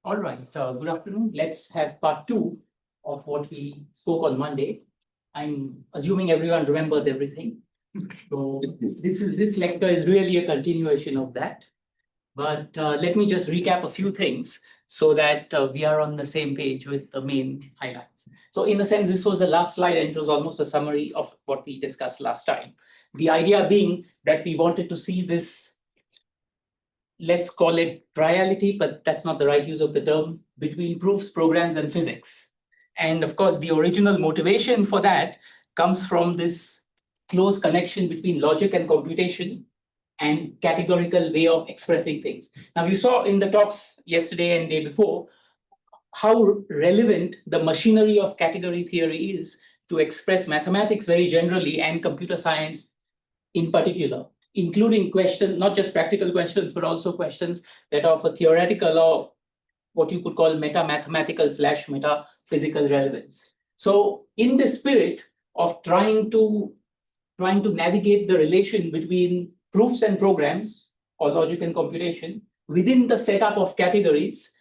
All right, good afternoon. Let's have part two of what we spoke on Monday. I'm assuming everyone remembers everything. So this lecture is really a continuation of that. But let me just recap a few things so that we are on the same page with the main highlights. So in a sense, this was the last slide and it was almost a summary of what we discussed last time. The idea being that we wanted to see this, let's call it triality, but that's not the right use of the term, between proofs, programs, and physics. And of course, the original motivation for that comes from this close connection between logic and computation and categorical way of expressing things. Now, you saw in the talks yesterday and day before how relevant the machinery of category theory is to express mathematics very generally and computer science in particular, including questions, not just practical questions, but also questions that are of a theoretical or what you could call meta-mathematical / metaphysical relevance. So in the spirit of trying to navigate the relation between proofs and programs or logic and computation within the setup of categories,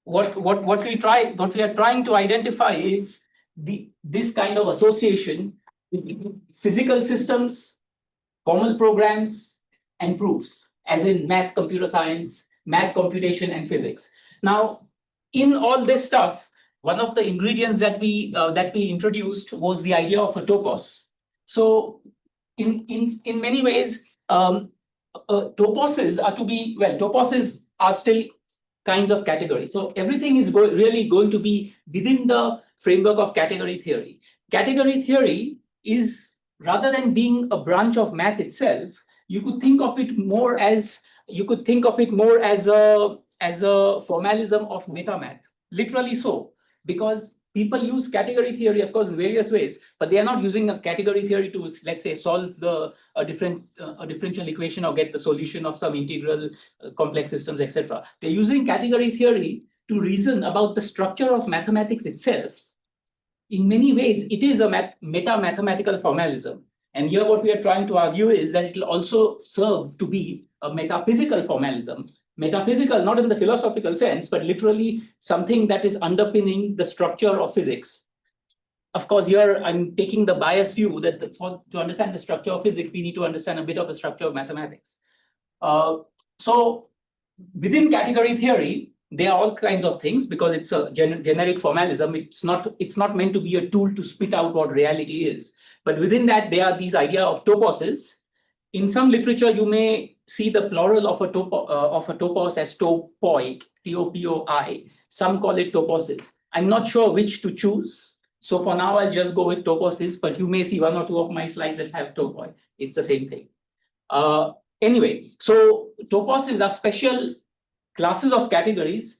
what we are trying to identify is this kind of association between physical systems, formal programs, and proofs, as in math, computer science, math, computation, and physics. Now, in all this stuff, one of the ingredients that we introduced was the idea of a topos. So, in many ways, toposes are still kinds of categories. So everything is really going to be within the framework of category theory. Category theory is, rather than being a branch of math itself, you could think of it more as a formalism of metamath. Literally so, because people use category theory, of course, in various ways, but they are not using a category theory to, let's say, solve a differential equation or get the solution of some integral complex systems, etc. They're using category theory to reason about the structure of mathematics itself. In many ways, it is a meta-mathematical formalism. And here what we are trying to argue is that it will also serve to be a metaphysical formalism. Metaphysical, not in the philosophical sense, but literally something that is underpinning the structure of physics. Of course, here I'm taking the biased view that to understand the structure of physics, we need to understand a bit of the structure of mathematics. So within category theory, there are all kinds of things because it's a generic formalism. It's not meant to be a tool to spit out what reality is. But within that, there are these idea of toposes. In some literature, you may see the plural of a topos as topoi, T-O-P-O-I. Some call it toposes. I'm not sure which to choose. So for now, I'll just go with toposes, but you may see one or two of my slides that have topoi. It's the same thing. Anyway, so toposes are special classes of categories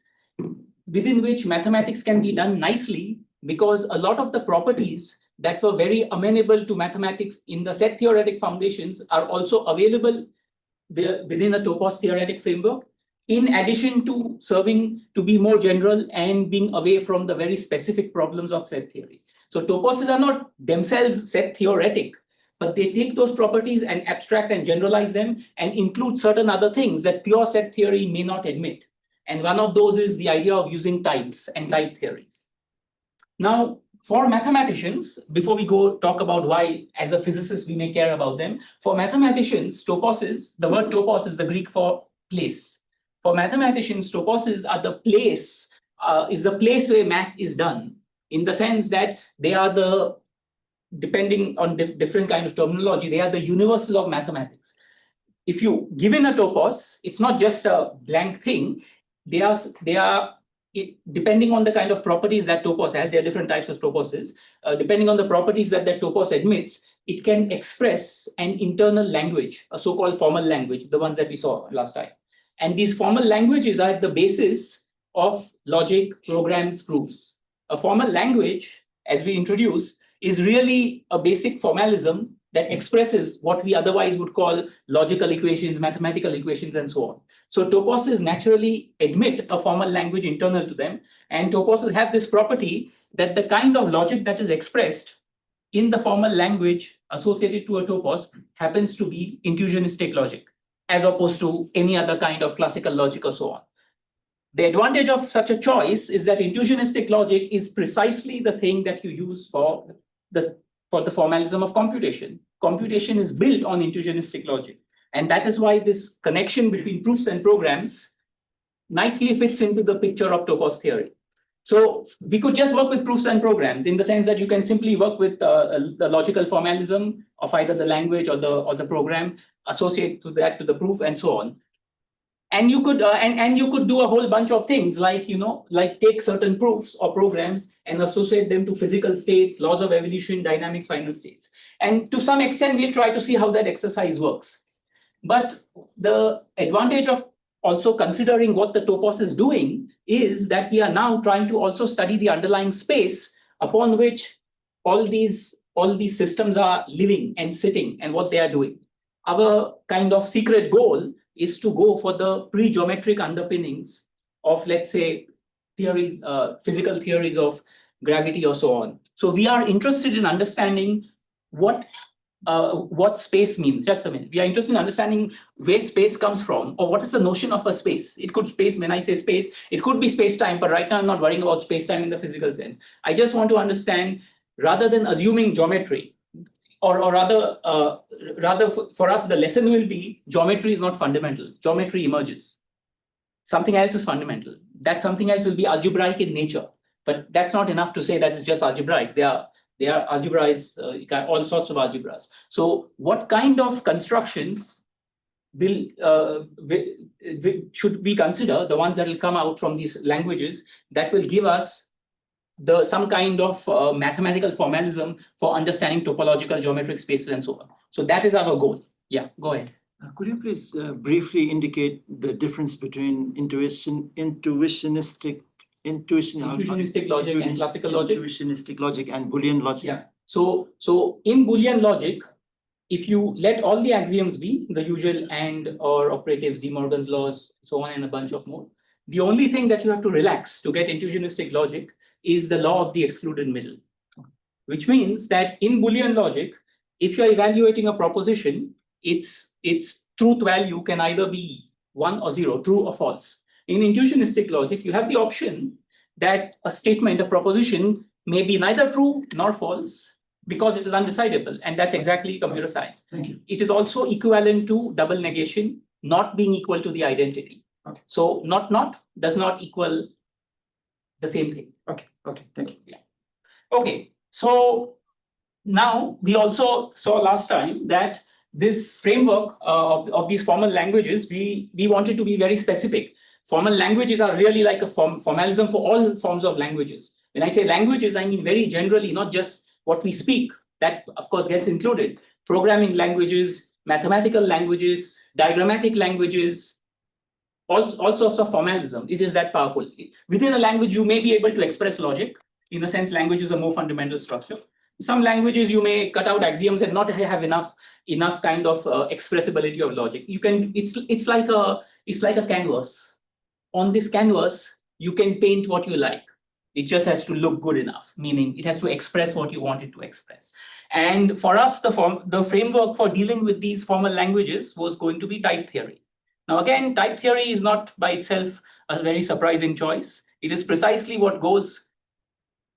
within which mathematics can be done nicely because a lot of the properties that were very amenable to mathematics in the set theoretic foundations are also available within a topos theoretic framework, in addition to serving to be more general and being away from the very specific problems of set theory. So toposes are not themselves set theoretic, but they take those properties and abstract and generalize them and include certain other things that pure set theory may not admit. And one of those is the idea of using types and type theories. Now, for mathematicians, before we go talk about why, as a physicist, we may care about them, for mathematicians, toposes, the word topos is the Greek for place. For mathematicians, toposes are the place, where math is done, in the sense that they are the, depending on different kind of terminology, they are the universes of mathematics. If you given a topos, it's not just a blank thing. They are depending on the kind of properties that topos has. There are different types of toposes. Depending on the properties that topos admits, it can express an internal language, a so-called formal language, the ones that we saw last time. And these formal languages are at the basis of logic, programs, proofs. A formal language, as we introduced, is really a basic formalism that expresses what we otherwise would call logical equations, mathematical equations, and so on. So toposes naturally admit a formal language internal to them, and toposes have this property that the kind of logic that is expressed in the formal language associated to a topos happens to be intuitionistic logic, as opposed to any other kind of classical logic or so on. The advantage of such a choice is that intuitionistic logic is precisely the thing that you use for the formalism of computation. Computation is built on intuitionistic logic. And that is why this connection between proofs and programs nicely fits into the picture of topos theory. So we could just work with proofs and programs in the sense that you can simply work with the logical formalism of either the language or the program, associate to the proof, and so on. And you could and you could do a whole bunch of things like take certain proofs or programs and associate them to physical states, laws of evolution, dynamics, final states. And to some extent, we'll try to see how that exercise works. But the advantage of also considering what the topos is doing is that we are now trying to also study the underlying space upon which all these systems are living and sitting and what they are doing. Our kind of secret goal is to go for the pre-geometric underpinnings of, let's say, theories, physical theories of gravity or so on. So we are interested in understanding what space means. Just a minute. We are interested in understanding where space comes from, or what is the notion of a space. It could space, when I say space, it could be space-time, but right now I'm not worrying about space-time in the physical sense. I just want to understand, rather than assuming geometry, or rather for us, the lesson will be geometry is not fundamental. Geometry emerges. Something else is fundamental. That something else will be algebraic in nature. But that's not enough to say that it's just algebraic. There are algebras, all sorts of algebras. So what kind of constructions should we consider, the ones that will come out from these languages that will give us some kind of mathematical formalism for understanding topological geometric spaces and so on. So that is our goal. Yeah, go ahead. Could you please briefly indicate the difference between intuitionistic logic and classical logic? Intuitionistic logic and Boolean logic. Yeah. So in Boolean logic, if you let all the axioms be the usual and or operatives, De Morgan's laws, so on, and a bunch of more, the only thing that you have to relax to get intuitionistic logic is the law of the excluded middle, which means that in Boolean logic, if you're evaluating a proposition, its truth value can either be 1 or 0, true or false. In intuitionistic logic, you have the option that a statement, a proposition, may be neither true nor false because it is undecidable. And that's exactly computer science. Thank you. It is also equivalent to double negation, not being equal to the identity. Okay. So not does not equal the same thing. Okay, thank you. Yeah. Okay, so now we also saw last time that this framework of these formal languages, we wanted to be very specific. Formal languages are really like a formalism for all forms of languages. When I say languages, I mean very generally, not just what we speak. That, of course, gets included. Programming languages, mathematical languages, diagrammatic languages, all sorts of formalism. It is that powerful. Within a language, you may be able to express logic. In a sense, language is a more fundamental structure. Some languages you may cut out axioms and not have enough kind of expressibility of logic. You can. It's like a canvas. On this canvas, you can paint what you like. It just has to look good enough, meaning it has to express what you want it to express. And for us, the framework for dealing with these formal languages was going to be type theory. Now, again, type theory is not by itself a very surprising choice. It is precisely what goes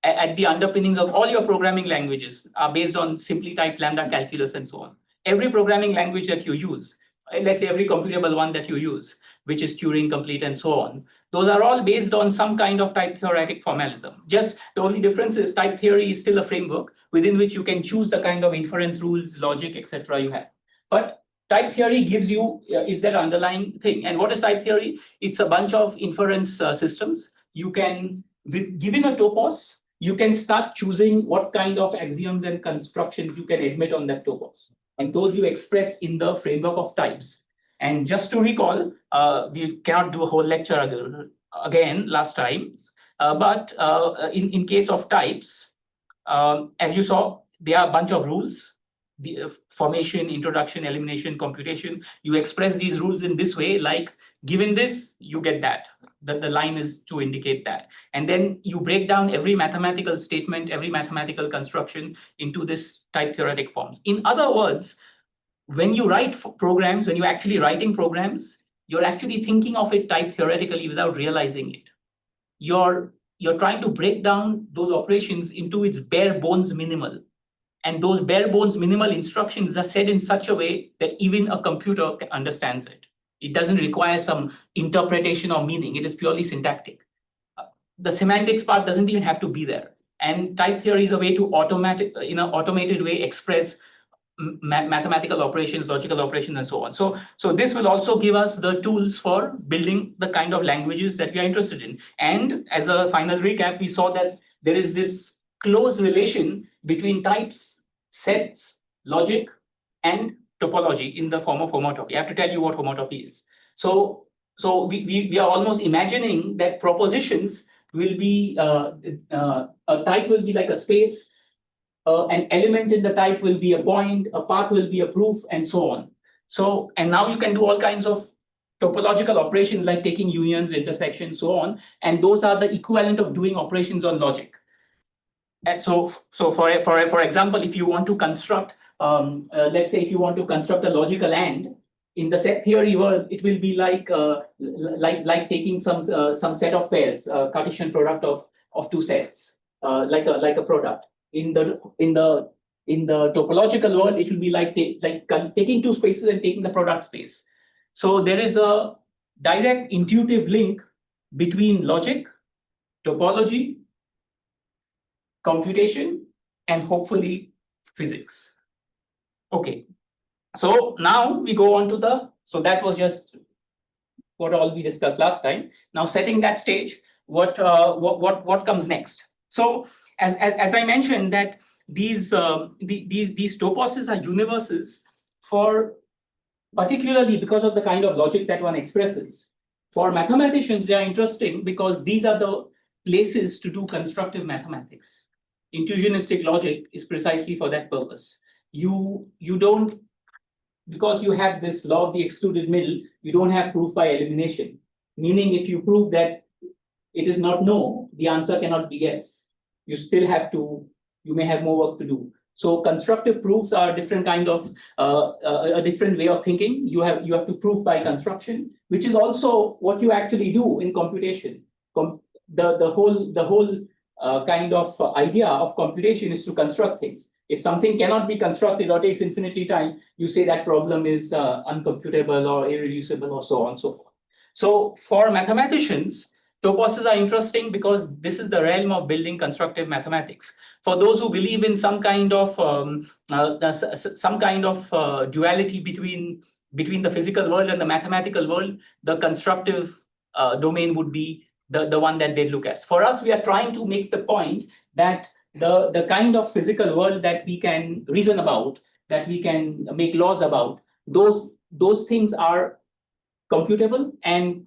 at the underpinnings of all your programming languages are based on simply typed lambda calculus and so on. Every programming language that you use, let's say every computable one that you use, which is Turing complete and so on, those are all based on some kind of type theoretic formalism. Just the only difference is type theory is still a framework within which you can choose the kind of inference rules, logic, etc. you have. But type theory gives you, is that underlying thing. And what is type theory? It's a bunch of inference systems. You can, given a topos, you can start choosing what kind of axioms and constructions you can admit on that topos. And those you express in the framework of types. And just to recall, we cannot do a whole lecture again last time, but in case of types, as you saw, there are a bunch of rules. The formation, introduction, elimination, computation. You express these rules in this way, like given this, you get that. The line is to indicate that. And then you break down every mathematical statement, every mathematical construction into this type theoretic forms. In other words, when you write programs, when you're actually writing programs, you're actually thinking of it type theoretically without realizing it. You're trying to break down those operations into its bare bones minimal. And those bare bones minimal instructions are said in such a way that even a computer understands it. It doesn't require some interpretation or meaning. It is purely syntactic. The semantics part doesn't even have to be there. And type theory is a way to in an automated way, express mathematical operations, logical operations, and so on. So this will also give us the tools for building the kind of languages that we are interested in. And as a final recap, we saw that there is this close relation between types, sets, logic, and topology in the form of homotopy. I have to tell you what homotopy is. So we are almost imagining that propositions will be, a type will be like a space, an element in the type will be a point, a path will be a proof, and so on. So, and now you can do all kinds of topological operations like taking unions, intersections, so on. And those are the equivalent of doing operations on logic. And so for example, if you want to construct, let's say if you want to construct a logical AND, in the set theory world, it will be like taking some set of pairs, Cartesian product of two sets, like a product. In the topological world, it will be like taking two spaces and taking the product space. So there is a direct intuitive link between logic, topology, computation, and hopefully physics. Okay. So now we go on to so that was just what all we discussed last time. Now setting that stage, what comes next? So as I mentioned that these toposes are universes for particularly because of the kind of logic that one expresses. For mathematicians, they are interesting because these are the places to do constructive mathematics. Intuitionistic logic is precisely for that purpose. You don't, because you have this law of the excluded middle, you don't have proof by elimination. Meaning if you prove that it is not no, the answer cannot be yes. You still have to, you may have more work to do. So constructive proofs are a different kind of, a different way of thinking. You have to prove by construction, which is also what you actually do in computation. The whole kind of idea of computation is to construct things. If something cannot be constructed or takes infinitely time, you say that problem is uncomputable or irreducible or so on and so forth. So for mathematicians, toposes are interesting because this is the realm of building constructive mathematics. For those who believe in some kind of duality between the physical world and the mathematical world, the constructive domain would be the one that they look at. For us, we are trying to make the point that the kind of physical world that we can reason about, that we can make laws about, those things are computable, and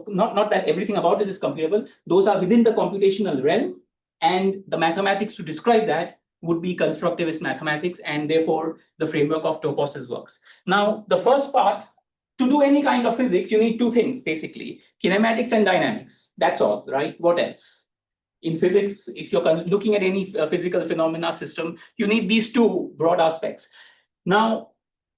not that everything about it is computable. Those are within the computational realm, and the mathematics to describe that would be constructivist mathematics, and therefore the framework of toposes works. Now, the first part, to do any kind of physics, you need two things, basically, kinematics and dynamics. That's all, right? What else? In physics, if you're looking at any physical phenomena system, you need these two broad aspects. Now,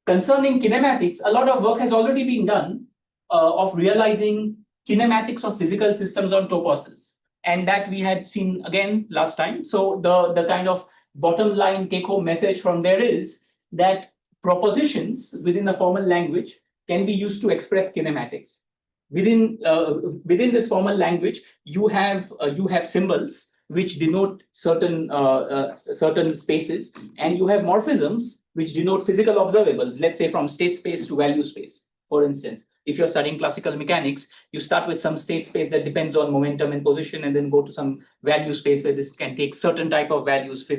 concerning kinematics, a lot of work has already been done of realizing kinematics of physical systems on toposes. And that we had seen again last time. So the kind of bottom line take-home message from there is that propositions within a formal language can be used to express kinematics. Within this formal language, you have symbols which denote certain spaces, and you have morphisms which denote physical observables. Let's say from state space to value space. For instance, if you're studying classical mechanics, you start with some state space that depends on momentum and position, and then go to some value space where this can take certain type of values,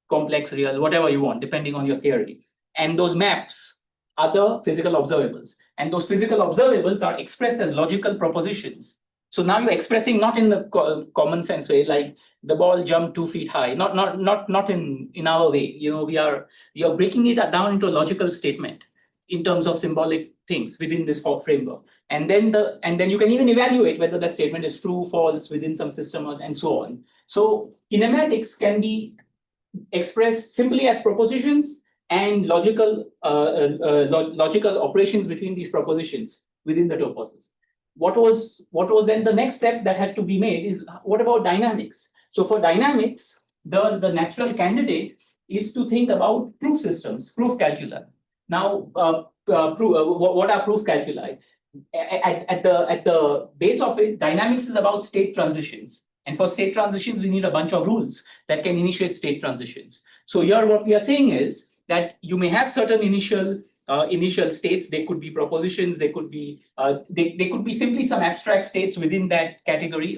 complex, real, whatever you want, depending on your theory. And those maps are the physical observables. And those physical observables are expressed as logical propositions. So now you're expressing not in the common sense way, like the ball jumped 2 feet high, not in our way. You're breaking it down into a logical statement in terms of symbolic things within this framework. And then you can even evaluate whether that statement is true, false within some system, and so on. So kinematics can be expressed simply as propositions and logical operations between these propositions. within the toposes. What was then the next step that had to be made is, what about dynamics? So for dynamics, the natural candidate is to think about proof systems, proof calculi. Now, what are proof calculi? At the base of it, dynamics is about state transitions. And for state transitions, we need a bunch of rules that can initiate state transitions. So here, what we are saying is that you may have certain initial states. They could be propositions. They could be they could be simply some abstract states within that category.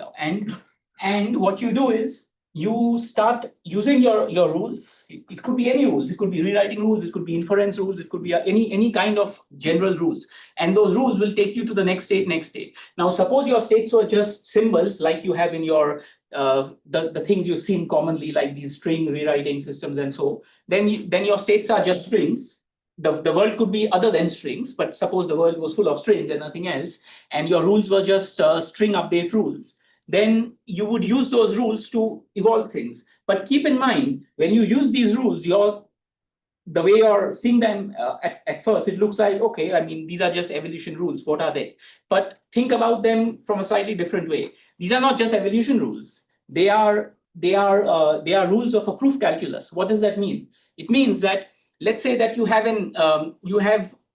And what you do is you start using your rules. It could be any rules. It could be rewriting rules. It could be inference rules. It could be any kind of general rules. And those rules will take you to the next state, next state. Now, suppose your states were just symbols like you have in your the things you've seen commonly, like these string rewriting systems and so. Then your states are just strings. The world could be other than strings, but suppose the world was full of strings and nothing else, and your rules were just string update rules. Then you would use those rules to evolve things. But keep in mind, when you use these rules, the way you're seeing them at first, it looks like, okay, I mean, these are just evolution rules. What are they? But think about them from a slightly different way. These are not just evolution rules. They are rules of a proof calculus. What does that mean? It means that, let's say that you have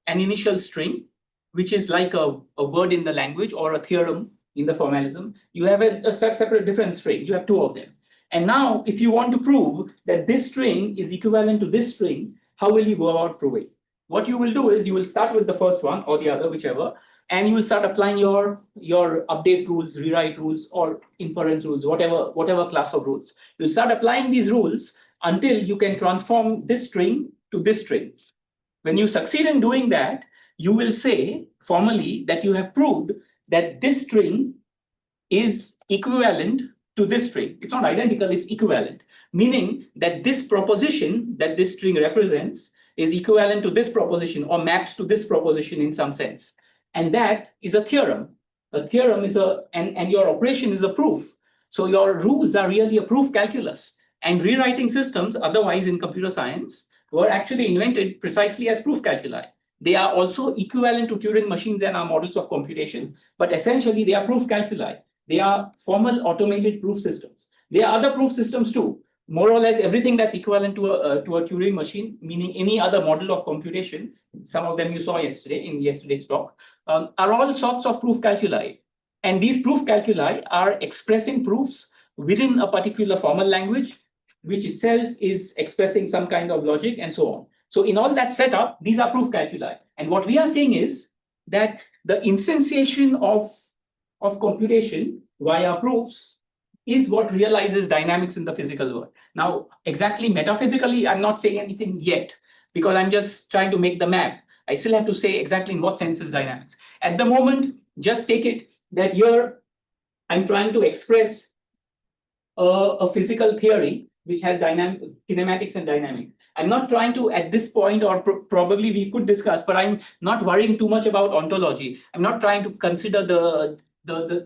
an initial string, which is like a word in the language or a theorem in the formalism. You have a separate different string. You have two of them. And now, if you want to prove that this string is equivalent to this string, how will you go about proving? What you will do is you will start with the first one or the other, whichever, and you will start applying your update rules, rewrite rules, or inference rules, whatever class of rules. You'll start applying these rules until you can transform this string to this string. When you succeed in doing that, you will say formally that you have proved that this string is equivalent to this string. It's not identical, it's equivalent, meaning that this proposition that this string represents is equivalent to this proposition or maps to this proposition in some sense. And that is a theorem. A theorem is and your operation is a proof. So your rules are really a proof calculus. And rewriting systems, otherwise in computer science, were actually invented precisely as proof calculi. They are also equivalent to Turing machines and our models of computation, but essentially they are proof calculi. They are formal automated proof systems. There are other proof systems too. More or less everything that's equivalent to a Turing machine, meaning any other model of computation, some of them you saw yesterday in yesterday's talk, are all sorts of proof calculi. And these proof calculi are expressing proofs within a particular formal language, which itself is expressing some kind of logic and so on. So in all that setup, these are proof calculi. And what we are saying is that the instantiation of computation via proofs is what realizes dynamics in the physical world. Now, exactly metaphysically, I'm not saying anything yet, because I'm just trying to make the map. I still have to say exactly in what sense is dynamics. At the moment, just take it that here I'm trying to express a physical theory which has kinematics and dynamics. I'm not trying to, at this point, or probably we could discuss, but I'm not worrying too much about ontology. I'm not trying to consider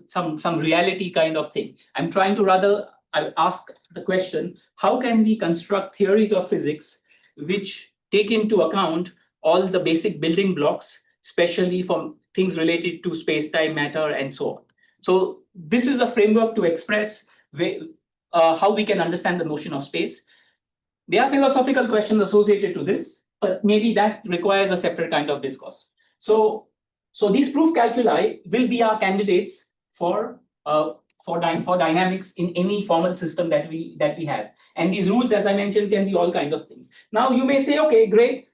some reality kind of thing. I'm trying to rather ask the question, how can we construct theories of physics which take into account all the basic building blocks, especially from things related to space-time, matter, and so on. So this is a framework to express how we can understand the notion of space. There are philosophical questions associated to this, but maybe that requires a separate kind of discourse. So these proof calculi will be our candidates for dynamics in any formal system that we have. And these rules, as I mentioned, can be all kinds of things. Now you may say, okay, great.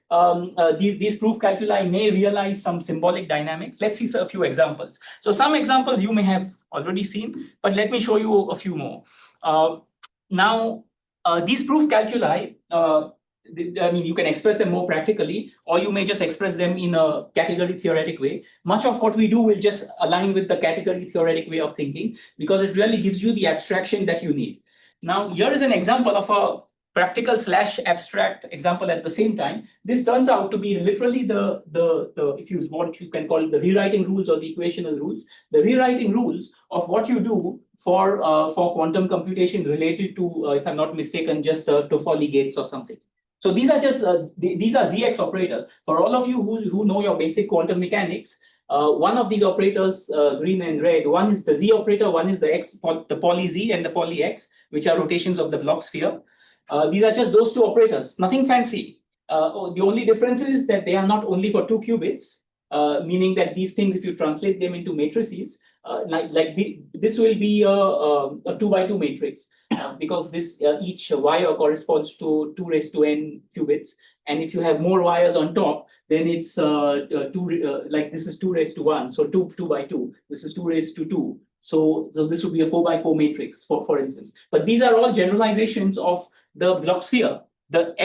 These proof calculi may realize some symbolic dynamics. Let's see a few examples. So some examples you may have already seen, but let me show you a few more. Now, these proof calculi, I mean, you can express them more practically, or you may just express them in a category theoretic way. Much of what we do will just align with the category theoretic way of thinking, because it really gives you the abstraction that you need. Now, here is an example of a practical / abstract example at the same time. This turns out to be literally if you want, you can call it the rewriting rules or the equational rules, the rewriting rules of what you do for quantum computation related to, if I'm not mistaken, just Toffoli gates or something. So these are just these are ZX operators. For all of you who know your basic quantum mechanics, one of these operators, green and red, one is the Z operator, one is the poly Z and the poly X, which are rotations of the block sphere. These are just those two operators, nothing fancy. The only difference is that they are not only for 2 qubits, meaning that these things, if you translate them into matrices, this will be a 2 by 2 matrix, because this each wire corresponds to 2 raised to n qubits. And if you have more wires on top, then it's like this is 2 raised to 1, so 2 by 2. This is 2 raised to 2. So this would be a 4 by 4 matrix, for instance. But these are all generalizations of the block sphere, the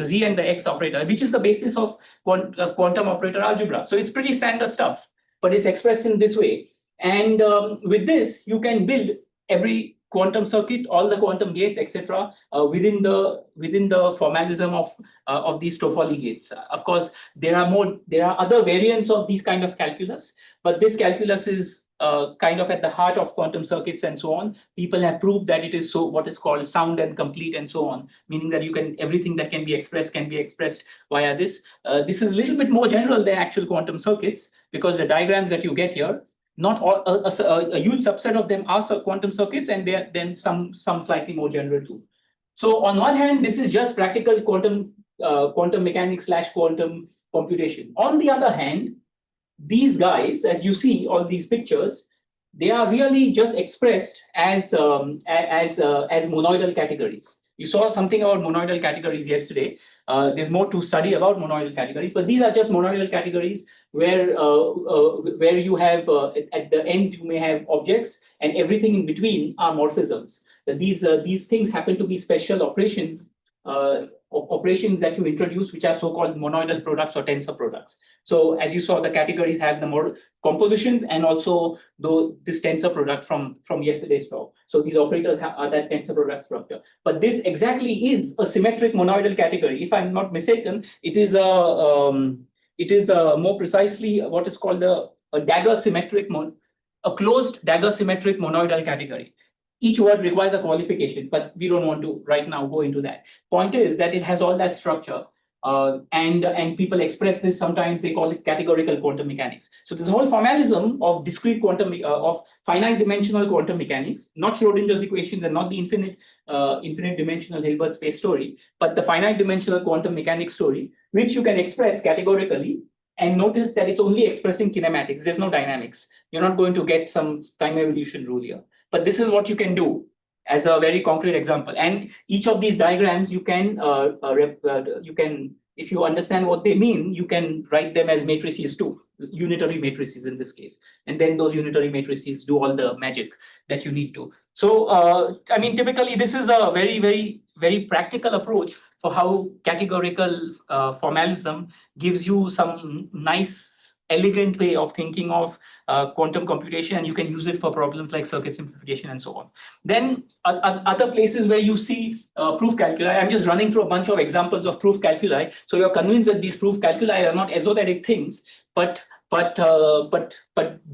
Z and the X operator, which is the basis of quantum operator algebra. So it's pretty standard stuff, but it's expressed in this way. And with this, you can build every quantum circuit, all the quantum gates, etc., within the formalism of these Toffoli gates. Of course, there are other variants of these kind of calculus, but this calculus is kind of at the heart of quantum circuits and so on. People have proved that it is what is called sound and complete and so on, meaning that everything that can be expressed via this. This is a little bit more general than actual quantum circuits, because the diagrams that you get here, not all, a huge subset of them are quantum circuits, and then some slightly more general too. So on one hand, this is just practical quantum mechanics / quantum computation. On the other hand, these guys, as you see all these pictures, they are really just expressed as monoidal categories. You saw something about monoidal categories yesterday. There's more to study about monoidal categories, but these are just monoidal categories where you have at the ends you may have objects, and everything in between are morphisms. These things happen to be special operations that you introduce, which are so-called monoidal products or tensor products. So as you saw, the categories have the more compositions and also this tensor product from yesterday's talk. So these operators are that tensor product structure. But this exactly is a symmetric monoidal category. If I'm not mistaken, it is more precisely what is called a closed dagger symmetric monoidal category. Each word requires a qualification, but we don't want to right now go into that. Point is that it has all that structure, and people express this. Sometimes they call it categorical quantum mechanics. So this whole formalism of discrete quantum, of finite dimensional quantum mechanics, not Schrodinger's equations and not the infinite dimensional Hilbert space story, but the finite dimensional quantum mechanics story, which you can express categorically. And notice that it's only expressing kinematics. There's no dynamics. You're not going to get some time evolution rule here. But this is what you can do as a very concrete example. And each of these diagrams, you can, if you understand what they mean, you can write them as matrices too, unitary matrices in this case. And then those unitary matrices do all the magic that you need to. So, I mean, typically, this is a very, very, very practical approach for how categorical formalism gives you some nice, elegant way of thinking of quantum computation, and you can use it for problems like circuit simplification and so on. Then other places where you see proof calculi, I'm just running through a bunch of examples of proof calculi. So you're convinced that these proof calculi are not esoteric things, but right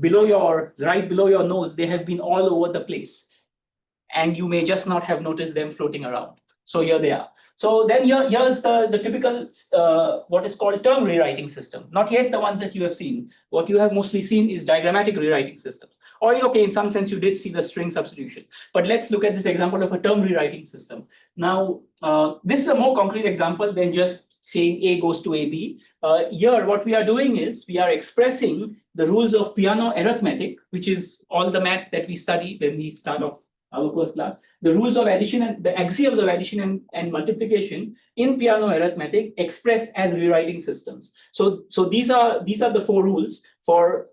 below your nose, they have been all over the place. And you may just not have noticed them floating around. So here they are. So then here's the typical, what is called term rewriting system. Not yet the ones that you have seen. What you have mostly seen is diagrammatic rewriting systems. Or, okay, in some sense, you did see the string substitution. But let's look at this example of a term rewriting system. Now, this is a more concrete example than just saying A goes to AB. Here, what we are doing is we are expressing the rules of piano arithmetic, which is all the math that we study when we start off our first class. The rules of addition and the axioms of addition and multiplication in piano arithmetic expressed as rewriting systems. So these are the 4 rules for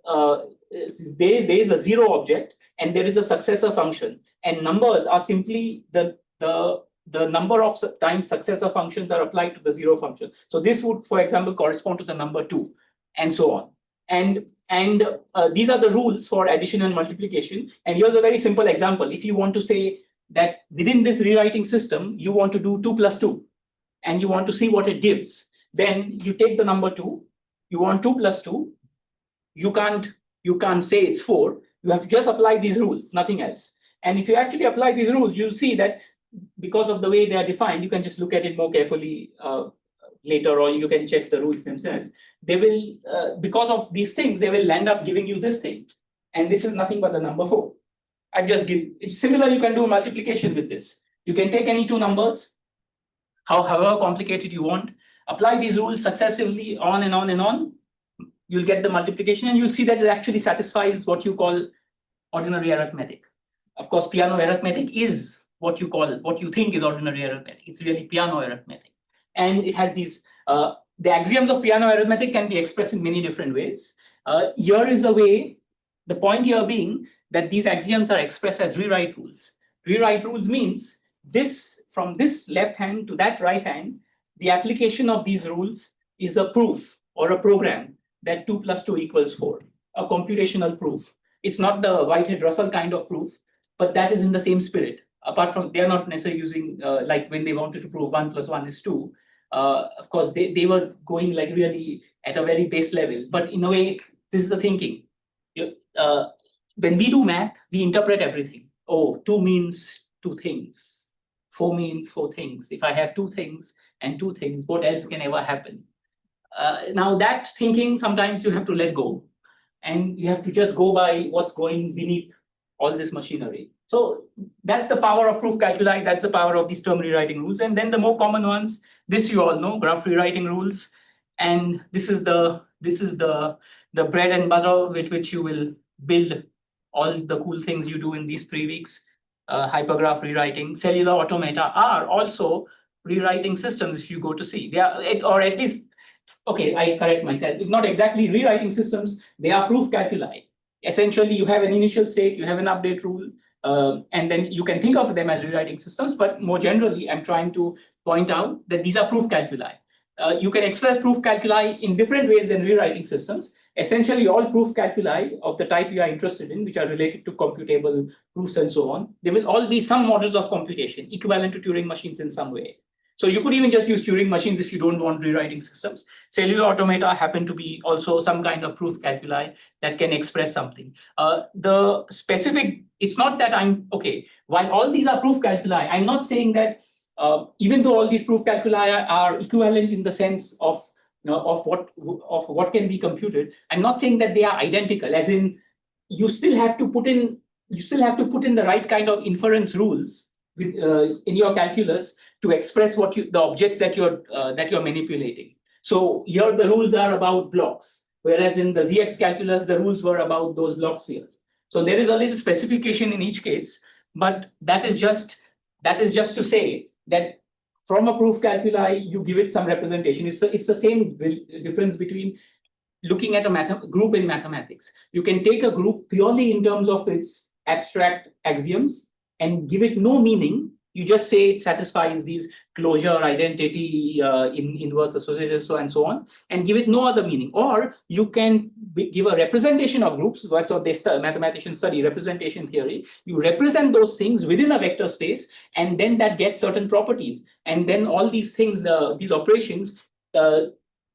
there is a 0 object and there is a successor function, and numbers are simply the number of times successor functions are applied to the 0 function. So this would, for example, correspond to the number 2, and so on. And these are the rules for addition and multiplication. And here's a very simple example. If you want to say that within this rewriting system, you want to do 2 plus 2, and you want to see what it gives, then you take the number 2, you want 2 plus 2, you can't say it's 4, you have to just apply these rules, nothing else. And if you actually apply these rules, you'll see that because of the way they are defined, you can just look at it more carefully later, or you can check the rules themselves. They will, because of these things, they will end up giving you this thing. And this is nothing but the number 4. I just give, it's similar, you can do multiplication with this. You can take any two numbers, however complicated you want, apply these rules successively on and on and on. You'll get the multiplication, and you'll see that it actually satisfies what you call ordinary arithmetic. Of course, piano arithmetic is what you think is ordinary arithmetic. It's really piano arithmetic. And it has these, the axioms of piano arithmetic can be expressed in many different ways. Here is a way, the point here being that these axioms are expressed as rewrite rules. Rewrite rules means this, from this left hand to that right hand, the application of these rules is a proof or a program that 2 + 2 = 4, a computational proof. It's not the Whitehead-Russell kind of proof, but that is in the same spirit. Apart from, they are not necessarily using, like when they wanted to prove 1 + 1 is 2, of course, they were going like really at a very base level. But in a way, this is the thinking. When we do math, we interpret everything. Oh, 2 means 2 things. 4 means 4 things. If I have 2 things and 2 things, what else can ever happen? Now that thinking, sometimes you have to let go. And you have to just go by what's going beneath all this machinery. So that's the power of proof calculi. That's the power of these term rewriting rules. And then the more common ones, this you all know, graph rewriting rules. And this is the bread and butter with which you will build all the cool things you do in these 3 weeks. Hypergraph rewriting, cellular automata are also rewriting systems if you go to see. They are, or at least, okay, I correct myself. If not exactly rewriting systems, they are proof calculi. Essentially, you have an initial state, you have an update rule, and then you can think of them as rewriting systems. But more generally, I'm trying to point out that these are proof calculi. You can express proof calculi in different ways than rewriting systems. Essentially, all proof calculi of the type you are interested in, which are related to computable proofs and so on, they will all be some models of computation, equivalent to Turing machines in some way. So you could even just use Turing machines if you don't want rewriting systems. Cellular automata happen to be also some kind of proof calculi that can express something. The specific, it's not that I'm, okay, while all these are proof calculi, I'm not saying that even though all these proof calculi are equivalent in the sense of what can be computed, I'm not saying that they are identical, as in you still have to put in the right kind of inference rules with, in your calculus to express the objects that you're manipulating. So here the rules are about blocks, whereas in the ZX calculus the rules were about those block spheres. So there is a little specification in each case, but that is just to say that from a proof calculi you give it some representation. It's the same difference between looking at a group in mathematics. You can take a group purely in terms of its abstract axioms and give it no meaning. You just say it satisfies these closure, identity, inverse associated, so and so on, and give it no other meaning. Or you can give a representation of groups. That's what mathematicians study, representation theory. You represent those things within a vector space, and then that gets certain properties. And then all these things, these operations,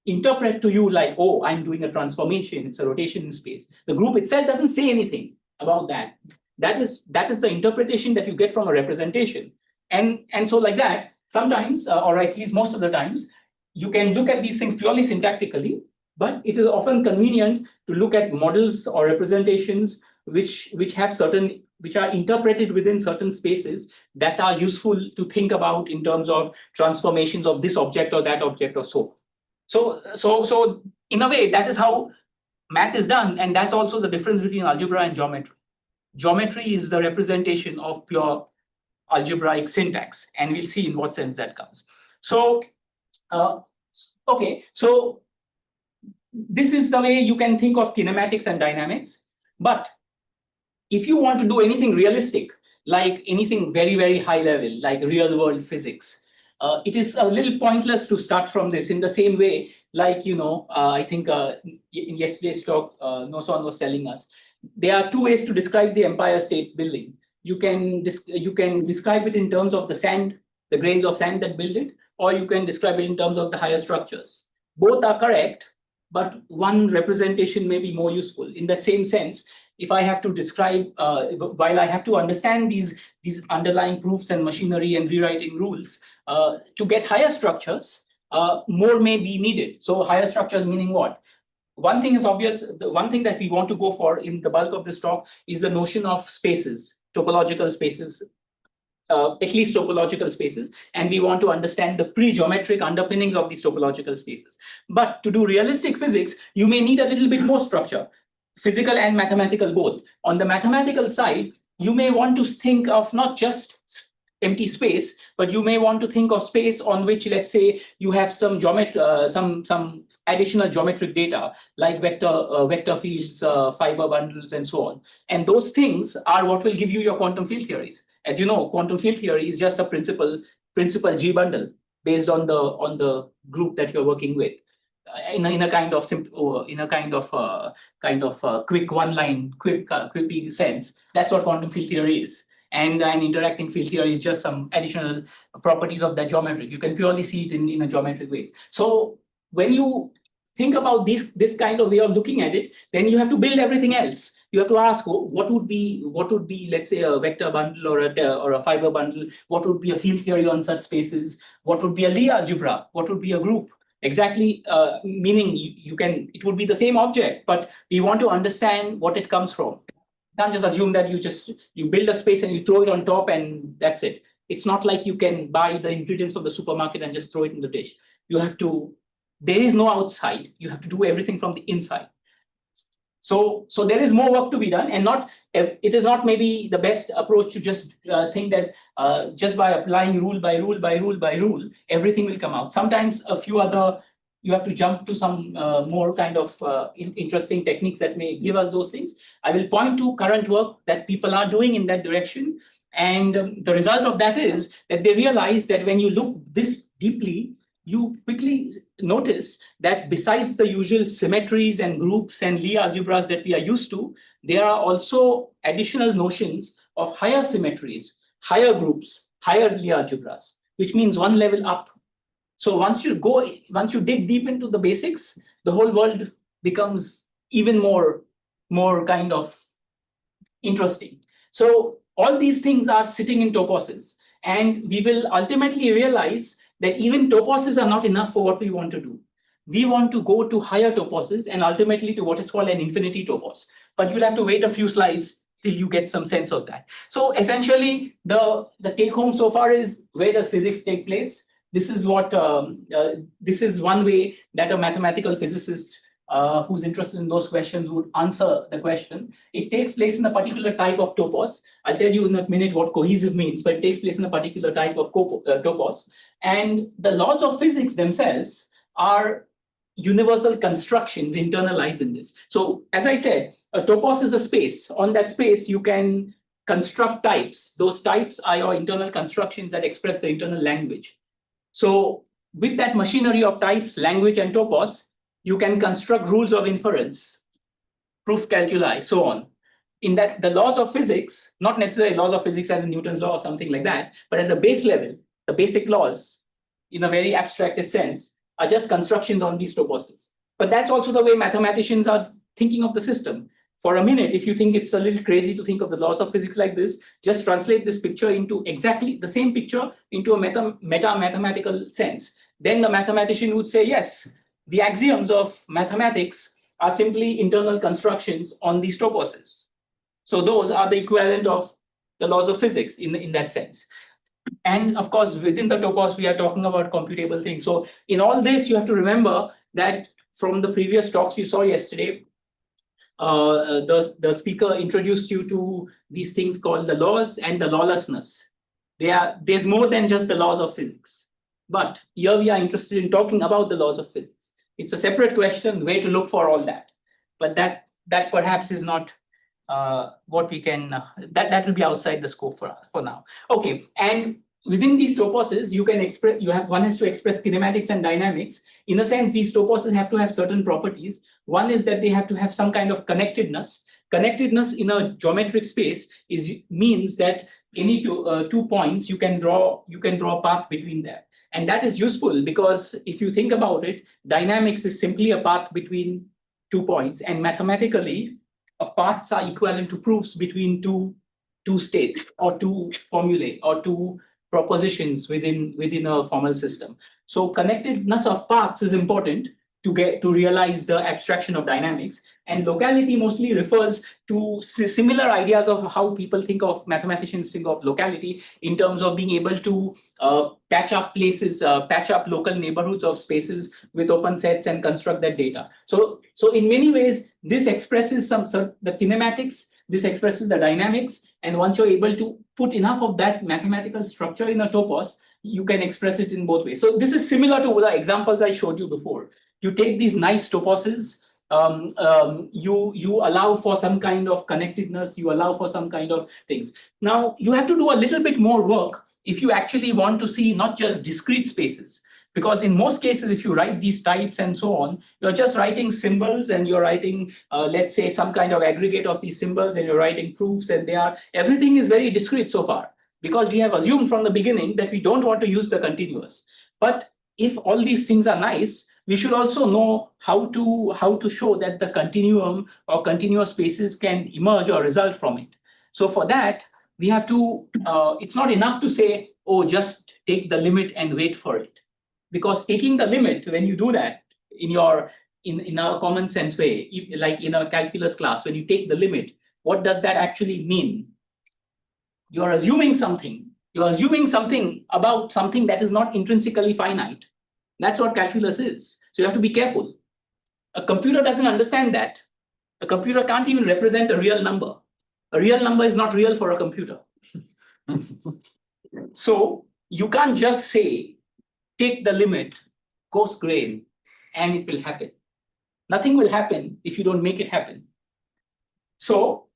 interpret to you like, oh, I'm doing a transformation. It's a rotation in space. The group itself doesn't say anything about that. That is the interpretation that you get from a representation. And so like that, sometimes, or at least most of the times, you can look at these things purely syntactically, but it is often convenient to look at models or representations which are interpreted within certain spaces that are useful to think about in terms of transformations of this object or that object or so. So in a way, that is how math is done, and that's also the difference between algebra and geometry. Geometry is the representation of pure algebraic syntax, and we'll see in what sense that comes. So, okay, so this is the way you can think of kinematics and dynamics. But if you want to do anything realistic, like anything very, very high level, like real world physics, it is a little pointless to start from this in the same way, like, I think in yesterday's talk, Noson was telling us, there are 2 ways to describe the Empire State Building. You can describe it in terms of the sand, the grains of sand that build it, or you can describe it in terms of the higher structures. Both are correct, but one representation may be more useful. In that same sense, if I have to describe, while I have to understand these underlying proofs and machinery and rewriting rules, to get higher structures, more may be needed. So higher structures meaning what? One thing is obvious. The one thing that we want to go for in the bulk of this talk is the notion of spaces, topological spaces, at least topological spaces, and we want to understand the pre-geometric underpinnings of these topological spaces. But to do realistic physics, you may need a little bit more structure, physical and mathematical both. On the mathematical side, you may want to think of not just empty space, but you may want to think of space on which, let's say, you have some some additional geometric data like vector fields, fiber bundles, and so on. And those things are what will give you your quantum field theories. As you know, quantum field theory is just a principal G bundle based on the group that you're working with. In a kind of quick one-line, quick sense. That's what quantum field theory is. And an interacting field theory is just some additional properties of that geometry. You can purely see it in a geometric way. So when you think about this kind of way of looking at it, then you have to build everything else. You have to ask what would be, let's say, a vector bundle or a fiber bundle. What would be a field theory on such spaces? What would be a Lie algebra? What would be a group? Exactly, meaning it would be the same object, but we want to understand what it comes from. You can't just assume that you build a space and you throw it on top and that's it. It's not like you can buy the ingredients from the supermarket and just throw it in the dish. There is no outside. You have to do everything from the inside. So there is more work to be done, and it is not maybe the best approach to just think that just by applying rule by rule, everything will come out. Sometimes you have to jump to some more kind of interesting techniques that may give us those things. I will point to current work that people are doing in that direction. And the result of that is that they realize that when you look this deeply, you quickly notice that besides the usual symmetries and groups and Lie algebras that we are used to, there are also additional notions of higher symmetries, higher groups, higher Lie algebras, which means one level up. So once you dig deep into the basics, the whole world becomes even more kind of interesting. So all these things are sitting in toposes, and we will ultimately realize that even toposes are not enough for what we want to do. We want to go to higher toposes and ultimately to what is called an infinity topos. But you'll have to wait a few slides till you get some sense of that. So essentially, the take home so far is, where does physics take place? This is this is one way that a mathematical physicist who's interested in those questions would answer the question. It takes place in a particular type of topos. I'll tell you in a minute what cohesive means, but it takes place in a particular type of topos. And the laws of physics themselves are universal constructions internalized in this. So as I said, a topos is a space. On that space, you can construct types. Those types are your internal constructions that express the internal language. So with that machinery of types, language, and topos, you can construct rules of inference, proof calculi, so on. In that, the laws of physics, not necessarily laws of physics as in Newton's law or something like that, but at the base level, the basic laws, in a very abstracted sense, are just constructions on these toposes. But that's also the way mathematicians are thinking of the system. For a minute, if you think it's a little crazy to think of the laws of physics like this, just translate this picture into exactly the same picture into a meta-mathematical sense. Then the mathematician would say, yes, the axioms of mathematics are simply internal constructions on these toposes. So those are the equivalent of the laws of physics in that sense. And of course, within the topos, we are talking about computable things. So in all this, you have to remember that from the previous talks you saw yesterday, the speaker introduced you to these things called the laws and the lawlessness. There's more than just the laws of physics. But here we are interested in talking about the laws of physics. It's a separate question, where to look for all that. But that perhaps is not what we can, that will be outside the scope for now. Okay, and within these toposes, one has to express kinematics and dynamics. In a sense, these toposes have to have certain properties. One is that they have to have some kind of connectedness. Connectedness in a geometric space means that any two points, you can draw a path between them. And that is useful because if you think about it, dynamics is simply a path between 2 points, and mathematically, paths are equivalent to proofs between two states or two formulae or two propositions within a formal system. So connectedness of paths is important to realize the abstraction of dynamics. And locality mostly refers to similar ideas of how people think of, mathematicians think of locality in terms of being able to patch up places, patch up local neighborhoods of spaces with open sets and construct that data. So in many ways, this expresses the kinematics, this expresses the dynamics. And once you're able to put enough of that mathematical structure in a topos, you can express it in both ways. So this is similar to the examples I showed you before. You take these nice toposes, you allow for some kind of connectedness, you allow for some kind of things. Now, you have to do a little bit more work if you actually want to see not just discrete spaces. Because in most cases, if you write these types and so on, you're just writing symbols and you're writing, let's say, some kind of aggregate of these symbols, and you're writing proofs, and everything is very discrete so far. Because we have assumed from the beginning that we don't want to use the continuous. But if all these things are nice, we should also know how to show that the continuum or continuous spaces can emerge or result from it. So for that, we have to, it's not enough to say, oh, just take the limit and wait for it. Because taking the limit, when you do that in our common sense way, like in a calculus class, when you take the limit, what does that actually mean? You're assuming something. You're assuming something about something that is not intrinsically finite. That's what calculus is. So you have to be careful. A computer doesn't understand that. A computer can't even represent a real number. A real number is not real for a computer. So you can't just say, take the limit, coarse grain, and it will happen. Nothing will happen if you don't make it happen. So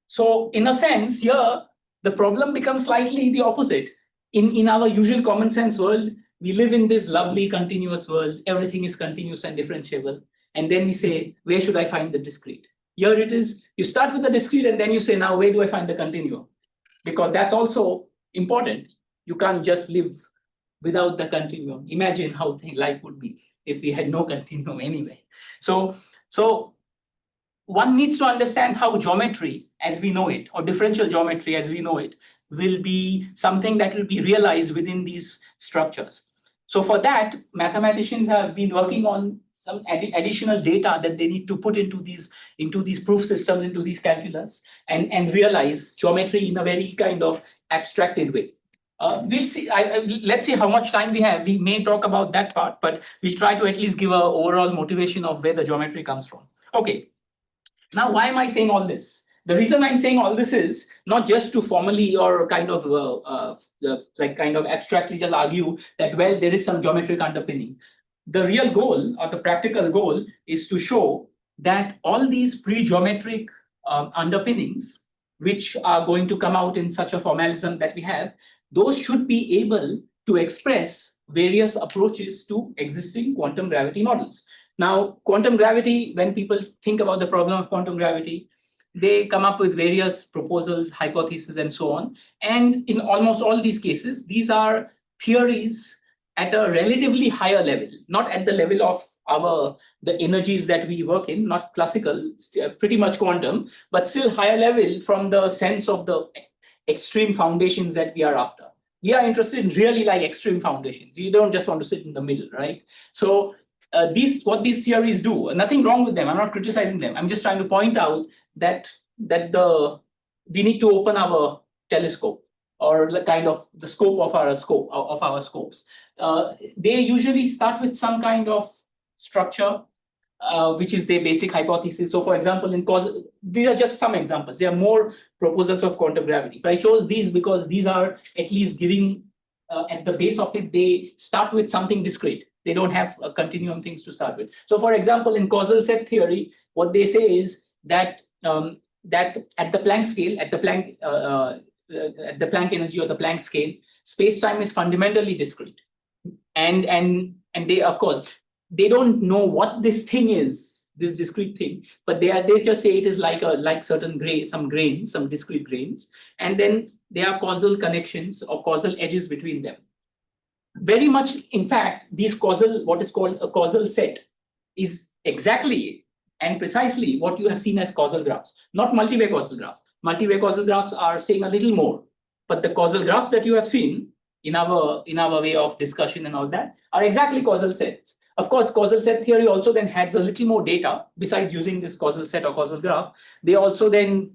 so in a sense, here, the problem becomes slightly the opposite. In our usual common sense world, we live in this lovely continuous world. Everything is continuous and differentiable. And then we say, where should I find the discrete? Here it is, you start with the discrete and then you say, now where do I find the continuum? Because that's also important. You can't just live without the continuum. Imagine how life would be if we had no continuum anyway. So one needs to understand how geometry as we know it, or differential geometry as we know it, will be something that will be realized within these structures. So for that, mathematicians have been working on some additional data that they need to put into these proof systems, into these calculus, and realize geometry in a very kind of abstracted way. We'll see. Let's see how much time we have. We may talk about that part, but we'll try to at least give an overall motivation of where the geometry comes from. Okay. Now, why am I saying all this? The reason I'm saying all this is not just to formally or kind of abstractly just argue that, well, there is some geometric underpinning. The real goal, or the practical goal, is to show that all these pre-geometric underpinnings, which are going to come out in such a formalism that we have, those should be able to express various approaches to existing quantum gravity models. Now, quantum gravity, when people think about the problem of quantum gravity, they come up with various proposals, hypotheses, and so on. And in almost all these cases, these are theories at a relatively higher level, not at the level of the energies that we work in, not classical, pretty much quantum, but still higher level from the sense of the extreme foundations that we are after. We are interested in really like extreme foundations. We don't just want to sit in the middle, right? So what these theories do, nothing wrong with them. I'm not criticizing them. I'm just trying to point out that we need to open our telescope, or the kind of the scope of our scopes. They usually start with some kind of structure, which is their basic hypothesis. So, for example, these are just some examples. There are more proposals of quantum gravity, but I chose these because these are at least giving at the base of it. They start with something discrete. They don't have a continuum things to start with. So, for example, in causal set theory, what they say is that that at the Planck scale, at the Planck energy or the Planck scale, space-time is fundamentally discrete. And they, of course, they don't know what this thing is, this discrete thing, but they just say it is like certain some discrete grains, and then there are causal connections or causal edges between them. Very much, in fact, what is called a causal set is exactly and precisely what you have seen as causal graphs, not multi-way causal graphs. Multi-way causal graphs are saying a little more. but the causal graphs that you have seen in our way of discussion and all that are exactly causal sets. Of course, causal set theory also then has a little more data besides using this causal set or causal graph. They also then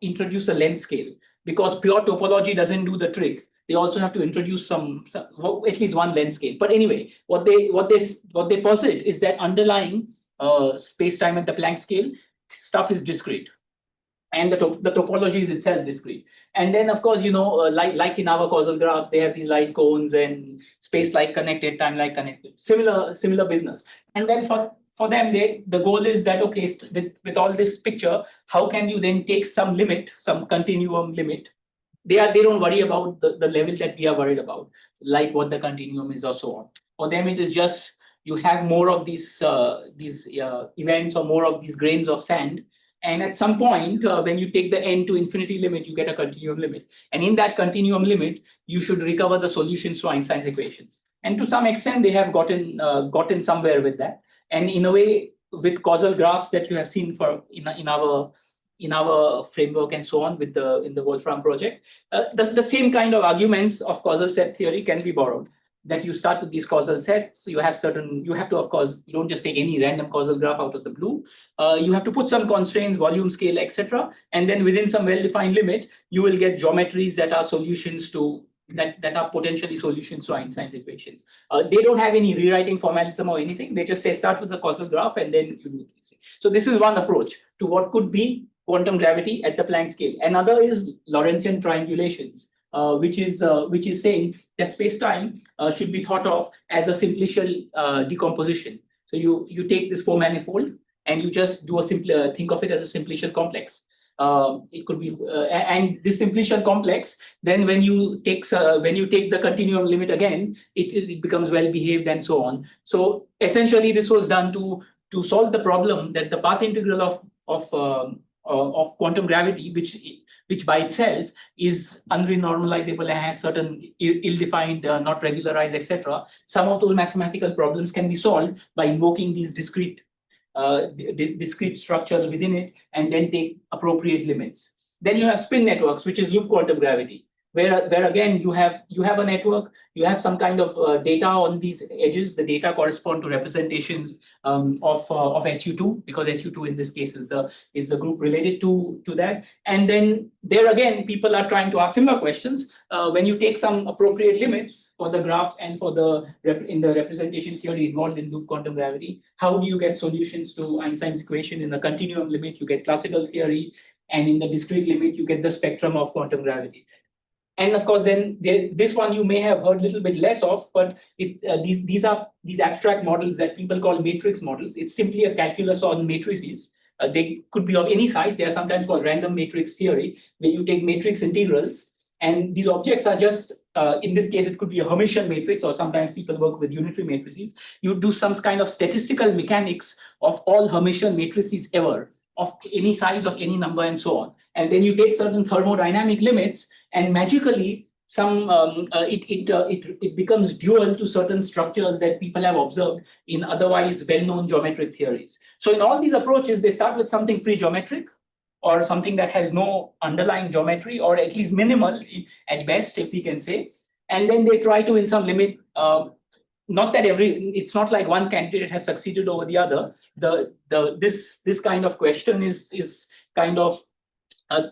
introduce a length scale, because pure topology doesn't do the trick. They also have to introduce some at least one length scale. But anyway, what they posit is that underlying space-time at the Planck scale stuff is discrete, and the topology is itself discrete. And then, of course, like in our causal graphs, they have these light cones and space-like connected, time-like connected, similar business. And then for them, the goal is that, okay, with all this picture, how can you then take some limit, some continuum limit? They don't worry about the level that we are worried about, like what the continuum is or so on. For them, it is just you have more of these events or more of these grains of sand. And at some point, when you take the n to infinity limit, you get a continuum limit. And in that continuum limit, you should recover the solutions to Einstein's equations. And to some extent, they have gotten somewhere with that. And in a way, with causal graphs that you have seen in our framework and so on in the Wolfram project, the same kind of arguments of causal set theory can be borrowed. That you start with these causal sets, you have to, of course, you don't just take any random causal graph out of the blue. You have to put some constraints, volume scale, etc. And then within some well-defined limit, you will get geometries that are solutions to that are potentially solutions to Einstein's equations. They don't have any rewriting formalism or anything. They just say start with the causal graph and then you do this. So this is one approach to what could be quantum gravity at the Planck scale. Another is Lorentzian triangulations. Which is saying that space-time should be thought of as a simplicial decomposition. So you take this four manifold and you just do think of it as a simplicial complex. It could be and this simplicial complex, then when you take the continuum limit again, it becomes well behaved and so on. So essentially, this was done to solve the problem that the path integral of quantum gravity, which by itself is unrenormalizable and has certain ill-defined, not regularized, etc. Some of those mathematical problems can be solved by invoking these discrete structures within it and then take appropriate limits. Then you have spin networks, which is loop quantum gravity, where again you have a network, you have some kind of data on these edges. The data correspond to representations of SU2, because SU2 in this case is the group related to that. And then there again, people are trying to ask similar questions. When you take some appropriate limits for the graphs and for in the representation theory involved in loop quantum gravity, how do you get solutions to Einstein's equation? In the continuum limit, you get classical theory, and in the discrete limit, you get the spectrum of quantum gravity. And of course, then this one you may have heard a little bit less of, but these are these abstract models that people call matrix models. It's simply a calculus on matrices. They could be of any size. They are sometimes called random matrix theory, where you take matrix integrals, and these objects are just, in this case, it could be a Hermitian matrix, or sometimes people work with unitary matrices. You do some kind of statistical mechanics of all Hermitian matrices ever, of any size, of any number, and so on. And then you take certain thermodynamic limits, and magically, it becomes dual to certain structures that people have observed in otherwise well-known geometric theories. So in all these approaches, they start with something pre-geometric, or something that has no underlying geometry, or at least minimal at best, if we can say. And then they try to, in some limit, not that it's not like one candidate has succeeded over the other. This kind of question is kind of,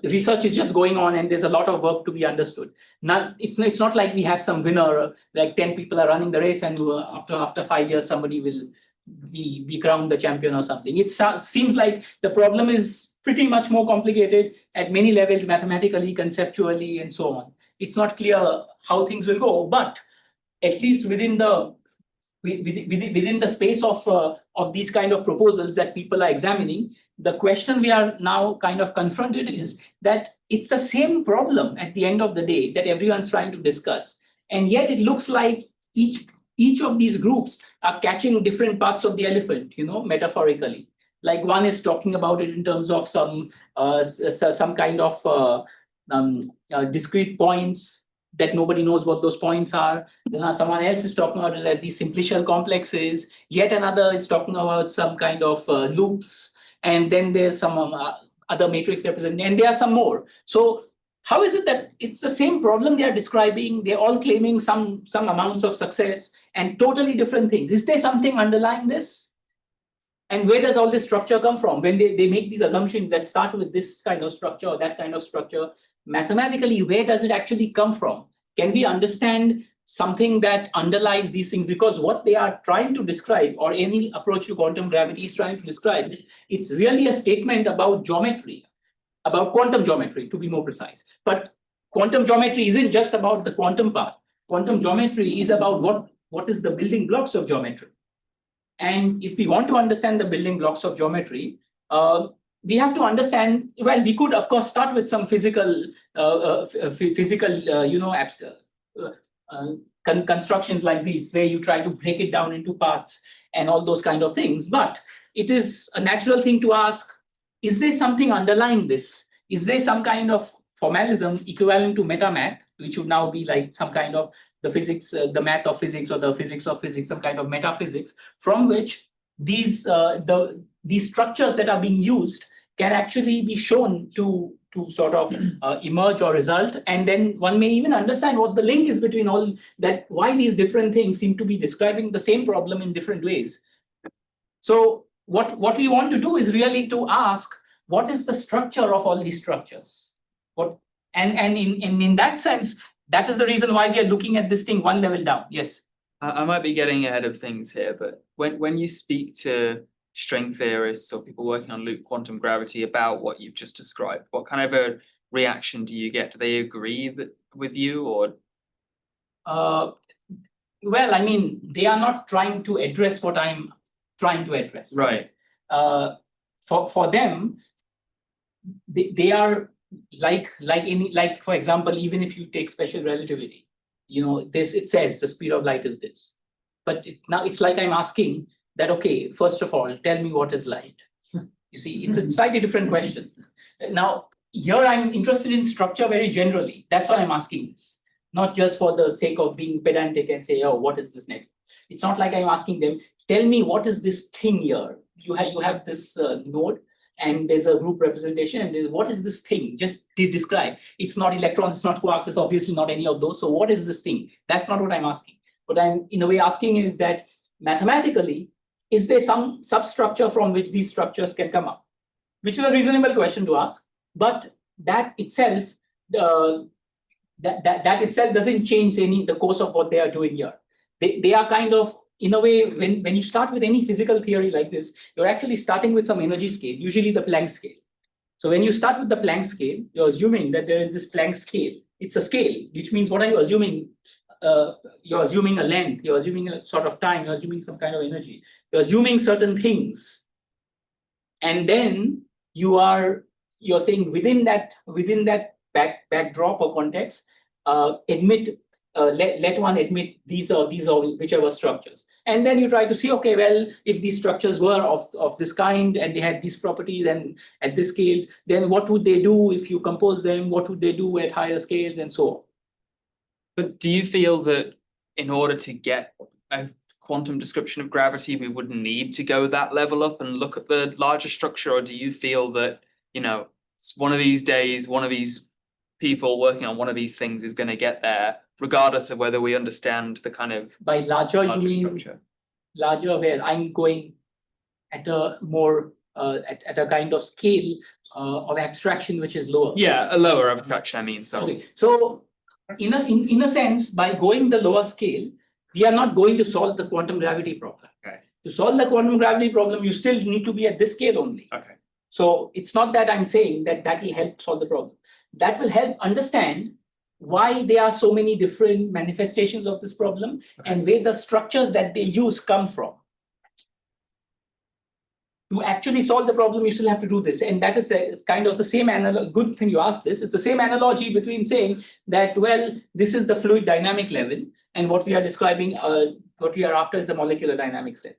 research is just going on, and there's a lot of work to be understood. It's not like we have some winner, like 10 people are running the race, and after 5 years somebody will be crowned the champion or something. It seems like the problem is pretty much more complicated at many levels, mathematically, conceptually, and so on. It's not clear how things will go, but at least within the space of these kind of proposals that people are examining, the question we are now kind of confronted is that it's the same problem at the end of the day that everyone's trying to discuss. And yet it looks like each of these groups are catching different parts of the elephant, metaphorically. Like one is talking about it in terms of some kind of discrete points that nobody knows what those points are. Someone else is talking about it as these simplicial complexes. Yet another is talking about some kind of loops. And then there's some other matrix representing, and there are some more. So how is it that it's the same problem they are describing? They're all claiming some amounts of success and totally different things. Is there something underlying this? And where does all this structure come from? When they make these assumptions that start with this kind of structure or that kind of structure, mathematically, where does it actually come from? Can we understand something that underlies these things? Because what they are trying to describe, or any approach to quantum gravity is trying to describe, it's really a statement about geometry, about quantum geometry, to be more precise. But quantum geometry isn't just about the quantum part. Quantum geometry is about what is the building blocks of geometry. And if we want to understand the building blocks of geometry, we have to understand, well, we could, of course, start with some physical, constructions like these, where you try to break it down into parts and all those kind of things. But it is a natural thing to ask, is there something underlying this? Is there some kind of formalism equivalent to metamath, which would now be like some kind of the physics, the math of physics, or the physics of physics, some kind of metaphysics, from which these structures that are being used can actually be shown to sort of emerge or result. And then one may even understand what the link is between all that, why these different things seem to be describing the same problem in different ways. So what we want to do is really to ask, what is the structure of all these structures? And in that sense, that is the reason why we are looking at this thing one level down. Yes. I might be getting ahead of things here, but when you speak to string theorists or people working on loop quantum gravity about what you've just described, what kind of a reaction do you get? Do they agree with you, or? Well, I mean, they are not trying to address what I'm trying to address. Right. For them, they are like for example, even if you take special relativity, it says the speed of light is this. But now it's like I'm asking that, okay, first of all, tell me what is light. You see, it's a slightly different question. Now, here I'm interested in structure very generally. That's why I'm asking this, not just for the sake of being pedantic and say, oh, what is this network? It's not like I'm asking them, tell me what is this thing here. You have this node, and there's a group representation, and what is this thing? Just describe. It's not electrons, it's not quarks, it's obviously not any of those. So what is this thing? That's not what I'm asking. What I'm in a way asking is that mathematically, is there some substructure from which these structures can come up? Which is a reasonable question to ask, but that itself, that itself doesn't change the course of what they are doing here. They are kind of, in a way, when you start with any physical theory like this, you're actually starting with some energy scale, usually the Planck scale. So when you start with the Planck scale, you're assuming that there is this Planck scale. It's a scale, which means what are you assuming? You're assuming a length, you're assuming a sort of time, you're assuming some kind of energy, you're assuming certain things. And then you're saying within that backdrop or context, let one admit these or whichever structures. And then you try to see, okay, well, if these structures were of this kind and they had these properties and at this scale, then what would they do if you compose them? What would they do at higher scales, and so on? But do you feel that in order to get a quantum description of gravity, we would need to go that level up and look at the larger structure? Or do you feel that, one of these days, one of these people working on one of these things is going to get there, regardless of whether we understand the kind of by larger you mean structure? Larger where I'm going at a more at a kind of scale of abstraction which is lower. Yeah, a lower abstraction, I mean. So okay. So in a sense, by going the lower scale, we are not going to solve the quantum gravity problem. Okay. To solve the quantum gravity problem, you still need to be at this scale only. Okay. So it's not that I'm saying that will help solve the problem. That will help understand why there are so many different manifestations of this problem, okay, and where the structures that they use come from. To actually solve the problem, you still have to do this. And that is kind of the same analogy. Good thing you asked this. It's the same analogy between saying that, well, this is the fluid dynamic level, and what we are describing, what we are after is the molecular dynamics level.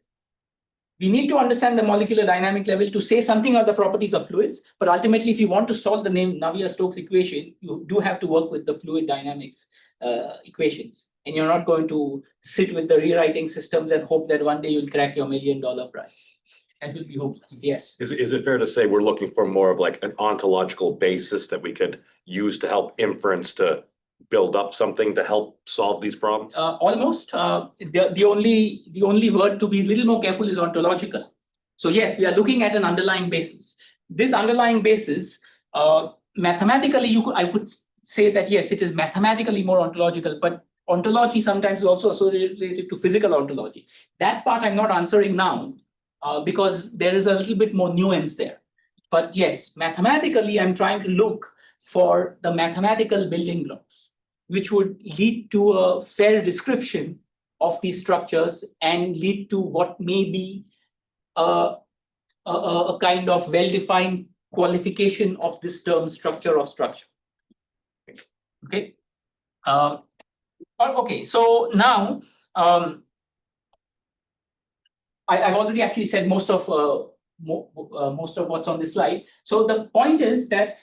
We need to understand the molecular dynamic level to say something about the properties of fluids, but ultimately, if you want to solve the Navier-Stokes equation, you do have to work with the fluid dynamics equations. And you're not going to sit with the rewriting systems and hope that one day you'll crack your $1 million prize. That will be hopeless, yes. Is it fair to say we're looking for more of like an ontological basis that we could use to help inference to build up something to help solve these problems? Almost. The only word to be a little more careful is ontological. So yes, we are looking at an underlying basis. This underlying basis, mathematically, I could say that yes, it is mathematically more ontological, but ontology sometimes is also associated to physical ontology. That part I'm not answering now because there is a little bit more nuance there. But yes, mathematically, I'm trying to look for the mathematical building blocks, which would lead to a fair description of these structures and lead to what may be a kind of well-defined qualification of this term structure of structure. Okay. Okay. So now I've already actually said most of what's on this slide. So the point is that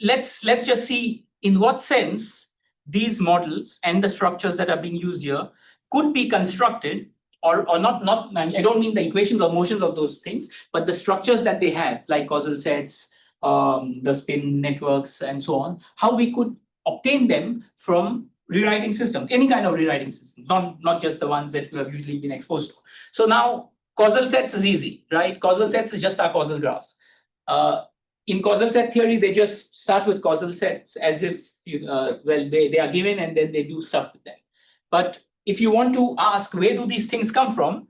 let's just see in what sense these models and the structures that are being used here could be constructed or not. I don't mean the equations or motions of those things, but the structures that they have, like causal sets, the spin networks, and so on, how we could obtain them from rewriting systems, any kind of rewriting systems, not just the ones that you have usually been exposed to. So now causal sets is easy, right? Causal sets is just our causal graphs. In causal set theory, they just start with causal sets as if they are given and then they do stuff with them. But if you want to ask where do these things come from,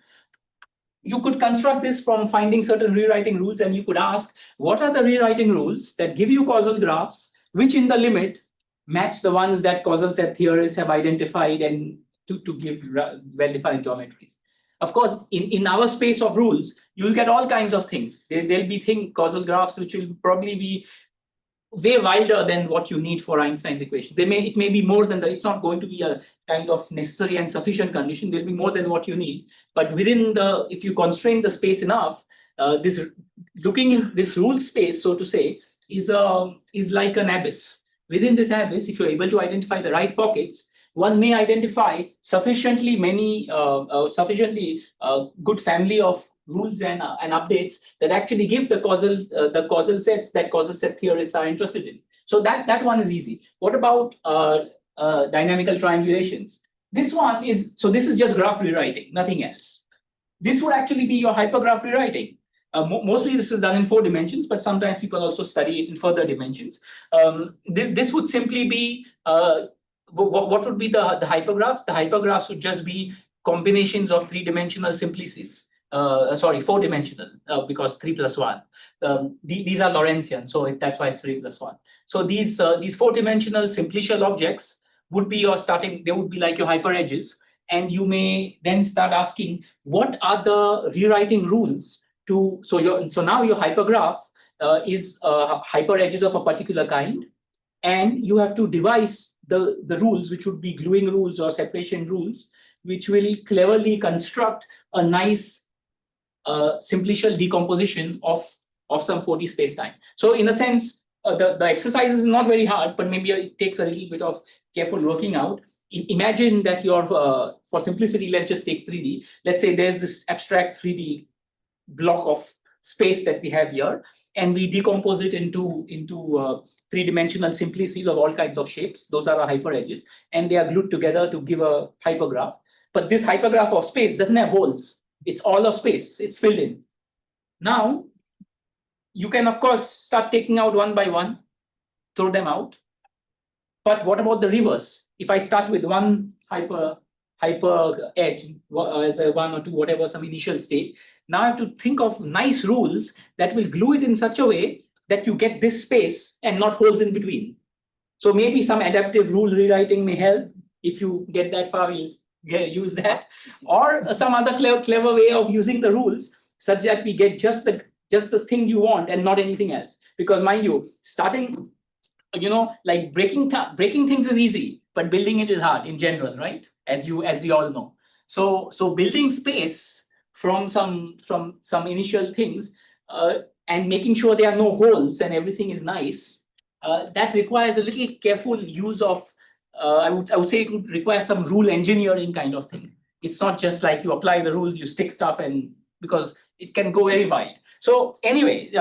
you could construct this from finding certain rewriting rules, and you could ask what are the rewriting rules that give you causal graphs, which in the limit match the ones that causal set theorists have identified and to give well-defined geometries. Of course, in our space of rules, you'll get all kinds of things. There'll be causal graphs which will probably be way wilder than what you need for Einstein's equation. It may be more than it's not going to be a kind of necessary and sufficient condition. There'll be more than what you need. But within if you constrain the space enough, looking in this rule space, so to say, is like an abyss. Within this abyss, if you're able to identify the right pockets, one may identify sufficiently good family of rules and updates that actually give the causal sets that causal set theorists are interested in. So that one is easy. What about dynamical triangulations? This is just graph rewriting, nothing else. This would actually be your hypergraph rewriting. Mostly this is done in 4 dimensions, but sometimes people also study it in further dimensions. This would simply be what would be the hypergraphs? The hypergraphs would just be combinations of 3-dimensional simplices. 4-dimensional, because 3 plus 1. These are Lorentzian, so that's why it's 3 plus 1. So these 4-dimensional simplicial objects would be your starting, they would be like your hyperedges. And you may then start asking, what are the rewriting rules to, so now your hypergraph is hyperedges of a particular kind, and you have to devise the rules, which would be gluing rules or separation rules, which will cleverly construct a nice simplicial decomposition of some 4D spacetime. So in a sense, the exercise is not very hard, but maybe it takes a little bit of careful working out. Imagine that for simplicity, let's just take 3D. Let's say there's this abstract 3D block of space that we have here, and we decompose it into 3-dimensional simplices of all kinds of shapes. Those are our hyperedges, and they are glued together to give a hypergraph. But this hypergraph of space doesn't have holes. It's all of space. It's filled in. Now, you can, of course, start taking out one by one, throw them out. But what about the reverse? If I start with one hyper edge as a 1 or 2, whatever, some initial state, now I have to think of nice rules that will glue it in such a way that you get this space and not holes in between. So maybe some adaptive rule rewriting may help. If you get that far, we'll use that, or some other clever way of using the rules such that we get just the thing you want and not anything else. Because mind you, starting, like breaking things is easy, but building it is hard in general, right? As we all know. So building space from some initial things and making sure there are no holes and everything is nice, that requires a little careful use of. I would say it would require some rule engineering kind of thing. It's not just like you apply the rules, you stick stuff, and because it can go very wide. So anyway,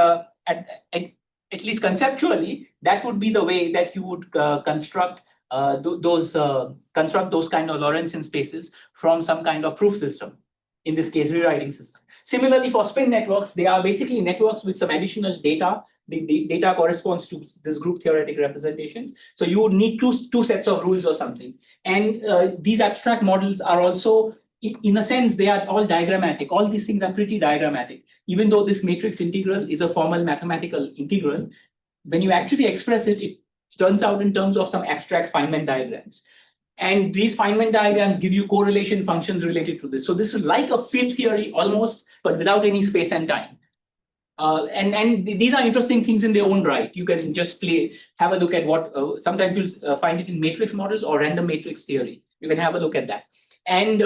at at least conceptually, that would be the way that you would construct those kind of Lorentzian spaces from some kind of proof system. In this case, rewriting system. Similarly, for spin networks, they are basically networks with some additional data. The data corresponds to this group theoretic representations. So you would need two sets of rules or something. And these abstract models are also, in a sense, they are all diagrammatic. All these things are pretty diagrammatic. Even though this matrix integral is a formal mathematical integral, when you actually express it, it turns out in terms of some abstract Feynman diagrams. And these Feynman diagrams give you correlation functions related to this. So this is like a field theory almost, but without any space and time. And these are interesting things in their own right. You can just have a look at what, sometimes you'll find it in matrix models or random matrix theory. You can have a look at that. And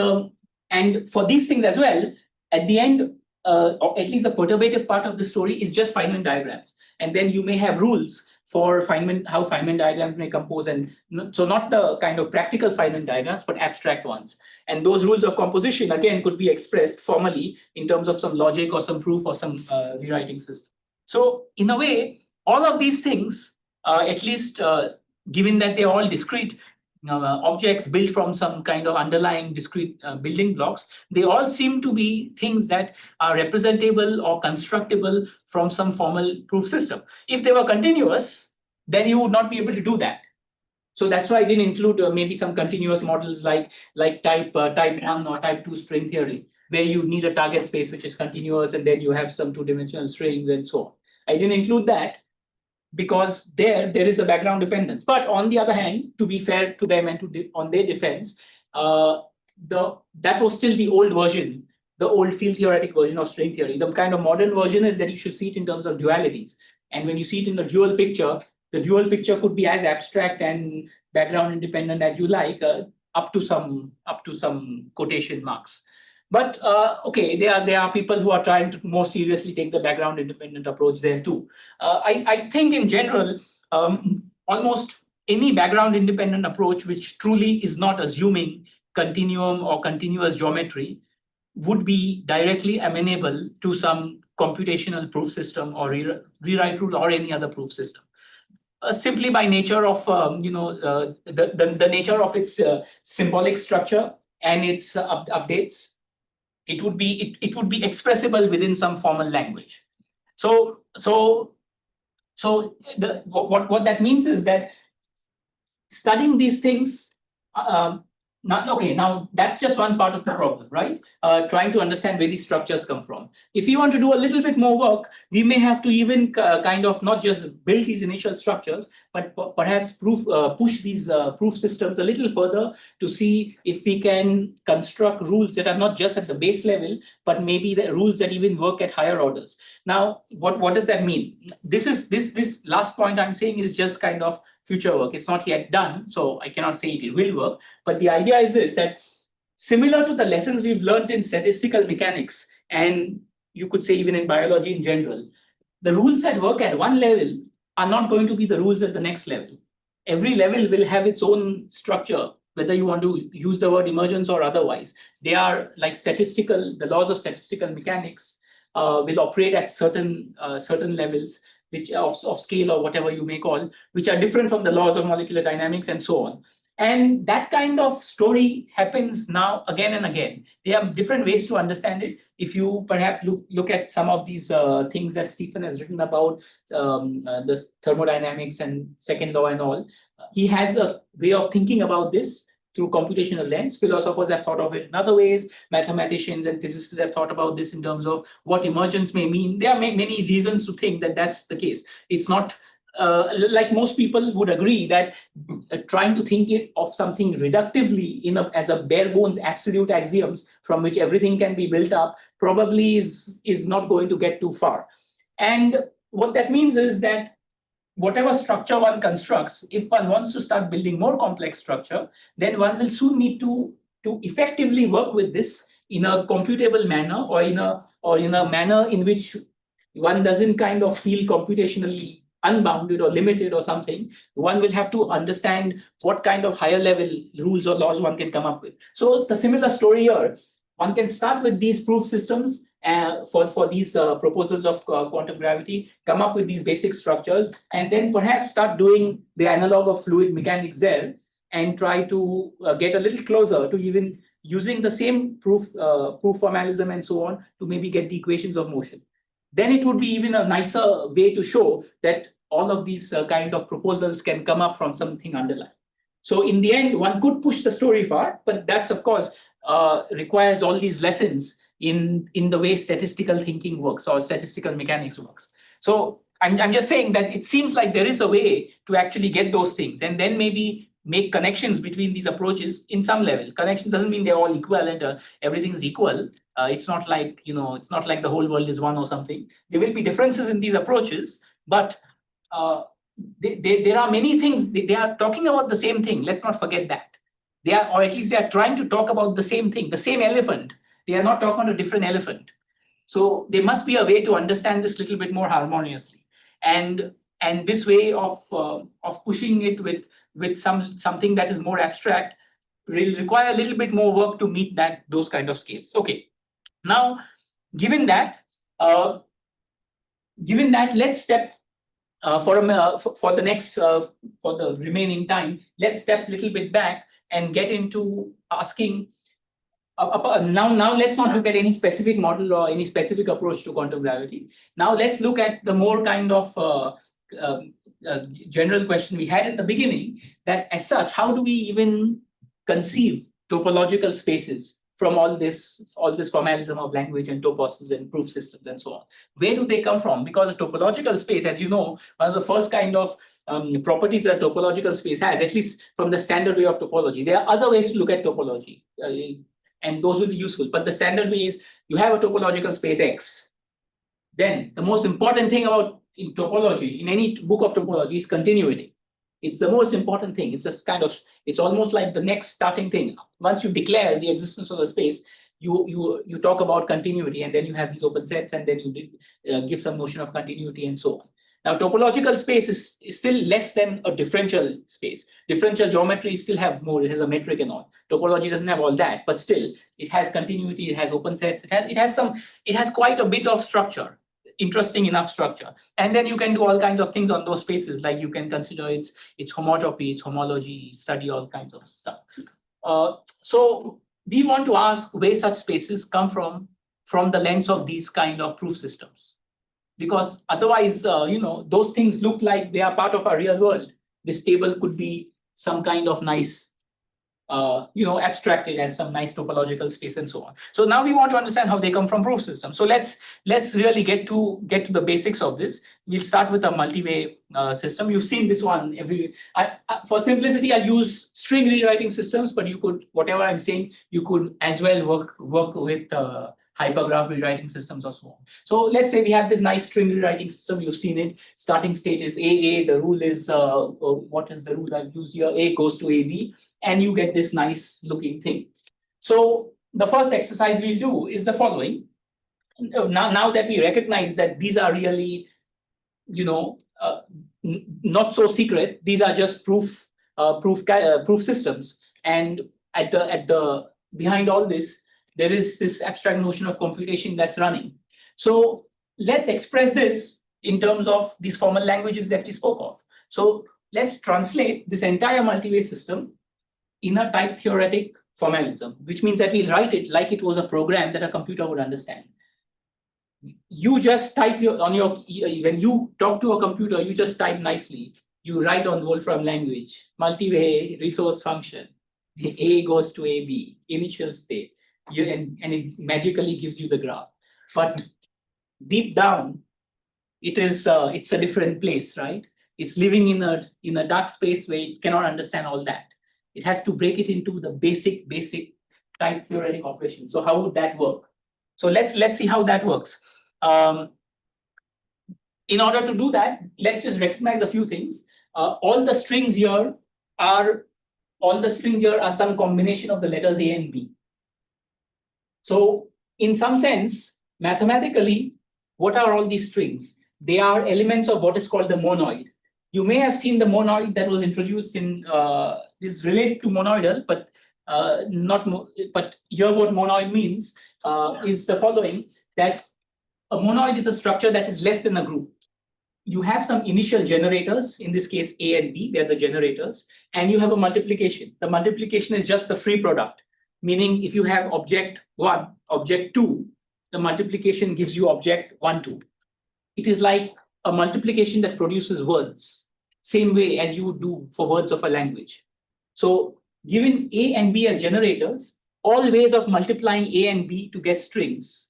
for these things as well, at the end, or at least the perturbative part of the story is just Feynman diagrams. And then you may have rules for how Feynman diagrams may compose, and so not the kind of practical Feynman diagrams, but abstract ones. And those rules of composition, again, could be expressed formally in terms of some logic or some proof or some rewriting system. So in a way, all of these things, at least given that they're all discrete objects built from some kind of underlying discrete building blocks, they all seem to be things that are representable or constructible from some formal proof system. If they were continuous, then you would not be able to do that. So that's why I didn't include maybe some continuous models like type 1 or type 2 string theory, where you need a target space which is continuous, and then you have some two-dimensional strings and so on. I didn't include that because there is a background dependence. But on the other hand, to be fair to them and on their defense, that was still the old version, the old field theoretic version of string theory. The kind of modern version is that you should see it in terms of dualities. And when you see it in the dual picture could be as abstract and background independent as you like, up to some quotation marks. But okay, there are people who are trying to more seriously take the background independent approach there too. I think in general, almost any background independent approach which truly is not assuming continuum or continuous geometry would be directly amenable to some computational proof system or rewrite rule or any other proof system. Simply by nature of the nature of its symbolic structure and its updates, it would be expressible within some formal language. So what that means is that studying these things, now that's just one part of the problem, right? Trying to understand where these structures come from. If you want to do a little bit more work, we may have to even kind of not just build these initial structures, but perhaps push these proof systems a little further to see if we can construct rules that are not just at the base level, but maybe the rules that even work at higher orders. Now, what does that mean? This last point I'm saying is just kind of future work. It's not yet done, so I cannot say it will work. But the idea is this, that similar to the lessons we've learned in statistical mechanics, and you could say even in biology in general, the rules that work at one level are not going to be the rules at the next level. Every level will have its own structure, whether you want to use the word emergence or otherwise. They are like the laws of statistical mechanics will operate at certain levels, which of scale or whatever you may call, which are different from the laws of molecular dynamics and so on. And that kind of story happens now again and again. There are different ways to understand it. If you perhaps look at some of these things that Stephen has written about, the thermodynamics and second law and all, he has a way of thinking about this through computational lens. Philosophers have thought of it in other ways. Mathematicians and physicists have thought about this in terms of what emergence may mean. There are many reasons to think that that's the case. It's not like most people would agree that trying to think of something reductively as a bare bones absolute axioms from which everything can be built up probably is not going to get too far. And what that means is that whatever structure one constructs, if one wants to start building more complex structure, then one will soon need to effectively work with this in a computable manner or in a manner in which one doesn't kind of feel computationally unbounded or limited or something. One will have to understand what kind of higher level rules or laws one can come up with. So it's a similar story here. One can start with these proof systems for these proposals of quantum gravity, come up with these basic structures, and then perhaps start doing the analog of fluid mechanics there, and try to get a little closer to even using the same proof formalism and so on to maybe get the equations of motion. Then it would be even a nicer way to show that all of these kind of proposals can come up from something underlying. So in the end, one could push the story far, but that's of course requires all these lessons in the way statistical thinking works or statistical mechanics works. So I'm just saying that it seems like there is a way to actually get those things, and then maybe make connections between these approaches in some level. Connections doesn't mean they're all equivalent or everything is equal. It's not like, it's not like the whole world is one or something. There will be differences in these approaches, but there are many things. They are talking about the same thing. Let's not forget that. They are, or at least they are trying to talk about the same thing, the same elephant. They are not talking about a different elephant. So there must be a way to understand this little bit more harmoniously. And this way of pushing it with something that is more abstract will require a little bit more work to meet those kind of scales. Okay. Now, given that, let's step for the remaining time. Let's step a little bit back and get into asking. Now let's not look at any specific model or any specific approach to quantum gravity. Now let's look at the more kind of general question we had at the beginning, that as such, how do we even conceive topological spaces from all this formalism of language and toposes and proof systems and so on? Where do they come from? Because a topological space, as you know, one of the first kind of properties that a topological space has, at least from the standard way of topology. There are other ways to look at topology, and those will be useful. But the standard way is you have a topological space X. Then the most important thing about in topology, in any book of topology, is continuity. It's the most important thing. It's just it's almost like the next starting thing. Once you declare the existence of the space, you talk about continuity, and then you have these open sets, and then you give some notion of continuity and so on. Now, topological space is still less than a differential space. Differential geometry still have more. It has a metric and all. Topology doesn't have all that, but still, it has continuity. It has open sets. It has quite a bit of structure. Interesting enough structure. And then you can do all kinds of things on those spaces, like you can consider its homotopy, its homology, study all kinds of stuff. So we want to ask where such spaces come from the lens of these kind of proof systems. Because otherwise, those things look like they are part of our real world. This table could be some kind of nice, abstracted as some nice topological space and so on. So now we want to understand how they come from proof systems. So let's really get to the basics of this. We'll start with a multi-way system. You've seen this one. For simplicity, I'll use string rewriting systems, but you could, whatever I'm saying, you could as well work with hypergraph rewriting systems or so on. So let's say we have this nice string rewriting system. You've seen it. Starting state is AA. The rule is, what is the rule I've used here? A goes to AB, and you get this nice looking thing. So the first exercise we'll do is the following. Now that we recognize that these are really, not so secret, these are just proof systems. And at the behind all this, there is this abstract notion of computation that's running. So let's express this in terms of these formal languages that we spoke of. So let's translate this entire multi-way system in a type theoretic formalism, which means that we'll write it like it was a program that a computer would understand. You just type when you talk to a computer, you just type nicely. You write on Wolfram language, multi-way resource function, A goes to AB, initial state. And it magically gives you the graph. But deep down, it's a different place, right? It's living in a dark space where it cannot understand all that. It has to break it into the basic type theoretic operation. So how would that work? So let's see how that works. In order to do that, let's just recognize a few things. All the strings here are some combination of the letters A and B. So in some sense, mathematically, what are all these strings? They are elements of what is called the monoid. You may have seen the monoid that was introduced in, this related to monoidal, but but here what monoid means is the following, that a monoid is a structure that is less than a group. You have some initial generators, in this case A and B, they're the generators, and you have a multiplication. The multiplication is just the free product, meaning if you have object 1, object 2, the multiplication gives you object 1, 2. It is like a multiplication that produces words, same way as you would do for words of a language. So given A and B as generators, all ways of multiplying A and B to get strings,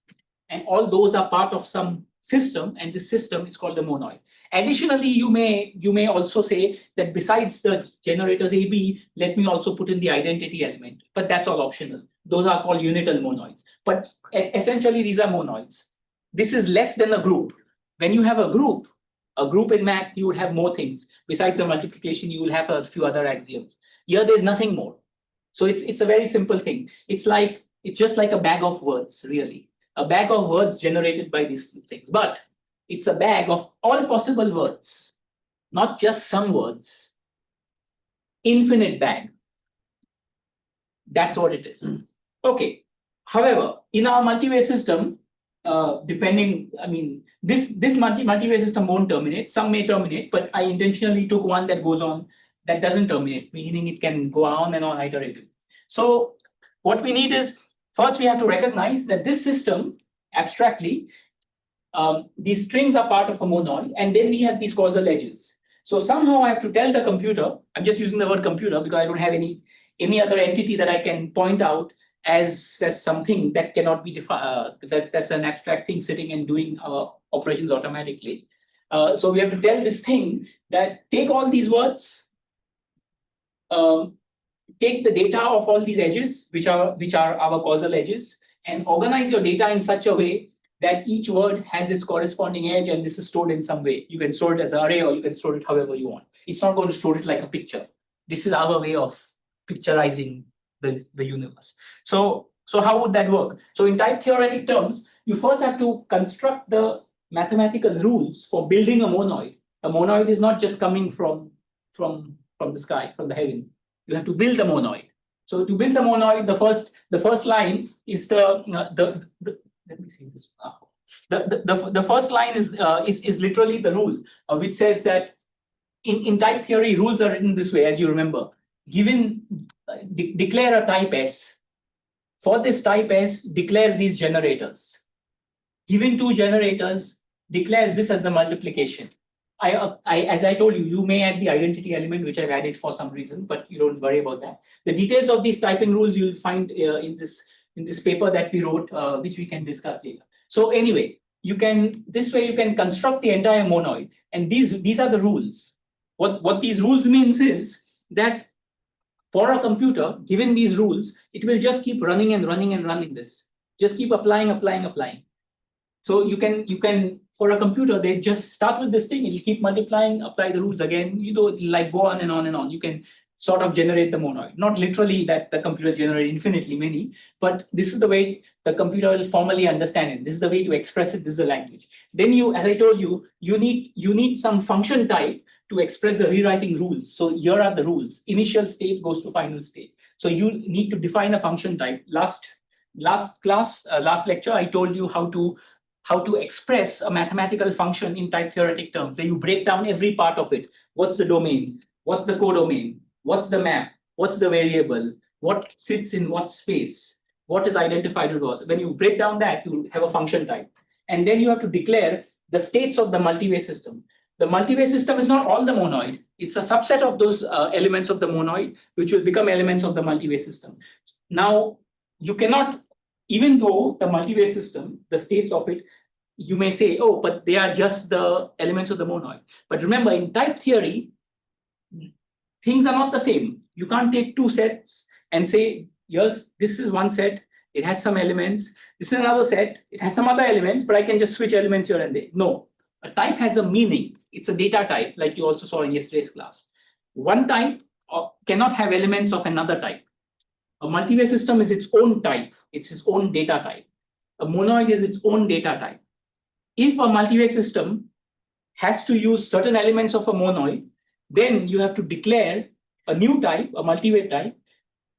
and all those are part of some system, and this system is called a monoid. Additionally, you may also say that besides the generators AB, let me also put in the identity element, but that's all optional. Those are called unital monoids. But essentially, these are monoids. This is less than a group. When you have a group in math, you would have more things. Besides the multiplication, you will have a few other axioms. Here, there's nothing more. So it's a very simple thing. It's just like a bag of words, really. A bag of words generated by these things. But it's a bag of all possible words, not just some words. Infinite bag. That's what it is. Okay. However, in our multi-way system, this multi-way system won't terminate. Some may terminate, but I intentionally took one that goes on, that doesn't terminate, meaning it can go on and on iteratively. So what we need is, first we have to recognize that this system, abstractly, these strings are part of a monoid, and then we have these causal edges. So somehow I have to tell the computer, I'm just using the word computer because I don't have any other entity that I can point out as something that cannot be defined. That's an abstract thing sitting and doing our operations automatically. So we have to tell this thing that take all these words, take the data of all these edges, which are our causal edges, and organize your data in such a way that each word has its corresponding edge, and this is stored in some way. You can store it as an array, or you can store it however you want. It's not going to store it like a picture. This is our way of picturizing the universe. So how would that work? So in type theoretic terms, you first have to construct the mathematical rules for building a monoid. A monoid is not just coming from the sky, from the heaven. You have to build a monoid. So to build a monoid, the first line is let me see this. The first line is literally the rule, which says that in type theory, rules are written this way, as you remember. Declare a type S. For this type S, declare these generators. Given two generators, declare this as a multiplication. As I told you, you may add the identity element, which I've added for some reason, but you don't worry about that. The details of these typing rules you'll find in this paper that we wrote, which we can discuss later. So anyway, this way you can construct the entire monoid, and these are the rules. What these rules means is that for a computer, given these rules, it will just keep running and running and running this. Just keep applying. So you can for a computer, they just start with this thing, it'll keep multiplying, apply the rules again, like go on and on and on. You can sort of generate the monoid. Not literally that the computer generates infinitely many, but this is the way the computer will formally understand it. This is the way to express it, this is the language. Then as I told you, you need some function type to express the rewriting rules. So here are the rules. Initial state goes to final state. So you need to define a function type. Last lecture, I told you how to express a mathematical function in type theoretic terms, where you break down every part of it. What's the domain? What's the codomain? What's the map? What's the variable? What sits in what space? What is identified with what? When you break down that, you have a function type. And then you have to declare the states of the multi-way system. The multi-way system is not all the monoid. It's a subset of those elements of the monoid, which will become elements of the multi-way system. Now, you cannot, even though the multi-way system, the states of it, you may say, oh, but they are just the elements of the monoid. But remember, in type theory, things are not the same. You can't take two sets and say, yes, this is one set, it has some elements. This is another set, it has some other elements, but I can just switch elements here and there. No, a type has a meaning. It's a data type, like you also saw in yesterday's class. One type cannot have elements of another type. A multi-way system is its own type. It's its own data type. A monoid is its own data type. If a multi-way system has to use certain elements of a monoid, then you have to declare a new type, a multi-way type,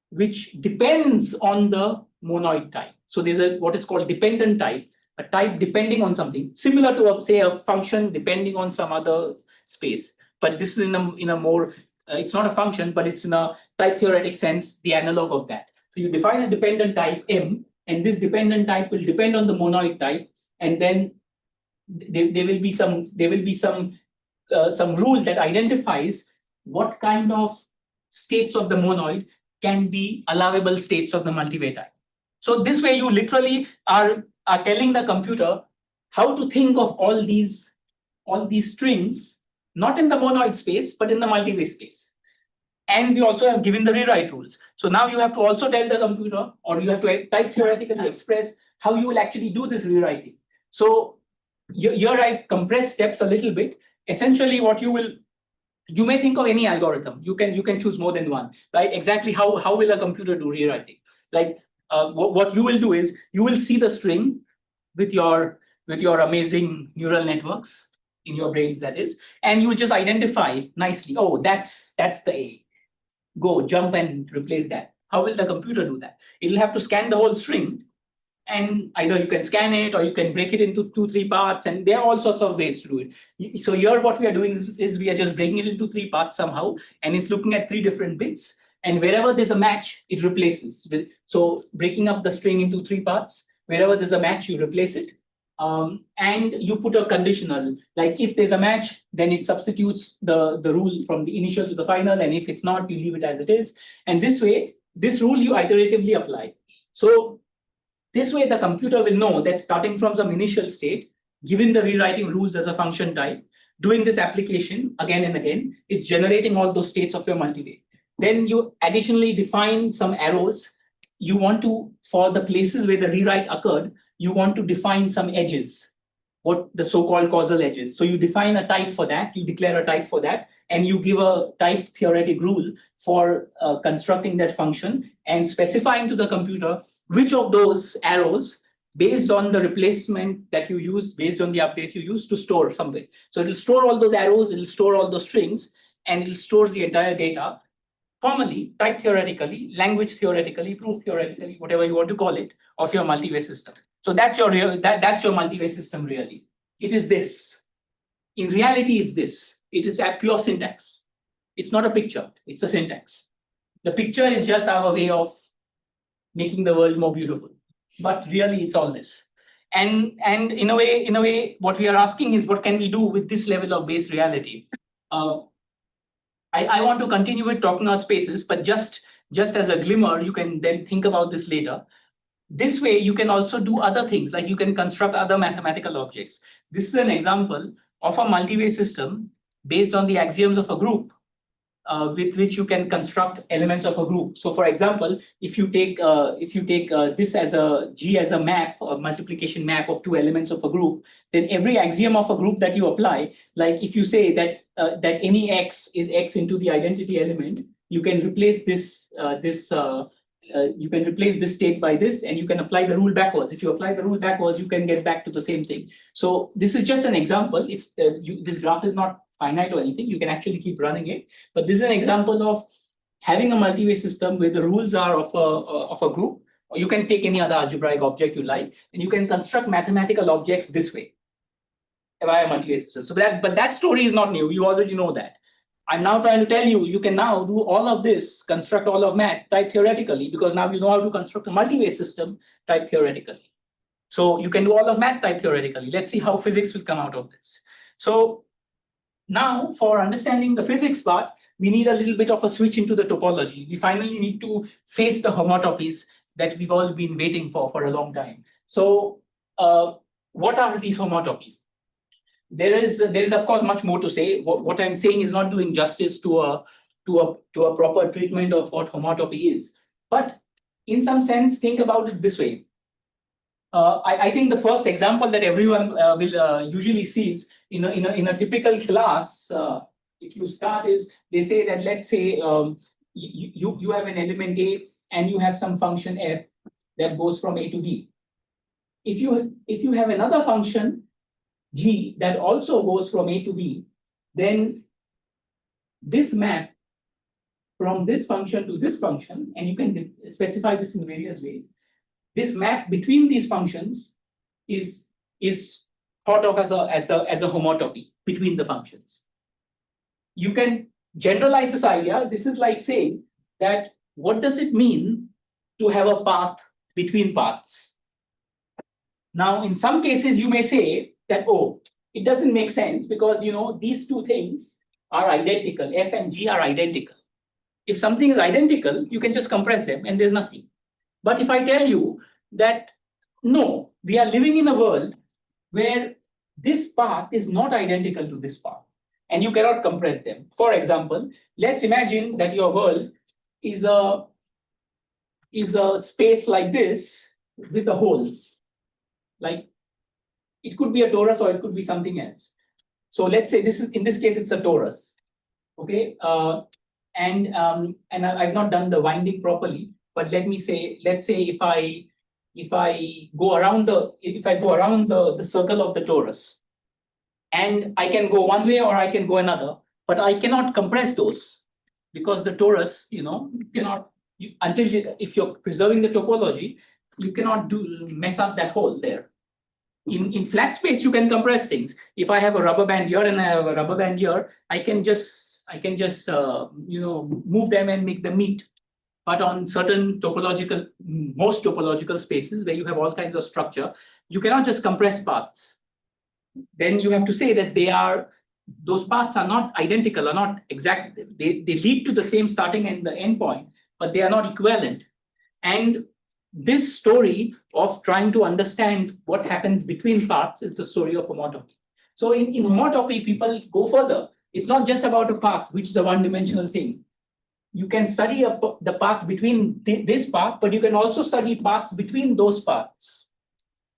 which depends on the monoid type. So there's a what is called dependent type, a type depending on something, similar to say a function depending on some other space. But this is in a more, it's not a function, but it's in a type theoretic sense, the analog of that. So you define a dependent type M, and this dependent type will depend on the monoid type, and then there will be some rule that identifies what kind of states of the monoid can be allowable states of the multivariate type. So this way you literally are telling the computer how to think of all these strings, not in the monoid space, but in the multivariate space. And we also have given the rewrite rules. So now you have to also tell the computer, or you have to type theoretically express how you will actually do this rewriting. So here I've compressed steps a little bit. Essentially, what you may think of any algorithm. You can choose more than one, right? Exactly how will a computer do rewriting? Like what you will do is you will see the string with your amazing neural networks in your brains, that is, and you will just identify nicely. Oh, that's the A. Go jump and replace that. How will the computer do that? It'll have to scan the whole string, and either you can scan it or you can break it into 2-3 parts, and there are all sorts of ways to do it. So here what we are doing is we are just breaking it into 3 parts somehow, and it's looking at 3 different bits, and wherever there's a match, it replaces. So breaking up the string into 3 parts, wherever there's a match, you replace it. And you put a conditional, like if there's a match, then it substitutes the rule from the initial to the final, and if it's not, you leave it as it is. And this way, this rule you iteratively apply. So this way, the computer will know that starting from some initial state, given the rewriting rules as a function type, doing this application again and again, it's generating all those states of your multivariate. Then you additionally define some arrows. You want to, for the places where the rewrite occurred, you want to define some edges, what the so-called causal edges. So you define a type for that, you declare a type for that, and you give a type theoretic rule for constructing that function and specifying to the computer which of those arrows, based on the replacement that you use, based on the updates you use, to store something. So it'll store all those arrows, it'll store all those strings, and it'll store the entire data formally, type theoretically, language theoretically, proof theoretically, whatever you want to call it, of your multivariate system. So that's your multivariate system really. It is this. In reality, it's this. It is a pure syntax. It's not a picture, it's a syntax. The picture is just our way of making the world more beautiful. But really, it's all this. And in a way, what we are asking is, what can we do with this level of base reality? I want to continue with talking about spaces, but just as a glimmer, you can then think about this later. This way, you can also do other things, like you can construct other mathematical objects. This is an example of a multivariate system based on the axioms of a group, with which you can construct elements of a group. So, for example, if you take this as a G as a map, a multiplication map of 2 elements of a group, then every axiom of a group that you apply, like if you say that that any X is X into the identity element, you can replace this you can replace this state by this, and you can apply the rule backwards. If you apply the rule backwards, you can get back to the same thing. So this is just an example. It's this graph is not finite or anything. You can actually keep running it. But this is an example of having a multivariate system where the rules are of a group. Or you can take any other algebraic object you like, and you can construct mathematical objects this way via multivariate system. So but that story is not new. You already know that. I'm now trying to tell you, you can now do all of this, construct all of math, type theoretically, because now you know how to construct a multivariate system, type theoretically. So you can do all of math, type theoretically. Let's see how physics will come out of this. So now, for understanding the physics part, we need a little bit of a switch into the topology. We finally need to face the homotopies that we've all been waiting for a long time. So what are these homotopies? There is of course much more to say. What I'm saying is not doing justice to a proper treatment of what homotopy is. But in some sense, think about it this way. I think the first example that everyone will usually sees in a typical class, if you start, is they say that, let's say you have an element A and you have some function f that goes from A to B. If you have another function G that also goes from A to B, then this map from this function to this function, and you can specify this in various ways. This map between these functions is thought of as a homotopy between the functions. You can generalize this idea. This is like saying that what does it mean to have a path between paths? Now, in some cases, you may say that, oh, it doesn't make sense because, you know, these two things are identical. F and G are identical. If something is identical, you can just compress them and there's nothing. But if I tell you that, no, we are living in a world where this path is not identical to this path and you cannot compress them. For example, let's imagine that your world is a space like this with a hole. Like it could be a torus or it could be something else. So let's say in this case it's a torus. Okay, and I've not done the winding properly, but let's say if I go around the circle of the torus, and I can go one way or I can go another, but I cannot compress those because the torus, you know, if you're preserving the topology, you cannot mess up that hole there. In flat space, you can compress things. If I have a rubber band here and I have a rubber band here, I can just you know, move them and make them meet. But on most topological spaces where you have all kinds of structure, you cannot just compress paths. Then you have to say that those paths are not identical, are not exact. They lead to the same starting and the end point, but they are not equivalent. And this story of trying to understand what happens between paths is the story of homotopy. So in homotopy, people go further. It's not just about a path, which is a one-dimensional thing. You can study the path between this path, but you can also study paths between those paths.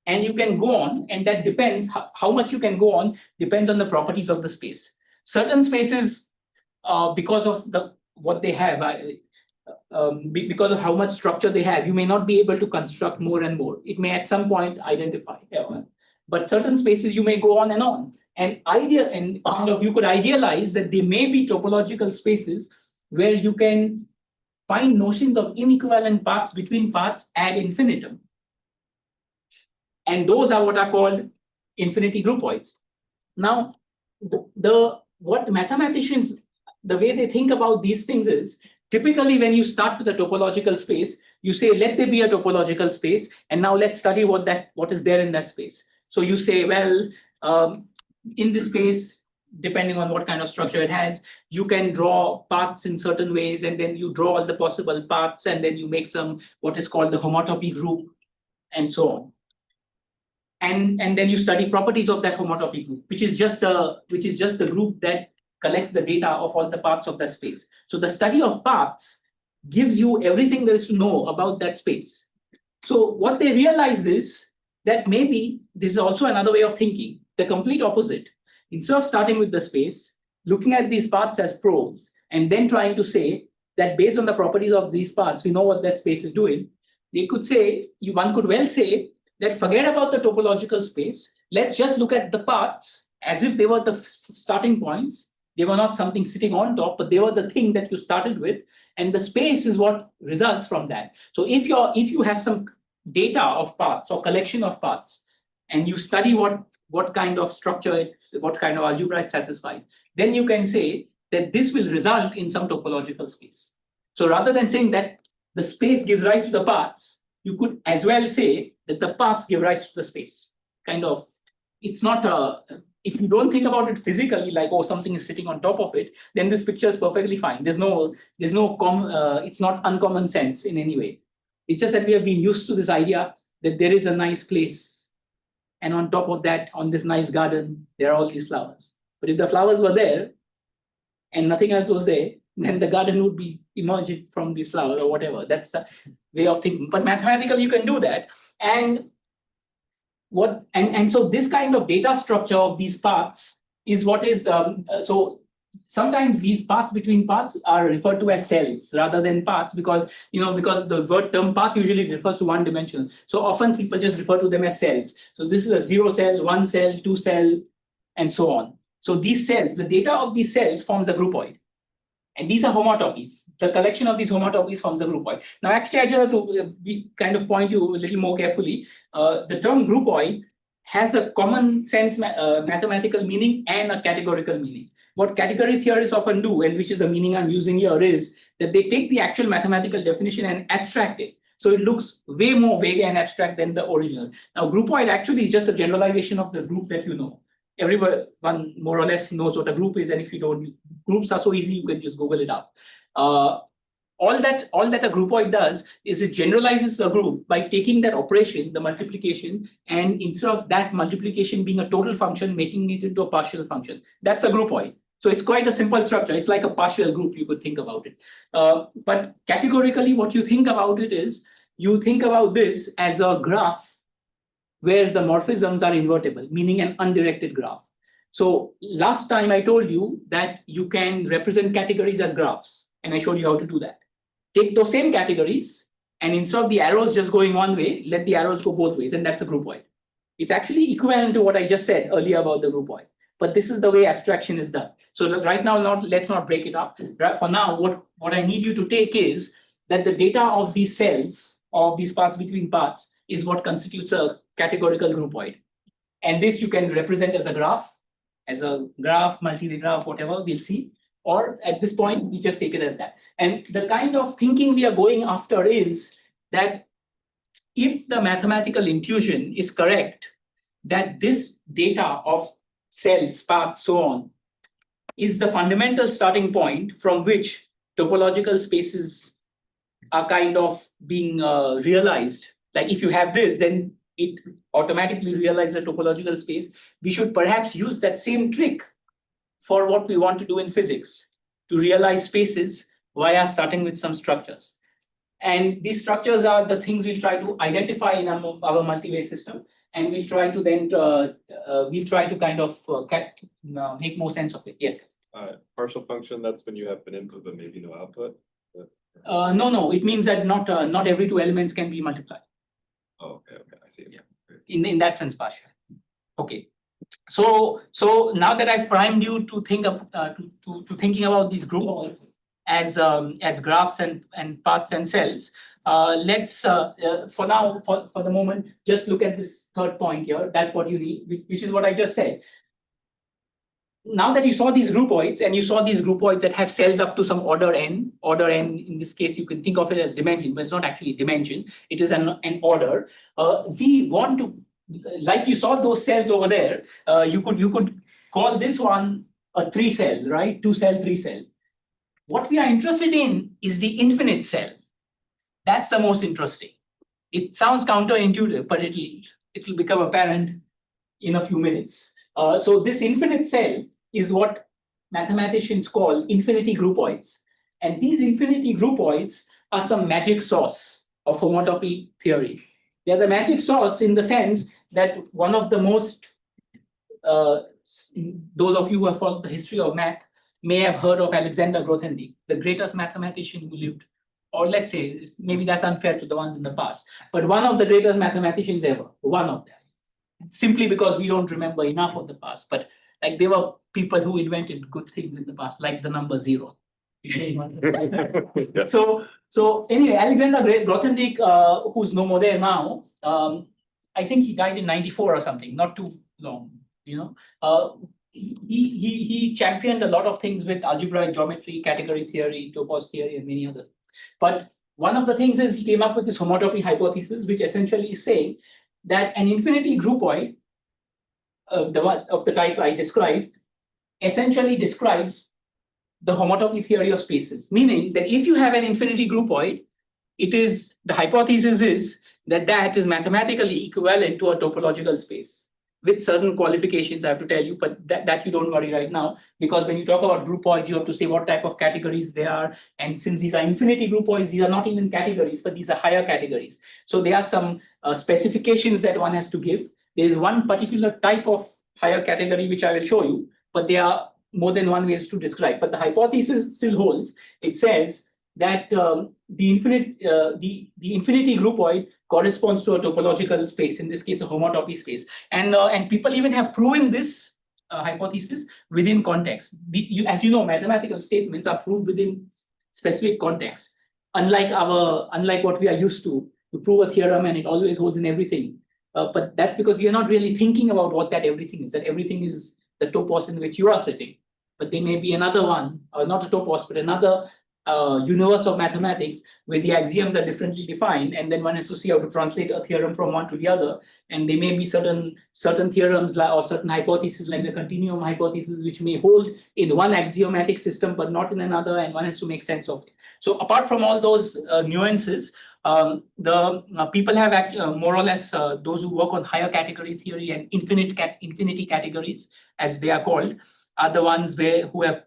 And you can go on, and that depends, how much you can go on depends on the properties of the space. Certain spaces, because of what they have, because of how much structure they have, you may not be able to construct more and more. It may at some point identify. But certain spaces you may go on. And you could idealize that they may be topological spaces where you can find notions of inequivalent paths between paths ad infinitum. And those are what are called infinity groupoids. Now, what mathematicians, the way they think about these things is, typically when you start with a topological space, you say, let there be a topological space, and now let's study what is there in that space. So you say, well, in this space, depending on what kind of structure it has, you can draw paths in certain ways, and then you draw all the possible paths, and then you make what is called the homotopy group, and so on. And then you study properties of that homotopy group, which is just the group that collects the data of all the parts of that space. So the study of paths gives you everything there is to know about that space. So what they realized is that maybe this is also another way of thinking, the complete opposite. Instead of starting with the space, looking at these paths as probes, and then trying to say that based on the properties of these paths, we know what that space is doing, one could well say that forget about the topological space, let's just look at the paths as if they were the starting points. They were not something sitting on top, but they were the thing that you started with, and the space is what results from that. So if you have some data of paths or collection of paths, and you study what kind of structure, what kind of algebra it satisfies, then you can say that this will result in some topological space. So rather than saying that the space gives rise to the paths, you could as well say that the paths give rise to the space. It's not if you don't think about it physically, like, oh, something is sitting on top of it, then this picture is perfectly fine. It's not uncommon sense in any way. It's just that we have been used to this idea that there is a nice place, and on top of that, on this nice garden, there are all these flowers. But if the flowers were there and nothing else was there, then the garden would be emerged from these flowers or whatever. That's the way of thinking. But mathematically, you can do that. And so this kind of data structure of these paths is what is so sometimes these paths between paths are referred to as cells rather than paths, because the term path usually refers to one dimension. So often people just refer to them as cells. So this is a 0 cell, 1 cell, 2 cell, and so on. So these cells, the data of these cells forms a groupoid. And these are homotopies. The collection of these homotopies forms a groupoid. Now, actually, I just have to kind of point you a little more carefully. The term groupoid has a common sense mathematical meaning and a categorical meaning. What category theorists often do, and which is the meaning I'm using here, is that they take the actual mathematical definition and abstract it. So it looks way more vague and abstract than the original. Now, groupoid actually is just a generalization of the group that you know. Everyone more or less knows what a group is, and if you don't, groups are so easy, you can just Google it up. All that a groupoid does is it generalizes a group by taking that operation, the multiplication, and instead of that multiplication being a total function, making it into a partial function. That's a groupoid. So it's quite a simple structure. It's like a partial group, you could think about it. But categorically, what you think about it is, you think about this as a graph where the morphisms are invertible, meaning an undirected graph. So last time I told you that you can represent categories as graphs, and I showed you how to do that. Take those same categories, and instead of the arrows just going one way, let the arrows go both ways, and that's a groupoid. It's actually equivalent to what I just said earlier about the groupoid. But this is the way abstraction is done. So right now, let's not break it up. For now, what I need you to take is that the data of these cells, of these paths between paths, is what constitutes a categorical groupoid. And this you can represent as a graph, multi-way graph, whatever, we'll see. Or at this point, we just take it as that. And the kind of thinking we are going after is that if the mathematical intuition is correct, that this data of cells, paths, so on, is the fundamental starting point from which topological spaces are kind of being realized. Like if you have this, then it automatically realizes a topological space. We should perhaps use that same trick for what we want to do in physics, to realize spaces via starting with some structures. And these structures are the things we try to identify in our multi-way system. And we'll try to then, kind of make more sense of it. Yes? Partial function, that's when you have an input but maybe no output? No, it means that not every two elements can be multiplied. Oh, okay, I see. Yeah. In that sense, partial. Okay. So now that I've primed you to think of to thinking about these groupoids as graphs and paths and cells, let's for now, for the moment, just look at this third point here. That's what you need, which is what I just said. Now that you saw these groupoids, and you saw these groupoids that have cells up to some order n, in this case, you can think of it as dimension, but it's not actually dimension, it is an order. We want to, like you saw those cells over there, you could call this one a 3 cell, right? 2 cell, 3 cell. What we are interested in is the infinite cell. That's the most interesting. It sounds counterintuitive, but it'll become apparent in a few minutes. So this infinite cell is what mathematicians call infinity groupoids. And these infinity groupoids are some magic sauce of homotopy theory. They're the magic sauce in the sense that one of the most, those of you who have followed the history of math may have heard of Alexander Grothendieck, the greatest mathematician who lived, or let's say, maybe that's unfair to the ones in the past, but one of the greatest mathematicians ever, one of them. Simply because we don't remember enough of the past, but like there were people who invented good things in the past, like the number 0. So anyway, Alexander Grothendieck, who's no more there now, I think he died in 94 or something, not too long, he championed a lot of things with algebraic geometry, category theory, topos theory, and many others. But one of the things is he came up with this homotopy hypothesis, which essentially is saying that an infinity groupoid, the one of the type I described, essentially describes the homotopy theory of spaces. Meaning that if you have an infinity groupoid, the hypothesis is that is mathematically equivalent to a topological space with certain qualifications, I have to tell you, but that you don't worry right now, because when you talk about groupoids, you have to say what type of categories they are. And since these are infinity groupoids, these are not even categories, but these are higher categories. So there are some specifications that one has to give. There is one particular type of higher category, which I will show you, but there are more than one ways to describe. But the hypothesis still holds. It says that the infinity groupoid corresponds to a topological space, in this case, a homotopy space. And people even have proven this hypothesis within context. As you know, mathematical statements are proved within specific context. Unlike what we are used to, you prove a theorem and it always holds in everything. But that's because we are not really thinking about what that everything is. That everything is the topos in which you are sitting. But there may be another one, or not a topos, but another universe of mathematics where the axioms are differently defined, and then one has to see how to translate a theorem from one to the other. And there may be certain theorems or certain hypotheses, like the continuum hypothesis, which may hold in one axiomatic system but not in another, and one has to make sense of it. So apart from all those nuances, the people have more or less those who work on higher category theory and infinity categories, as they are called, are the ones who have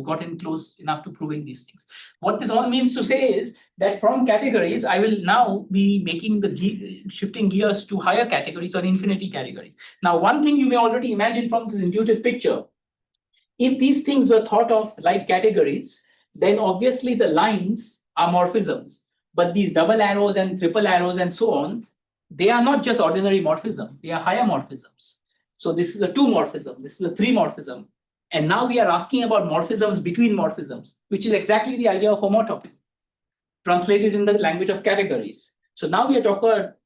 gotten close enough to proving these things. What this all means to say is that from categories, I will now be making shifting gears to higher categories or infinity categories. Now, one thing you may already imagine from this intuitive picture, if these things were thought of like categories, then obviously the lines are morphisms. But these double arrows and triple arrows and so on, they are not just ordinary morphisms, they are higher morphisms. So this is a 2 morphism, this is a 3 morphism. And now we are asking about morphisms between morphisms, which is exactly the idea of homotopy, translated in the language of categories. So now we are talking about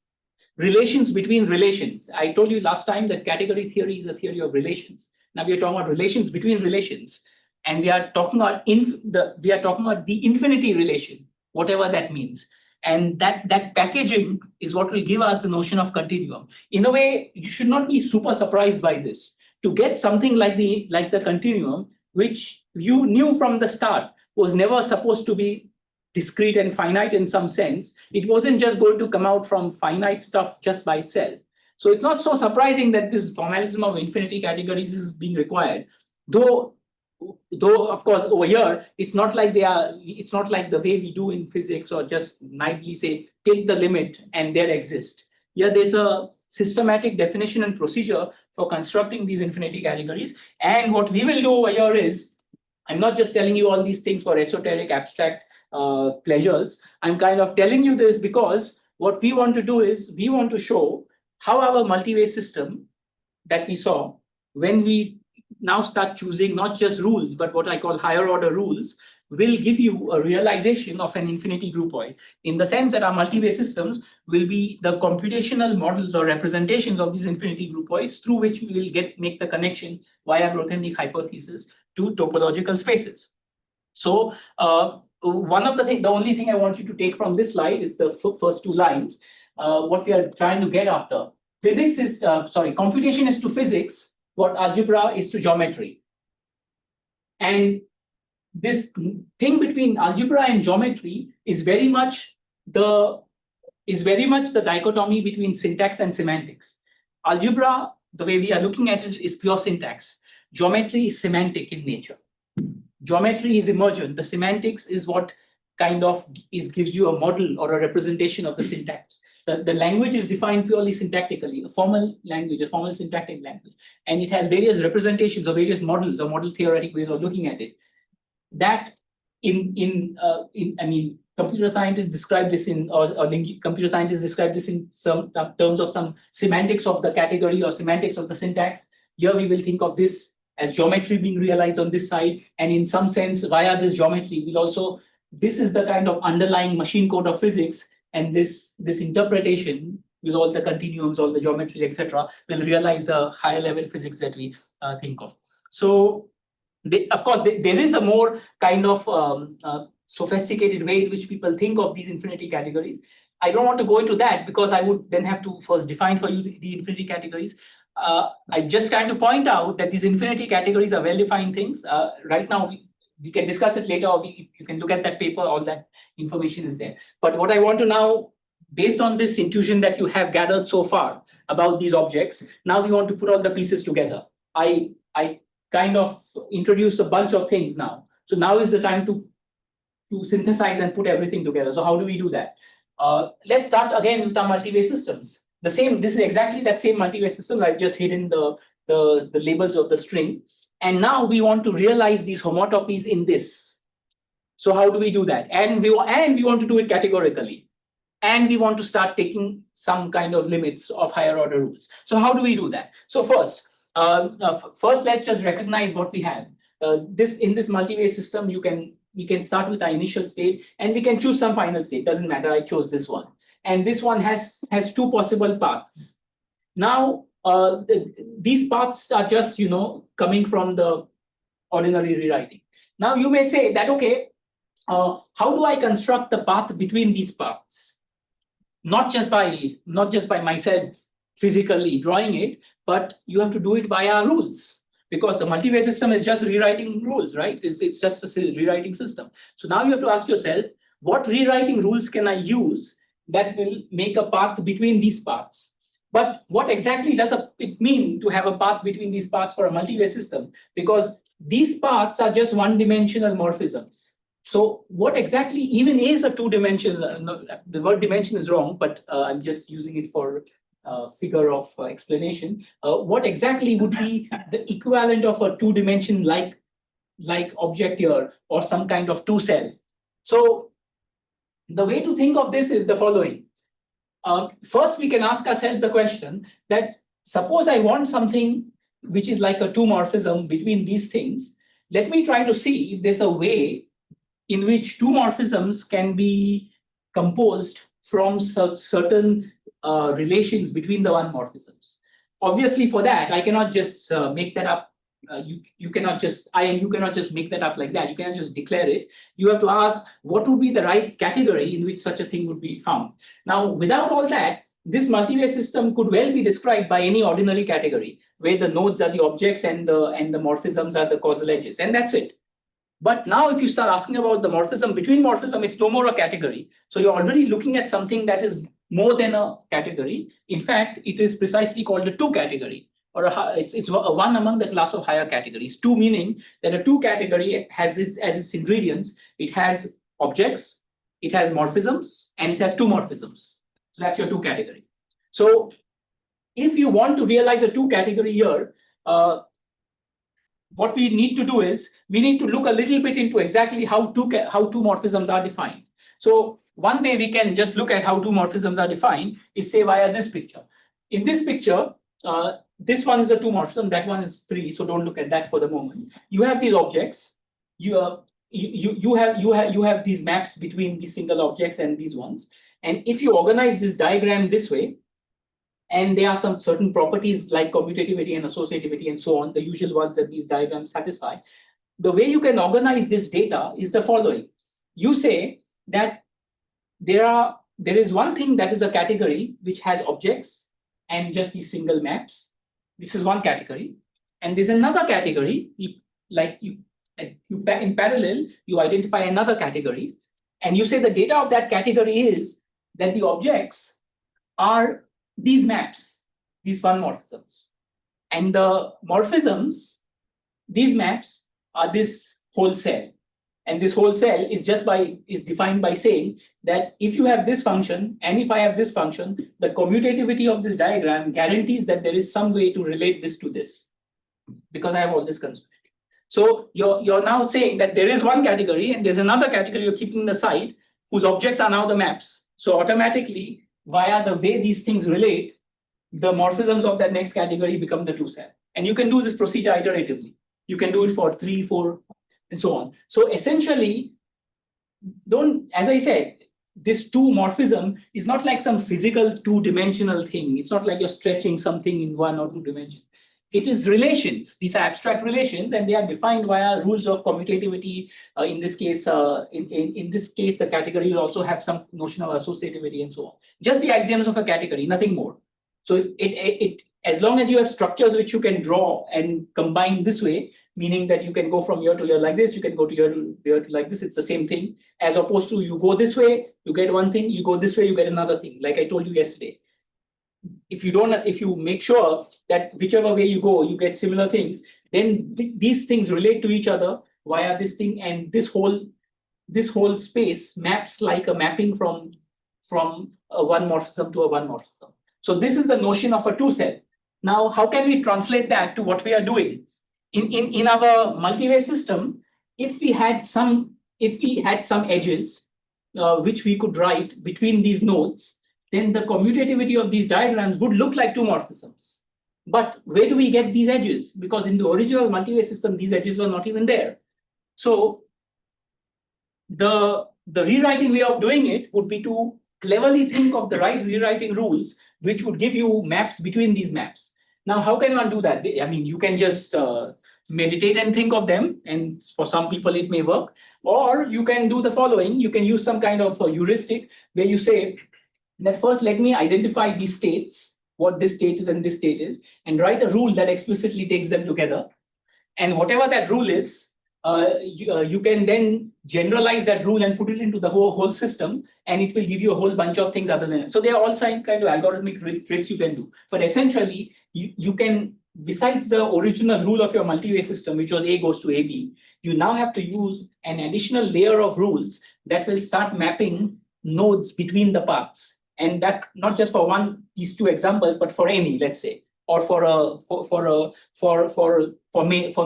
relations between relations. I told you last time that category theory is a theory of relations. Now we are talking about relations between relations, and we are talking about the infinity relation, whatever that means. And that packaging is what will give us the notion of continuum. In a way, you should not be super surprised by this. To get something like the continuum, which you knew from the start was never supposed to be discrete and finite in some sense, it wasn't just going to come out from finite stuff just by itself. So it's not so surprising that this formalism of infinity categories is being required. Though of course over here, it's not like the way we do in physics, or just naively say, take the limit and there exist. Here there's a systematic definition and procedure for constructing these infinity categories. And what we will do over here is, I'm not just telling you all these things for esoteric, abstract pleasures. I'm kind of telling you this because what we want to do is, we want to show how our multi-way system that we saw, when we now start choosing not just rules, but what I call higher order rules, will give you a realization of an infinity groupoid, in the sense that our multi-way systems will be the computational models or representations of these infinity groupoids, through which we will make the connection via Grothendieck hypothesis to topological spaces. So the only thing I want you to take from this slide is the first 2 lines. What we are trying to get after. Computation is to physics what algebra is to geometry. And this thing between algebra and geometry is very much the dichotomy between syntax and semantics. Algebra, the way we are looking at it, is pure syntax. Geometry is semantic in nature. Geometry is emergent. The semantics is what kind of gives you a model or a representation of the syntax. The language is defined purely syntactically, a formal language, a formal syntactic language, and it has various representations or various models or model theoretic ways of looking at it. That computer scientists describe this computer scientists describe this in some terms of some semantics of the category or semantics of the syntax. Here we will think of this as geometry being realized on this side, and in some sense via this geometry this is the kind of underlying machine code of physics, and this interpretation with all the continuums, all the geometry, etc., will realize a higher level physics that we think of. So of course, there is a more kind of sophisticated way in which people think of these infinity categories. I don't want to go into that because I would then have to first define for you the infinity categories. I just trying to point out that these infinity categories are well-defined things. Right now, we can discuss it later, or you can look at that paper, all that information is there. But what I want to now, based on this intuition that you have gathered so far about these objects, now we want to put all the pieces together. I kind of introduce a bunch of things now. So now is the time to synthesize and put everything together. So how do we do that? Let's start again with our multi-way systems. This is exactly that same multi-way system. I've just hidden the labels of the string. And now we want to realize these homotopies in this. So how do we do that? And we want to do it categorically. And we want to start taking some kind of limits of higher order rules. So how do we do that? So first, First, let's just recognize what we have. In this multi-way system, we can start with our initial state and we can choose some final state. Doesn't matter. I chose this one, and this one has two possible paths. Now, these paths are just coming from the ordinary rewriting. Now you may say that, okay, how do I construct the path between these paths? Not just by myself physically drawing it, but you have to do it by our rules, because a multi-way system is just rewriting rules, right? It's just a rewriting system. So now you have to ask yourself, what rewriting rules can I use that will make a path between these paths? But what exactly does it mean to have a path between these paths for a multi-way system? Because these paths are just one-dimensional morphisms. So what exactly even is a two-dimensional? No, the word dimension is wrong, but I'm just using it for figure of explanation. What exactly would be the equivalent of a two-dimension like object here, or some kind of two-cell? So the way to think of this is the following. First, we can ask ourselves the question that suppose I want something which is like a two morphism between these things. Let me try to see if there's a way in which two morphisms can be composed from certain relations between the one morphisms. Obviously, for that, I cannot just make that up. You cannot just make that up like that. You cannot just declare it. You have to ask what would be the right category in which such a thing would be found. Now, without all that, this multi-way system could well be described by any ordinary category, where the nodes are the objects and the morphisms are the causal edges, and that's it. But now if you start asking about the morphism between morphism, it's no more a category. So you're already looking at something that is more than a category. In fact, it is precisely called a two category, or it's one among the class of higher categories. Two meaning that a two category has as its ingredients, it has objects, it has morphisms, and it has two morphisms. So that's your two category. So if you want to realize a two category here, what we need to do is we need to look a little bit into exactly how two morphisms are defined. So one way we can just look at how two morphisms are defined is say via this picture. In this picture, this one is a two morphism, that one is three. So don't look at that for the moment. You have these objects. You have these maps between these single objects and these ones. And if you organize this diagram this way, and there are some certain properties like commutativity and associativity and so on, the usual ones that these diagrams satisfy, the way you can organize this data is the following. You say that there is one thing that is a category which has objects and just these single maps. This is one category. And there's another category, in parallel, you identify another category. And you say the data of that category is that the objects are these maps, these one morphisms. And the morphisms, these maps, are this whole cell. And this whole cell is defined by saying that if you have this function and if I have this function, the commutativity of this diagram guarantees that there is some way to relate this to this, because I have all this construction. So you're now saying that there is one category and there's another category you're keeping in the side whose objects are now the maps. So automatically, via the way these things relate, the morphisms of that next category become the two cell. And you can do this procedure iteratively. You can do it for 3, 4, and so on. So essentially, as I said, this two morphism is not like some physical two-dimensional thing. It's not like you're stretching something in 1 or 2 dimensions. It is relations. These are abstract relations, and they are defined via rules of commutativity. In this case, the category will also have some notion of associativity and so on. Just the axioms of a category, nothing more. So as long as you have structures which you can draw and combine this way, meaning that you can go from here to here like this, you can go to here to like this, it's the same thing. As opposed to you go this way, you get one thing, you go this way, you get another thing. Like I told you yesterday. If you make sure that whichever way you go, you get similar things, then these things relate to each other via this thing, and this whole space maps like a mapping from a one morphism to a one morphism. So this is the notion of a two cell. Now, how can we translate that to what we are doing? In our multi-way system, if we had some edges which we could write between these nodes, then the commutativity of these diagrams would look like two morphisms. But where do we get these edges? Because in the original multi-way system, these edges were not even there. So the rewriting way of doing it would be to cleverly think of the right rewriting rules, which would give you maps between these maps. Now, how can one do that? I mean, you can just meditate and think of them, and for some people it may work. Or you can do the following. You can use some kind of a heuristic where you say that first, let me identify these states, what this state is and this state is, and write a rule that explicitly takes them together. And whatever that rule is, you can then generalize that rule and put it into the whole system, and it will give you a whole bunch of things other than it. So there are all some kind of algorithmic tricks you can do. But essentially, you can, besides the original rule of your multi-way system, which was A goes to AB, you now have to use an additional layer of rules that will start mapping nodes between the paths. And that not just for these two examples, but for any, let's say, or for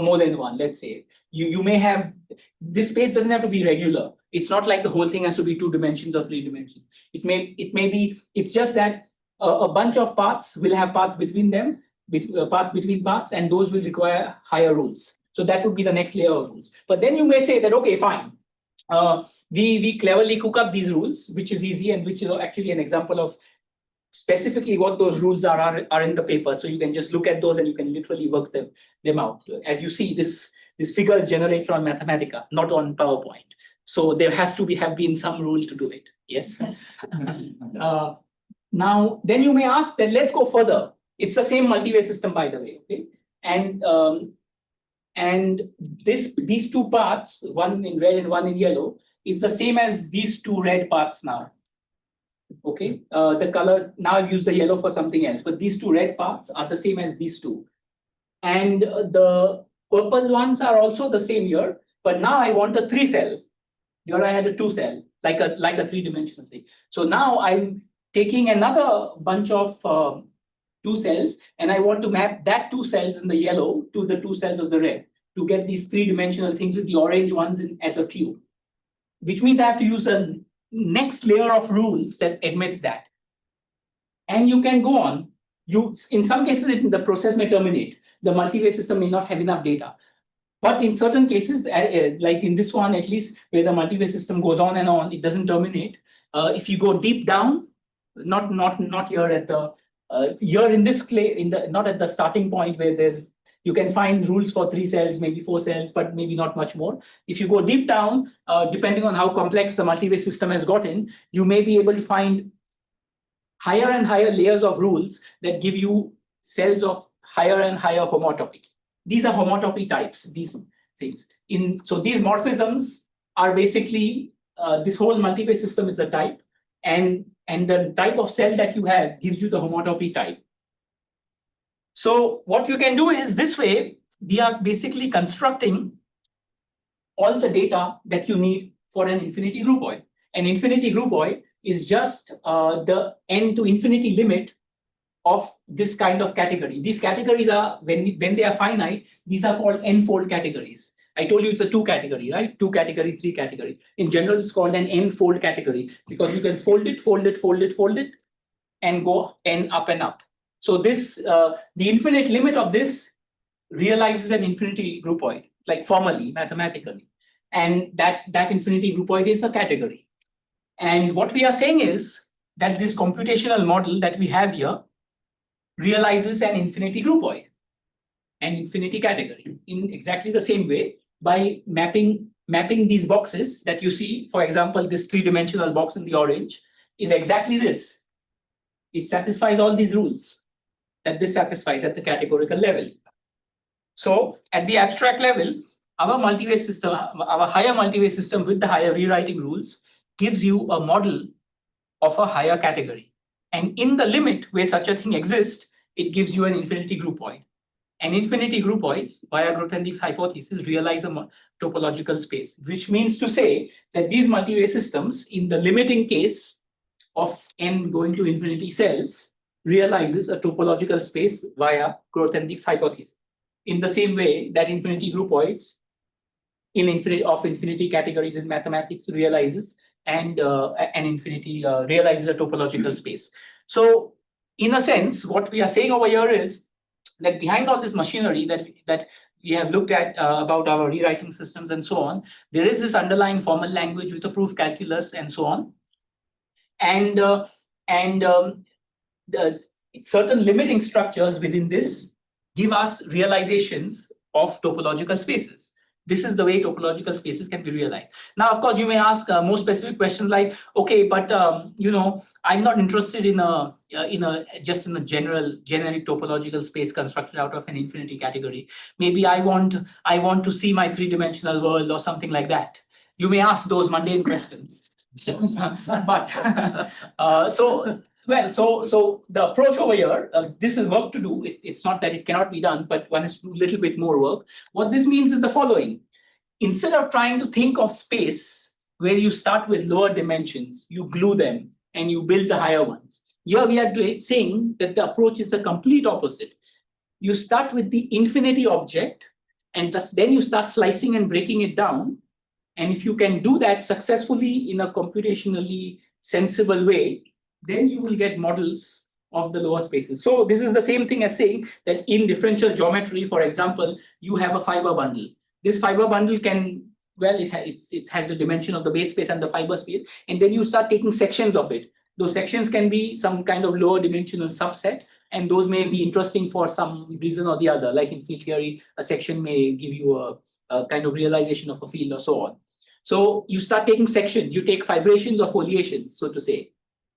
more than one, let's say. You may have, this space doesn't have to be regular. It's not like the whole thing has to be 2 dimensions or 3 dimensions. It may be, it's just that a bunch of paths will have paths between them, paths between paths, and those will require higher rules. So that would be the next layer of rules. But then you may say that, okay, fine. We cleverly cook up these rules, which is easy, and which is actually an example of specifically what those rules are in the paper. So you can just look at those and you can literally work them out. As you see, this figure is generated on Mathematica, not on PowerPoint. So there has to have been some rule to do it. Yes. Now, then you may ask that let's go further. It's the same multi-way system, by the way. Okay, and these two paths, one in red and one in yellow, is the same as these two red paths now. Okay, the color, now I've used the yellow for something else, but these two red paths are the same as these two. And the purple ones are also the same here, but now I want a 3-cell. Here I had a 2-cell, like a 3-dimensional thing. So now I'm taking another bunch of 2 cells, and I want to map that 2 cells in the yellow to the 2 cells of the red to get these 3-dimensional things with the orange ones as a cube, which means I have to use a next layer of rules that admits that. And you can go on. In some cases, the process may terminate. The multi-way system may not have enough data. But in certain cases, like in this one, at least, where the multi-way system goes on and on, it doesn't terminate. If you go deep down, not here at the here in this not at the starting point where you can find rules for 3 cells, maybe 4 cells, but maybe not much more. If you go deep down, depending on how complex the multi-way system has gotten, you may be able to find higher and higher layers of rules that give you cells of higher and higher homotopy. These are homotopy types, these things. So these morphisms are basically, this whole multi-way system is a type, and the type of cell that you have gives you the homotopy type. So what you can do is this way, we are basically constructing all the data that you need for an infinity groupoid. An infinity groupoid is just the n to infinity limit of this kind of category. These categories are, when they are finite, these are called n-fold categories. I told you it's a 2 category, right? 2 category, 3 category. In general, it's called an n-fold category because you can fold it, and go n up and up. So this, the infinite limit of this realizes an infinity groupoid, like formally, mathematically. And that infinity groupoid is a category. And what we are saying is that this computational model that we have here realizes an infinity groupoid, an infinity category, in exactly the same way by mapping these boxes that you see. For example, this 3-dimensional box in the orange is exactly this. It satisfies all these rules that this satisfies at the categorical level. So at the abstract level, our multi-way system, our higher multi-way system with the higher rewriting rules gives you a model of a higher category. And in the limit where such a thing exists, it gives you an infinity groupoid. And infinity groupoids, via Grothendieck's hypothesis, realize a topological space, which means to say that these multi-way systems, in the limiting case of n going to infinity cells, realizes a topological space via Grothendieck's hypothesis. In the same way that infinity groupoids in infinity categories in mathematics realizes an infinity realizes a topological space. So in a sense, what we are saying over here is that behind all this machinery that we have looked at about our rewriting systems and so on, there is this underlying formal language with a proof calculus and so on. And the certain limiting structures within this give us realizations of topological spaces. This is the way topological spaces can be realized. Now, of course, you may ask more specific questions like, okay, but I'm not interested in a generic topological space constructed out of an infinity category. Maybe I want to see my three-dimensional world or something like that. You may ask those mundane questions. But so the approach over here, this is work to do. It's not that it cannot be done, but one has to do a little bit more work. What this means is the following. Instead of trying to think of space where you start with lower dimensions, you glue them and you build the higher ones. Here we are saying that the approach is the complete opposite. You start with the infinity object, and then you start slicing and breaking it down. And if you can do that successfully in a computationally sensible way, then you will get models of the lower spaces. So this is the same thing as saying that in differential geometry, for example, you have a fiber bundle. This fiber bundle can, well, it has the dimension of the base space and the fiber space, and then you start taking sections of it. Those sections can be some kind of lower dimensional subset, and those may be interesting for some reason or the other. Like in field theory, a section may give you a kind of realization of a field or so on. So you start taking sections, you take fibrations or foliations, so to say.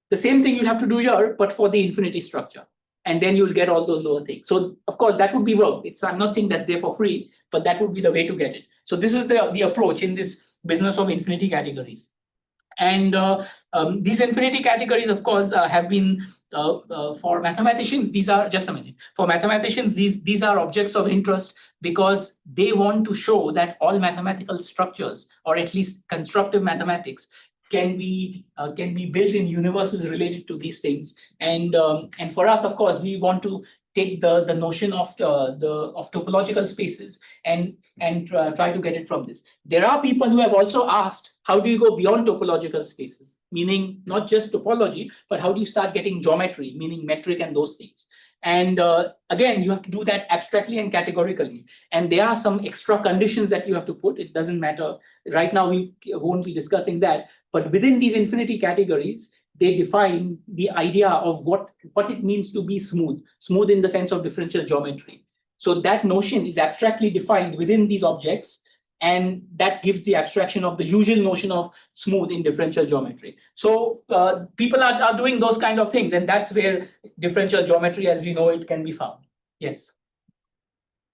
The same thing you'll have to do here, but for the infinity structure. And then you'll get all those lower things. So of course, that would be work. I'm not saying that's there for free, but that would be the way to get it. So this is the approach in this business of infinity categories. And these infinity categories, of course, have been, for mathematicians, these are, just a minute, for mathematicians, these are objects of interest because they want to show that all mathematical structures, or at least constructive mathematics, can be built in universes related to these things. And for us, of course, we want to take the notion of topological spaces and try to get it from this. There are people who have also asked, how do you go beyond topological spaces? Meaning not just topology, but how do you start getting geometry, meaning metric and those things? And again, you have to do that abstractly and categorically. And there are some extra conditions that you have to put. It doesn't matter. Right now, we won't be discussing that. But within these infinity categories, they define the idea of what it means to be smooth in the sense of differential geometry. So that notion is abstractly defined within these objects, and that gives the abstraction of the usual notion of smooth in differential geometry. So people are doing those kind of things, and that's where differential geometry as we know it can be found. Yes.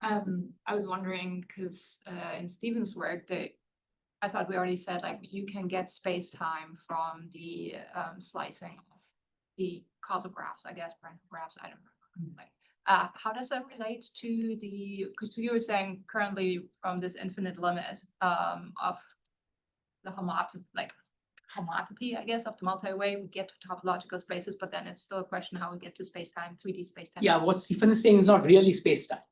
I was wondering, because in Stephen's work, I thought we already said, like, you can get space-time from the slicing of the causal graphs, I guess, graphs, I don't know. Like, how does that relate to because you were saying currently from this infinite limit of the homotopy, I guess, of the multi-way, we get to topological spaces, but then it's still a question how we get to space-time, 3D space-time. Yeah, what Stephen is saying is not really space-time.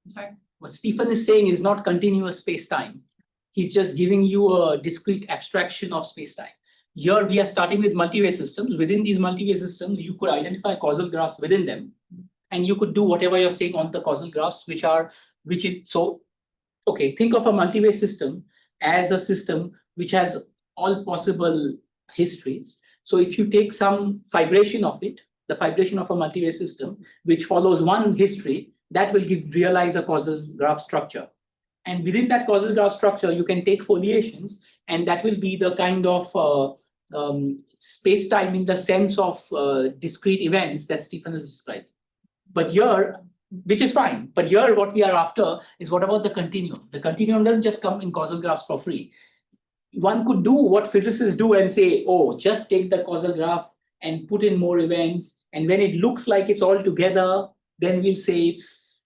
I'm sorry? What Stephen is saying is not continuous space-time. He's just giving you a discrete abstraction of space-time. Here we are starting with multi-way systems. Within these multi-way systems, you could identify causal graphs within them, and you could do whatever you're saying on the causal graphs, okay, think of a multi-way system as a system which has all possible histories. So if you take some fibration of it, the fibration of a multi-way system, which follows one history, that will realize a causal graph structure. And within that causal graph structure, you can take foliations, and that will be the kind of space-time in the sense of discrete events that Stephen has described. But here, which is fine, but here what we are after is what about the continuum? The continuum doesn't just come in causal graphs for free. One could do what physicists do and say, oh, just take the causal graph and put in more events, and when it looks like it's all together, then we'll say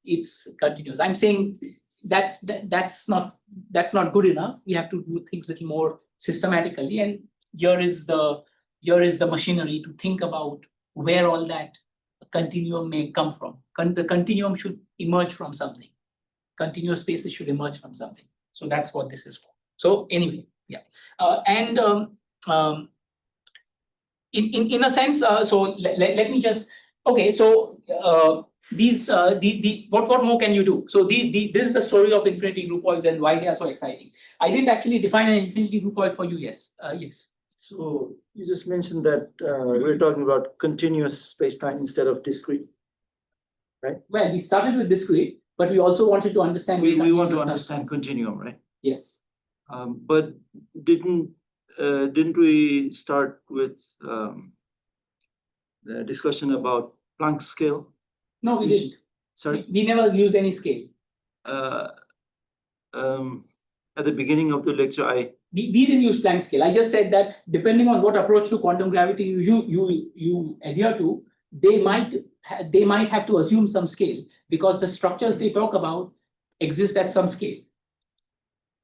it's continuous. I'm saying that's not good enough. We have to do things a little more systematically, and here is the machinery to think about where all that continuum may come from. The continuum should emerge from something. Continuous spaces should emerge from something. So that's what this is for. So anyway, yeah, in a sense, so let me just, okay, so These what more can you do? So this is the story of infinity groupoids and why they are so exciting. I didn't actually define an infinity groupoid for you. Yes. Yes. So you just mentioned that we're talking about continuous spacetime instead of discrete. Well, we started with discrete, but we also wanted to understand. We want to understand continuum, right? Yes. But didn't we start with the discussion about Planck's scale? No, we didn't. Sorry. We never used any scale. At the beginning of the lecture, We didn't use Planck's scale. I just said that depending on what approach to quantum gravity you adhere to, they might have to assume some scale because the structures they talk about exist at some scale.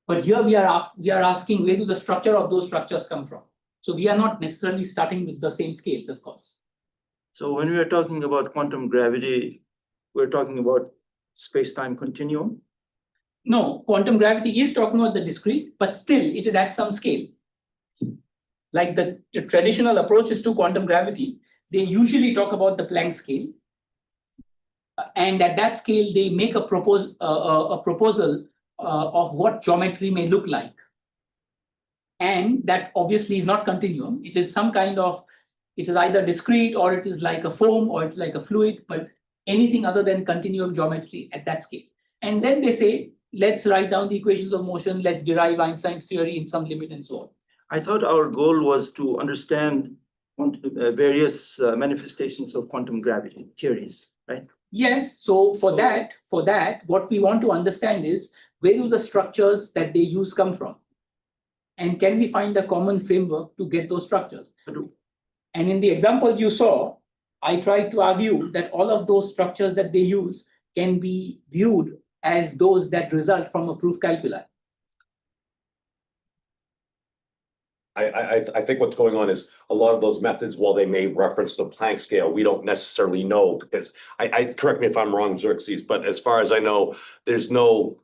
But here we are asking where do the structure of those structures come from? So we are not necessarily starting with the same scales, of course. So when we are talking about quantum gravity, we're talking about space-time continuum. No, quantum gravity is talking about the discrete, but still it is at some scale. Like the traditional approaches to quantum gravity, they usually talk about the Planck scale. And at that scale, they make a proposal of what geometry may look like. And that obviously is not continuum. It is some kind of, it is either discrete or it is like a foam or it's like a fluid, but anything other than continuum geometry at that scale. And then they say, let's write down the equations of motion, let's derive Einstein's theory in some limit and so on. I thought our goal was to understand various manifestations of quantum gravity theories, right? Yes, so for that, what we want to understand is where do the structures that they use come from? And can we find a common framework to get those structures? And in the examples you saw, I tried to argue that all of those structures that they use can be viewed as those that result from a proof calculi. I think what's going on is a lot of those methods, while they may reference the Planck scale, we don't necessarily know because I correct me if I'm wrong, Xerxes, but as far as I know, there's no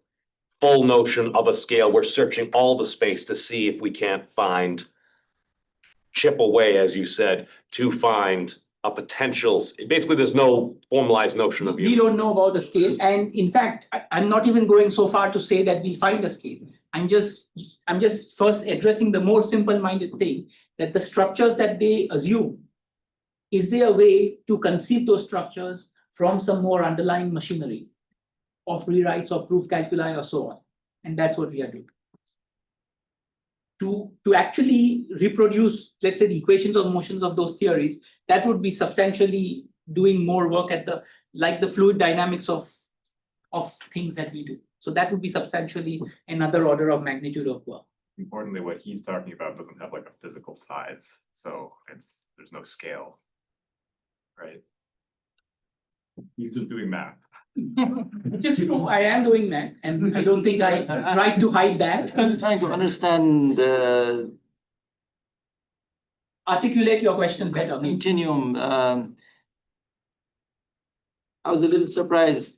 full notion of a scale. We're searching all the space to see if we can't chip away, as you said, to find a potential. Basically, there's no formalized notion of. We don't know about a scale, and in fact, I'm not even going so far to say that we'll find a scale. I'm just first addressing the more simple-minded thing that the structures that they assume, is there a way to conceive those structures from some more underlying machinery of rewrites or proof calculi or so on, and that's what we are doing. To actually reproduce, let's say, the equations of motions of those theories, that would be substantially doing more work at the fluid dynamics of things that we do. So that would be substantially another order of magnitude of work. Importantly, what he's talking about doesn't have like a physical size, so there's no scale, right? He's just doing math. Just true, I am doing that, and I don't think I tried to hide that. I was trying to understand the Articulate your question better. continuum. I was a little surprised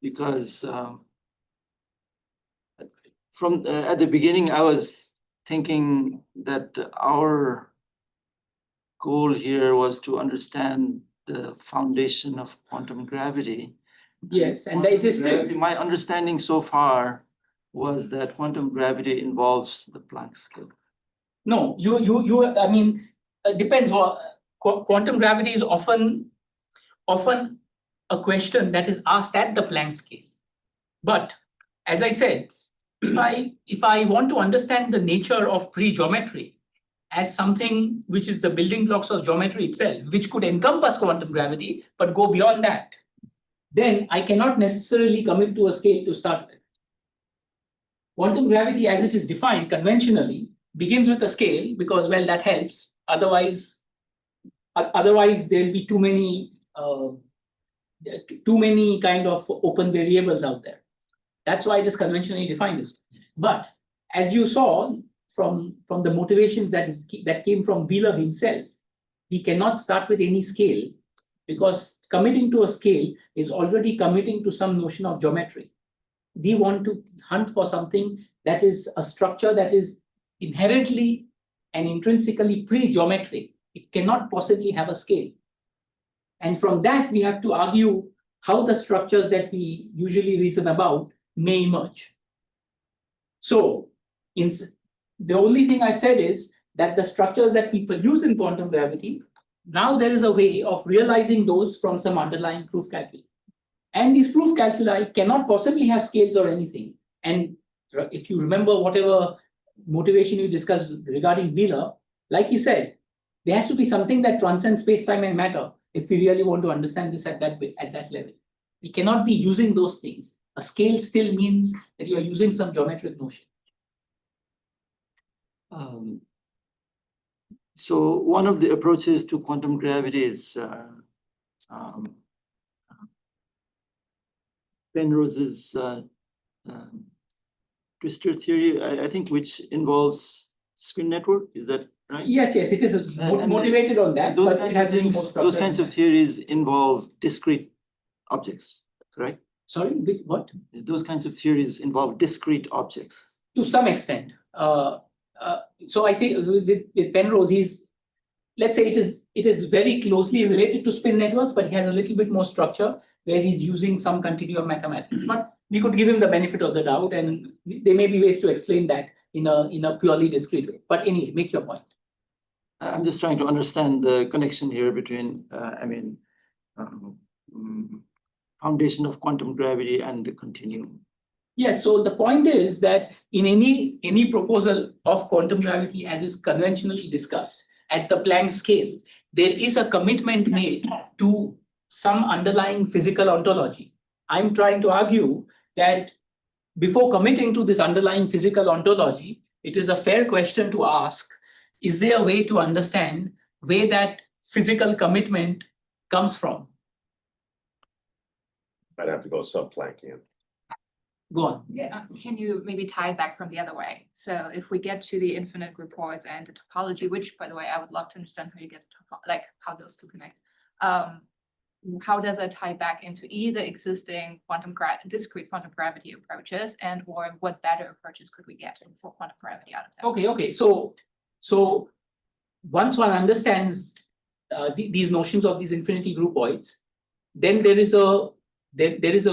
because at the beginning I was thinking that our goal here was to understand the foundation of quantum gravity. Yes, and it is still. My understanding so far was that quantum gravity involves the Planck scale. No, I mean, depends. Quantum gravity is often a question that is asked at the Planck scale. But as I said, if I want to understand the nature of pre-geometry as something which is the building blocks of geometry itself, which could encompass quantum gravity, but go beyond that, then I cannot necessarily commit to a scale to start with. Quantum gravity, as it is defined conventionally, begins with a scale because, well, that helps. Otherwise there'll be too many kind of open variables out there. That's why it is conventionally defined as. But as you saw from the motivations that came from Wheeler himself, he cannot start with any scale because committing to a scale is already committing to some notion of geometry. We want to hunt for something that is a structure that is inherently and intrinsically pre-geometric. It cannot possibly have a scale. And from that, we have to argue how the structures that we usually reason about may emerge. So the only thing I've said is that the structures that people use in quantum gravity, now there is a way of realizing those from some underlying proof calculi. And these proof calculi cannot possibly have scales or anything. And if you remember whatever motivation you discussed regarding Wheeler, like he said, there has to be something that transcends space-time and matter if we really want to understand this at that level. We cannot be using those things. A scale still means that you are using some geometric notion. So one of the approaches to quantum gravity is Penrose's twistor theory, I think, which involves spin network. Is that right? Yes, it is motivated on that. Those but kinds it has of many more things, structures those kinds than of that. theories involve discrete objects, correct? Sorry, with what? Those kinds of theories involve discrete objects. To some extent. So I think with Penrose, let's say it is very closely related to spin networks, but he has a little bit more structure where he's using some continuum mathematics. But we could give him the benefit of the doubt, and there may be ways to explain that in a purely discrete way. But anyway, make your point. I'm just trying to understand the connection here between, foundation of quantum gravity and the continuum. Yes, so the point is that in any proposal of quantum gravity as is conventionally discussed at the Planck scale, there is a commitment made to some underlying physical ontology. I'm trying to argue that before committing to this underlying physical ontology, it is a fair question to ask, is there a way to understand where that physical commitment comes from? I'd have to go sub-Planckian. Go on. Yeah, can you maybe tie it back from the other way? So if we get to the infinite groupoids and the topology, which, by the way, I would love to understand how you get like how those two connect. How does that tie back into either existing discrete quantum gravity approaches, and or what better approaches could we get for quantum gravity out of that? Okay. So once one understands these notions of these infinity groupoids, then there is a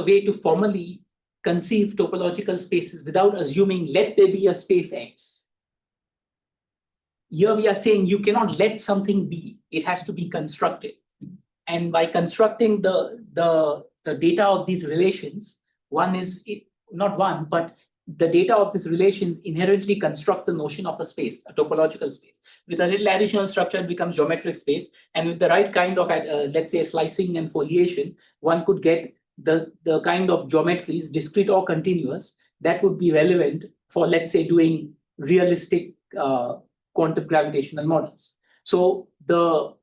way to formally conceive topological spaces without assuming let there be a space X. Here we are saying you cannot let something be, it has to be constructed. And by constructing the data of these relations, but the data of these relations inherently constructs the notion of a space, a topological space. With a little additional structure, it becomes geometric space. And with the right kind of, let's say, slicing and foliation, one could get the kind of geometries, discrete or continuous, that would be relevant for, let's say, doing realistic quantum gravitational models. So the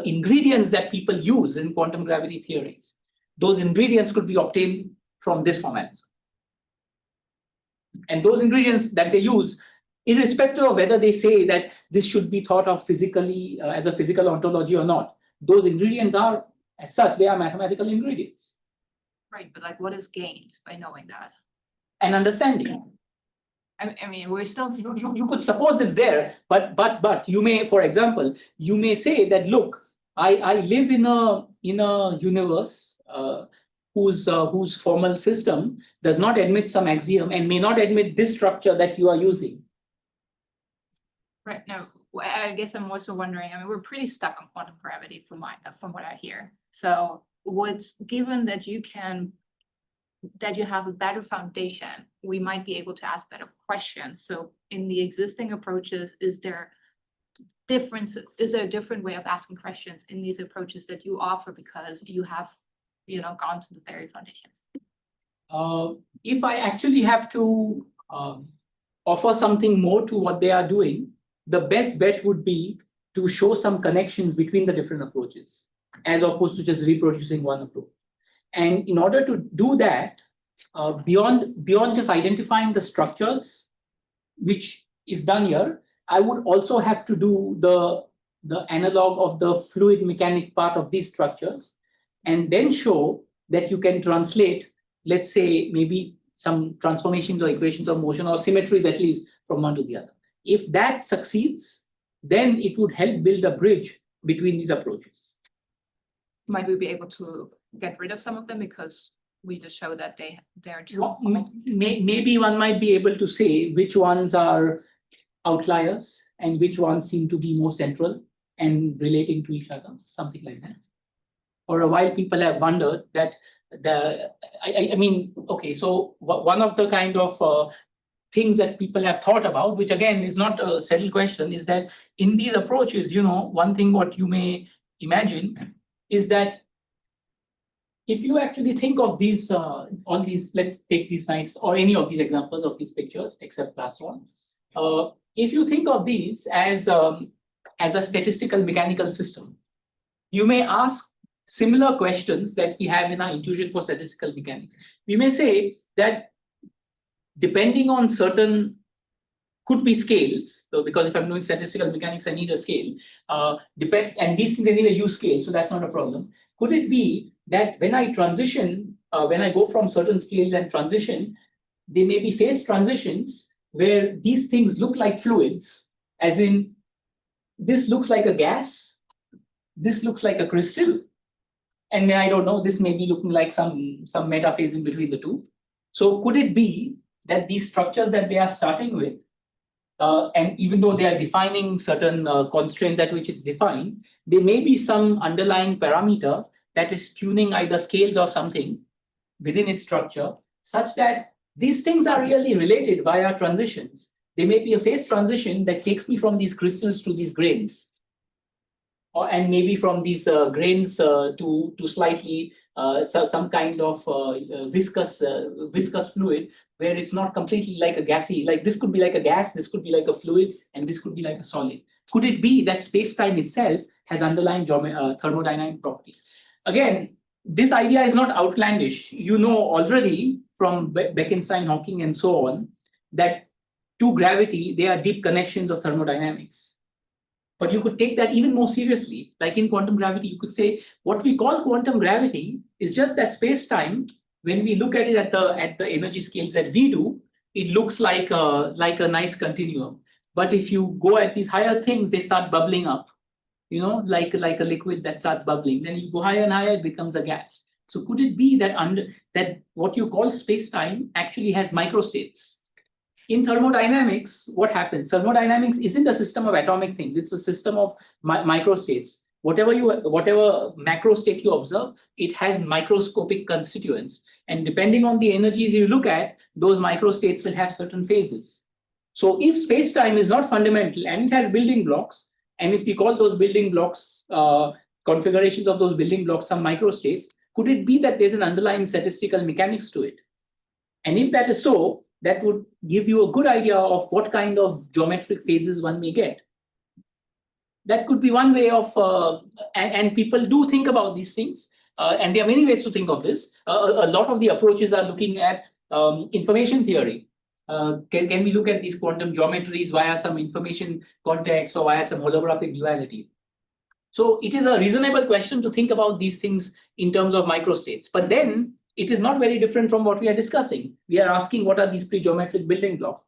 ingredients that people use in quantum gravity theories, those ingredients could be obtained from this formalism. And those ingredients that they use, irrespective of whether they say that this should be thought of physically as a physical ontology or not, those ingredients are, as such, they are mathematical ingredients. Right, but like what is gained by knowing that? An understanding. I mean, we're still. You could suppose it's there, but you may, for example, you may say that, look, I live in a universe whose formal system does not admit some axiom and may not admit this structure that you are using. Right, no, I guess I'm also wondering, I mean, we're pretty stuck on quantum gravity from what I hear. So given that you have a better foundation, we might be able to ask better questions. So in the existing approaches, is there a different way of asking questions in these approaches that you offer because you have, gone to the very foundations? If I actually have to offer something more to what they are doing, the best bet would be to show some connections between the different approaches, as opposed to just reproducing one approach. And in order to do that, beyond just identifying the structures, which is done here, I would also have to do the analog of the fluid mechanic part of these structures, and then show that you can translate, let's say, maybe some transformations or equations of motion or symmetries at least from one to the other. If that succeeds, then it would help build a bridge between these approaches. might we be able to get rid of some of them because we just show that they're true? Well, maybe one might be able to say which ones are outliers and which ones seem to be more central and relating to each other, something like that. For a while, people have wondered that I mean, okay, so one of the kind of things that people have thought about, which again is not a settled question, is that in these approaches, one thing what you may imagine is that if you actually think of these, all these, let's take these nice, or any of these examples of these pictures, except last one. If you think of these as a statistical mechanical system, you may ask similar questions that we have in our intuition for statistical mechanics. We may say that depending on certain, could be scales, so because if I'm doing statistical mechanics, I need a scale. And these things anyway use scale, so that's not a problem. Could it be that when I transition, when I go from certain scales and transition, they may be phase transitions where these things look like fluids, as in this looks like a gas, this looks like a crystal, and I don't know, this may be looking like some metaphase in between the two. So could it be that these structures that they are starting with, and even though they are defining certain constraints at which it's defined, there may be some underlying parameter that is tuning either scales or something within its structure, such that these things are really related via transitions. There may be a phase transition that takes me from these crystals to these grains, and maybe from these grains to slightly some kind of viscous fluid, where it's not completely like a gassy, like this could be like a gas, this could be like a fluid, and this could be like a solid. Could it be that space-time itself has underlying thermodynamic properties? Again, this idea is not outlandish. You know already from Bekenstein, Hawking, and so on, that to gravity, there are deep connections of thermodynamics. But you could take that even more seriously. Like in quantum gravity, you could say what we call quantum gravity is just that space-time. When we look at it at the energy scales that we do, it looks like a nice continuum. But if you go at these higher things, they start bubbling up, like a liquid that starts bubbling. Then you go higher and higher, it becomes a gas. So could it be that what you call space-time actually has microstates? In thermodynamics, what happens? Thermodynamics isn't a system of atomic things. It's a system of microstates. Whatever macro state you observe, it has microscopic constituents. And depending on the energies you look at, those microstates will have certain phases. So if space-time is not fundamental and it has building blocks, and if we call those building blocks, configurations of those building blocks some microstates, could it be that there's an underlying statistical mechanics to it? And if that is so, that would give you a good idea of what kind of geometric phases one may get. That could be one way of, and people do think about these things, and there are many ways to think of this. A lot of the approaches are looking at information theory. Can we look at these quantum geometries via some information context or via some holographic duality? So it is a reasonable question to think about these things in terms of microstates. But then it is not very different from what we are discussing. We are asking what are these pregeometric building blocks?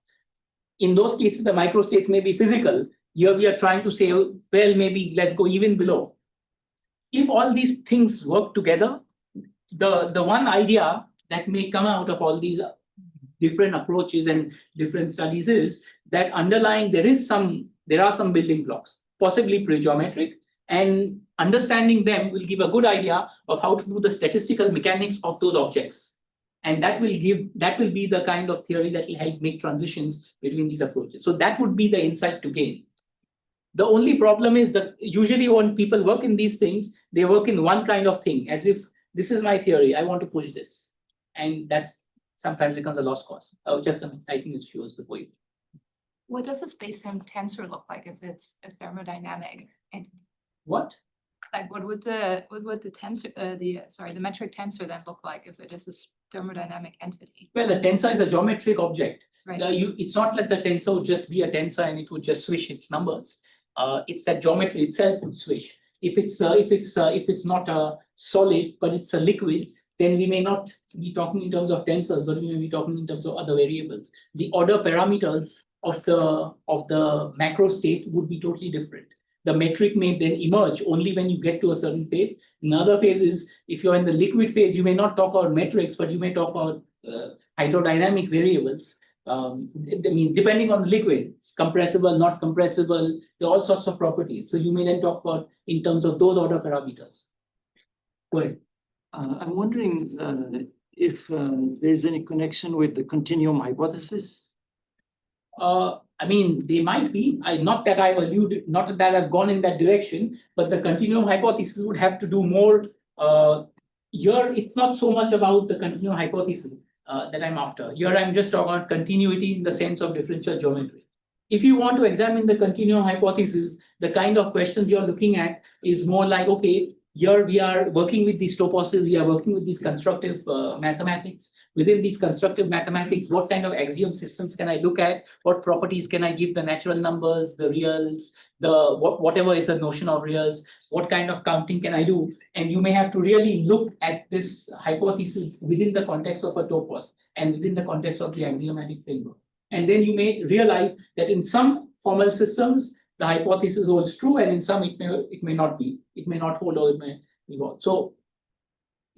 In those cases, the microstates may be physical. Here we are trying to say, well, maybe let's go even below. If all these things work together, the one idea that may come out of all these different approaches and different studies is that underlying there are some building blocks, possibly pregeometric, and understanding them will give a good idea of how to do the statistical mechanics of those objects. And that will be the kind of theory that will help make transitions between these approaches. So that would be the insight to gain. The only problem is that usually when people work in these things, they work in one kind of thing, as if this is my theory, I want to push this. And that's sometimes becomes a lost cause. Just a minute, I think it shows before you. What does a space-time tensor look like if it's a thermodynamic entity? What? Like what would the tensor the metric tensor then look like if it is a thermodynamic entity? Well, a tensor is a geometric object. Right. It's not like the tensor would just be a tensor and it would just swish its numbers. It's that geometry itself would swish. If it's not a solid but it's a liquid, then we may not be talking in terms of tensors, but we may be talking in terms of other variables. The order parameters of the macro state would be totally different. the metric may then emerge only when you get to a certain phase. Another phase is if you're in the liquid phase, you may not talk about metrics, but you may talk about hydrodynamic variables. I mean, depending on the liquid, it's compressible, not compressible, there are all sorts of properties. So you may then talk about in terms of those order parameters. Go ahead. I'm wondering if there's any connection with the continuum hypothesis. I mean, they might be. Not that I've alluded, not that I've gone in that direction, but the continuum hypothesis would have to do more. Here, it's not so much about the continuum hypothesis that I'm after. Here, I'm just talking about continuity in the sense of differential geometry. If you want to examine the continuum hypothesis, the kind of questions you're looking at is more like, okay, here we are working with these toposes, we are working with these constructive mathematics. Within these constructive mathematics, what kind of axiom systems can I look at? What properties can I give the natural numbers, the reals, whatever is the notion of reals? What kind of counting can I do? And you may have to really look at this hypothesis within the context of a topos and within the context of the axiomatic framework. And then you may realize that in some formal systems, the hypothesis holds true, and in some it may not be. It may not hold, or it may evolve. So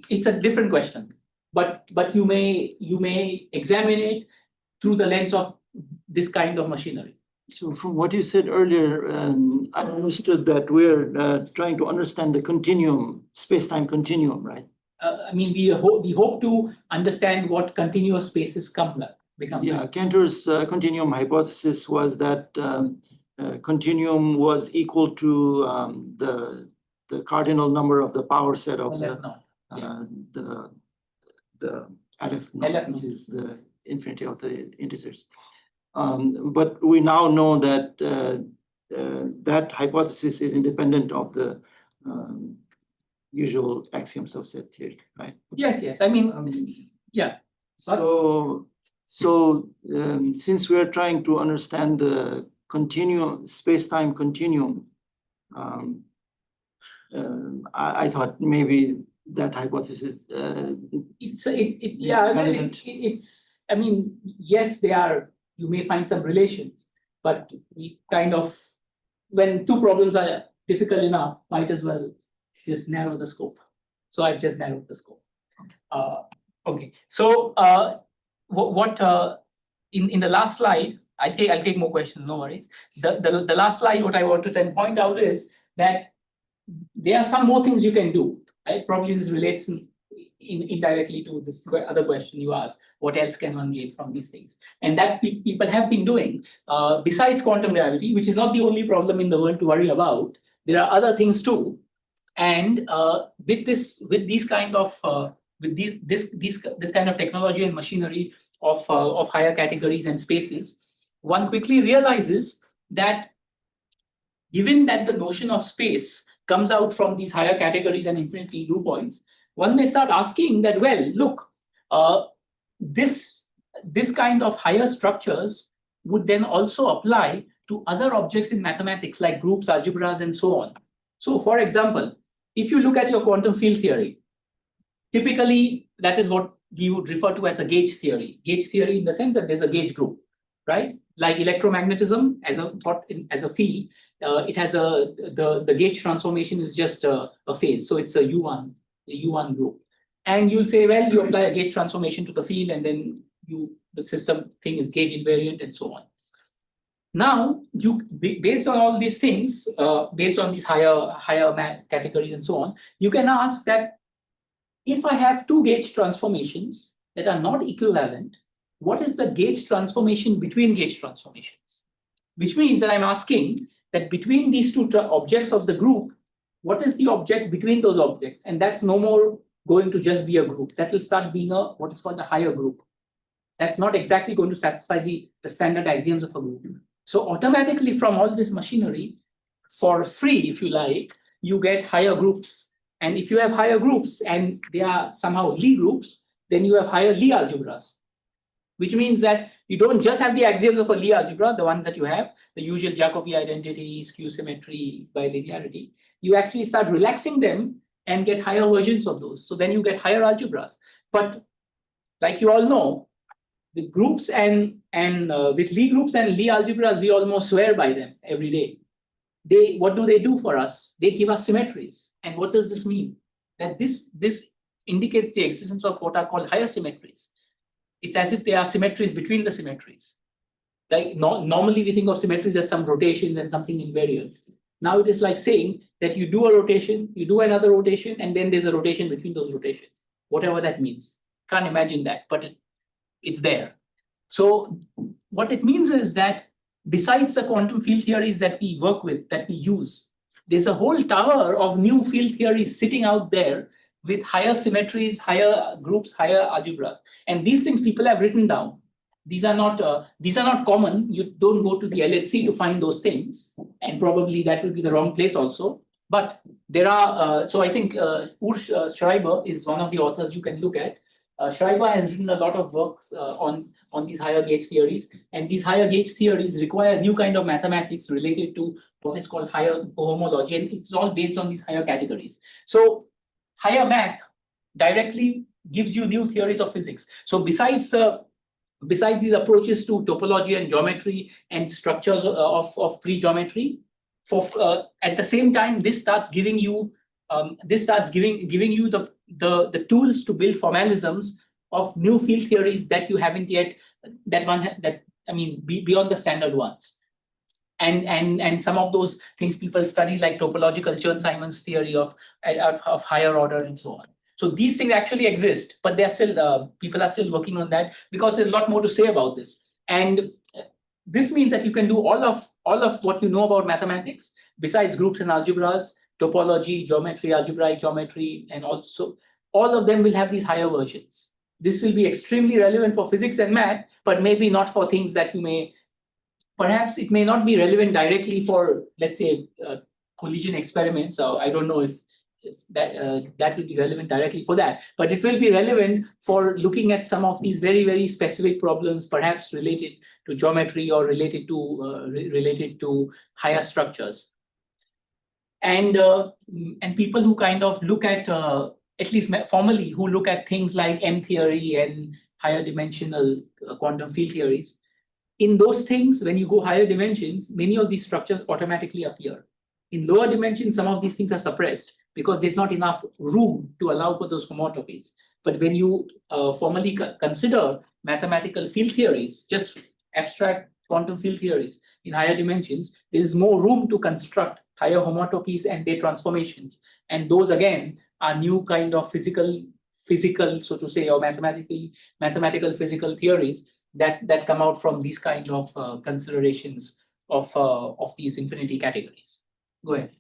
it's a different question, but you may examine it through the lens of this kind of machinery. So from what you said earlier, I understood that we're trying to understand the continuum, space-time continuum, right? I mean, we hope to understand what continuous spaces become. Yeah, Cantor's continuum hypothesis was that continuum was equal to the cardinal number of the power set of the Aleph norm, which is the infinity of the integers. But we now know that that hypothesis is independent of the usual axioms of set theory, right? Yes. I mean, yeah. So since we are trying to understand the continuum, space-time continuum, I thought maybe that hypothesis it's I mean, yes, they are, you may find some relations, but we kind of, when two problems are difficult enough, might as well just narrow the scope. So I've just narrowed the scope. Okay, so in the last slide, I'll take more questions, no worries. The last slide, what I want to then point out is that there are some more things you can do. Right? Probably this relates indirectly to this other question you asked, what else can one gain from these things? And that people have been doing, besides quantum gravity, which is not the only problem in the world to worry about, there are other things too. And with this kind of this kind of technology and machinery of higher categories and spaces, one quickly realizes that given that the notion of space comes out from these higher categories and infinity groupoids, one may start asking that, well, look, this kind of higher structures would then also apply to other objects in mathematics like groups, algebras, and so on. So for example, if you look at your quantum field theory, typically that is what we would refer to as a gauge theory. Gauge theory in the sense that there's a gauge group, right? Like electromagnetism as a field, it has the gauge transformation is just a phase. So it's a U1 group. And you'll say, well, you apply a gauge transformation to the field, and then the system thing is gauge invariant and so on. Now, based on all these things, based on these higher categories and so on, you can ask that if I have two gauge transformations that are not equivalent, what is the gauge transformation between gauge transformations? Which means that I'm asking that between these two objects of the group, what is the object between those objects? And that's no more going to just be a group. That will start being what is called a higher group. That's not exactly going to satisfy the standard axioms of a group. So automatically from all this machinery, for free, if you like, you get higher groups. And if you have higher groups and they are somehow Lie groups, then you have higher Lie algebras. Which means that you don't just have the axioms of a Lie algebra, the ones that you have, the usual Jacobi identity, skew symmetry, bilinearity. You actually start relaxing them and get higher versions of those. So then you get higher algebras. But like you all know, with groups and with Lie groups and Lie algebras, we almost swear by them every day. what do they do for us? They give us symmetries. And what does this mean? That this indicates the existence of what are called higher symmetries. It's as if there are symmetries between the symmetries. Like normally we think of symmetries as some rotations and something invariant. Now it is like saying that you do a rotation, you do another rotation, and then there's a rotation between those rotations, whatever that means. Can't imagine that, but it's there. So what it means is that besides the quantum field theories that we work with, that we use, there's a whole tower of new field theories sitting out there with higher symmetries, higher groups, higher algebras. And these things people have written down. These are not common. You don't go to the LHC to find those things, and probably that will be the wrong place also. But there are, so I think Urs Schreiber is one of the authors you can look at. Schreiber has written a lot of works on these higher gauge theories, and these higher gauge theories require new kind of mathematics related to what is called higher homology, and it's all based on these higher categories. So higher math directly gives you new theories of physics. So besides these approaches to topology and geometry and structures of pre-geometry, at the same time, this starts giving you the tools to build formalisms of new field theories that you haven't yet, beyond the standard ones. And some of those things people study, like topological Chern-Simons theory of higher order and so on. So these things actually exist, but they're still people are still working on that because there's a lot more to say about this. And this means that you can do all of what you know about mathematics besides groups and algebras, topology, geometry, algebraic geometry, and also all of them will have these higher versions. This will be extremely relevant for physics and math, but maybe not for things that you may, perhaps it may not be relevant directly for, let's say, collision experiments. So I don't know if that will be relevant directly for that, but it will be relevant for looking at some of these very, very specific problems, perhaps related to geometry or related to higher structures. And people who kind of look at, at least formally, who look at things like M theory and higher dimensional quantum field theories, in those things, when you go higher dimensions, many of these structures automatically appear. In lower dimensions, some of these things are suppressed because there's not enough room to allow for those homotopes. But when you formally consider mathematical field theories, just abstract quantum field theories in higher dimensions, there is more room to construct higher homotopes and their transformations. And those, again, are new kind of physical, so to say, or mathematical physical theories that come out from these kind of considerations of these infinity categories. Go ahead.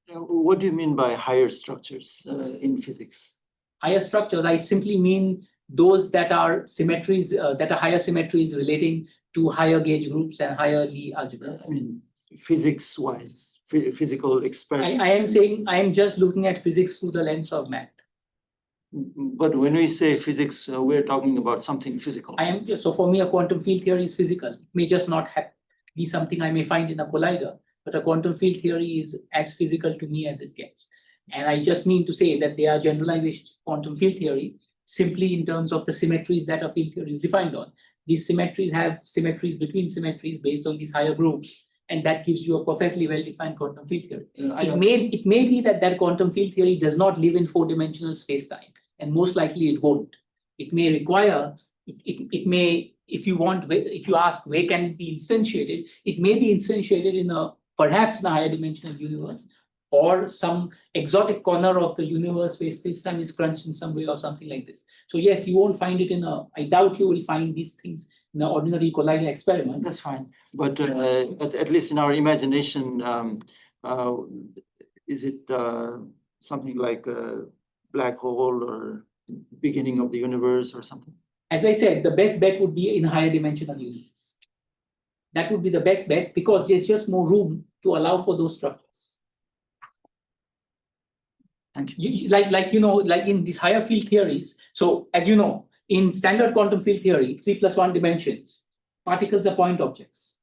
What do you mean by higher structures in physics? Higher structures, I simply mean those that are symmetries, that are higher symmetries relating to higher gauge groups and higher Lie algebras. I mean, physics-wise, physical experiment. I am just looking at physics through the lens of math. But when we say physics, we're talking about something physical. So for me, a quantum field theory is physical. It may just not be something I may find in a collider, but a quantum field theory is as physical to me as it gets. And I just mean to say that they are generalizations of quantum field theory simply in terms of the symmetries that a field theory is defined on. These symmetries have symmetries between symmetries based on these higher groups, and that gives you a perfectly well-defined quantum field theory. It may be that quantum field theory does not live in four-dimensional space-time, and most likely it won't. It may require, it may, if you ask where can it be instantiated, it may be instantiated in perhaps in a higher dimensional universe, or some exotic corner of the universe where space-time is crunched in some way or something like this. So yes, you won't find it I doubt you will find these things in an ordinary collider experiment. That's fine, but at least in our imagination, is it something like a black hole or beginning of the universe or something? As I said, the best bet would be in a higher dimensional universe. That would be the best bet because there's just more room to allow for those structures. Thank you. Like in these higher field theories. So as you know, in standard quantum field theory, 3+1 dimensions, particles are point objects.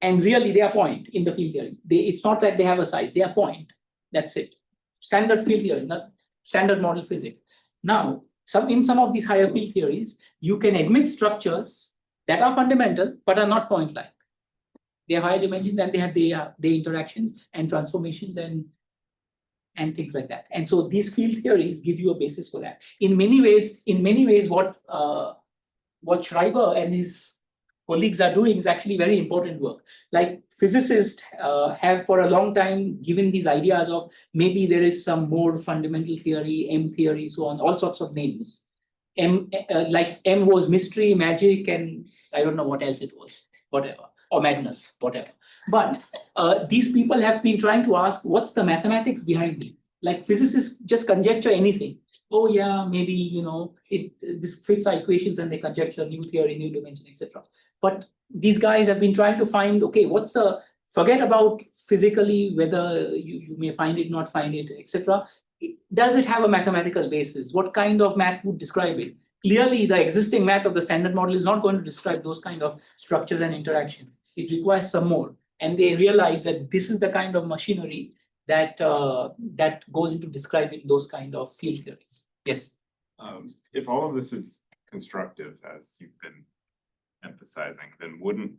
And really they are point in the field theory. It's not that they have a size, they are point. That's it. Standard field theory, not standard model physics. Now, in some of these higher field theories, you can admit structures that are fundamental but are not point-like. They have higher dimensions and they have the interactions and transformations and things like that. And so these field theories give you a basis for that. In many ways, what Schreiber and his colleagues are doing is actually very important work. Like physicists have for a long time given these ideas of maybe there is some more fundamental theory, M theory, so on, all sorts of names. Like M was mystery, magic, and I don't know what else it was, whatever, or madness, whatever. But these people have been trying to ask, what's the mathematics behind it? Like physicists just conjecture anything. Oh yeah, maybe this fits our equations, and they conjecture new theory, new dimension, etc. But these guys have been trying to find, okay, forget about physically whether you may find it, not find it, etc. Does it have a mathematical basis? What kind of math would describe it? Clearly, the existing math of the standard model is not going to describe those kind of structures and interaction. It requires some more. And they realize that this is the kind of machinery that goes into describing those kind of field theories. Yes. If all of this is constructive, as you've been emphasizing, then wouldn't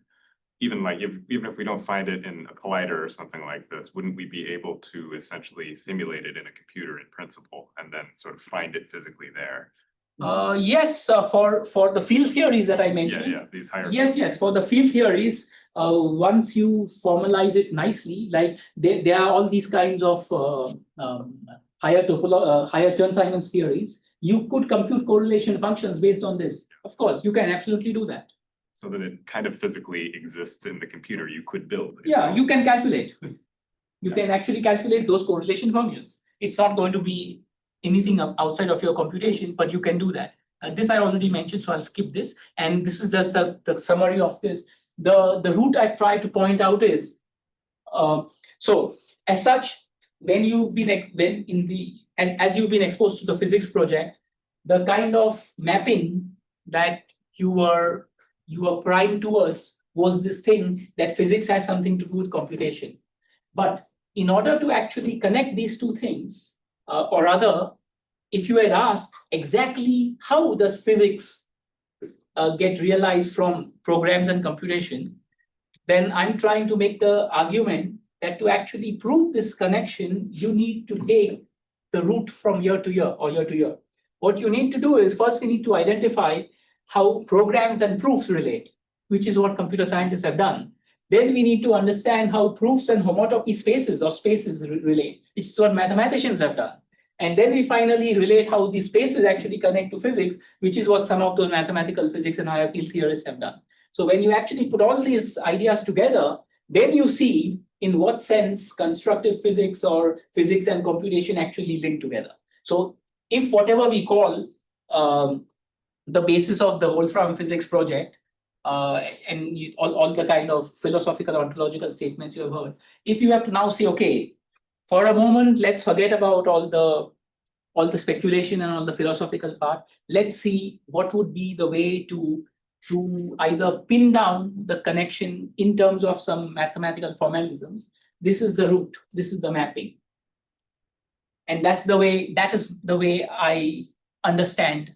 even if we don't find it in a collider or something like this, wouldn't we be able to essentially simulate it in a computer in principle and then sort of find it physically there? Yes, for the field theories that I mentioned. Yeah, these higher. Yes. For the field theories, once you formalize it nicely, like there are all these kinds of higher Chern-Simons theories. You could compute correlation functions based on this. Of course, you can absolutely do that. So that it kind of physically exists in the computer, you could build. Yeah, you can calculate. You can actually calculate those correlation functions. It's not going to be anything outside of your computation, but you can do that. This I already mentioned, so I'll skip this. And this is just the summary of this. The route I've tried to point out is, so as such, as you've been exposed to the physics project, the kind of mapping that you were primed towards was this thing that physics has something to do with computation. But in order to actually connect these two things, or rather, if you had asked exactly how does physics get realized from programs and computation, then I'm trying to make the argument that to actually prove this connection, you need to take the route from year to year or year to year. What you need to do is first we need to identify how programs and proofs relate, which is what computer scientists have done. Then we need to understand how proofs and homotopy spaces or spaces relate, which is what mathematicians have done. And then we finally relate how these spaces actually connect to physics, which is what some of those mathematical physics and higher field theorists have done. So when you actually put all these ideas together, then you see in what sense constructive physics or physics and computation actually link together. So if whatever we call the basis of the Wolfram Physics Project, and all the kind of philosophical ontological statements you have heard, if you have to now say, okay, for a moment, let's forget about all the speculation and all the philosophical part. Let's see what would be the way to either pin down the connection in terms of some mathematical formalisms. This is the route, this is the mapping. And that is the way I understand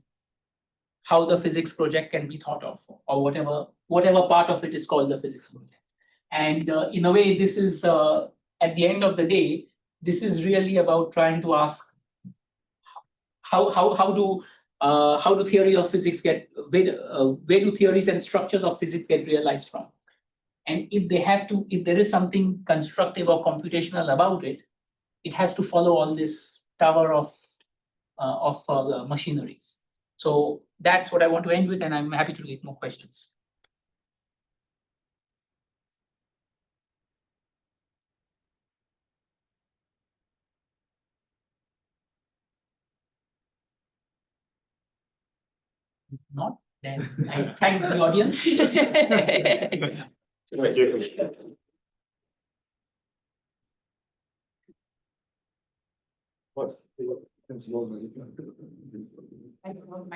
how the physics project can be thought of, or whatever part of it is called the physics project. And in a way, this is at the end of the day, this is really about trying to ask how do theory of physics where do theories and structures of physics get realized from? And if there is something constructive or computational about it, it has to follow all this tower of machineries. So that's what I want to end with, and I'm happy to take more questions. Not, then I thank the audience. Thank you. What's I don't know,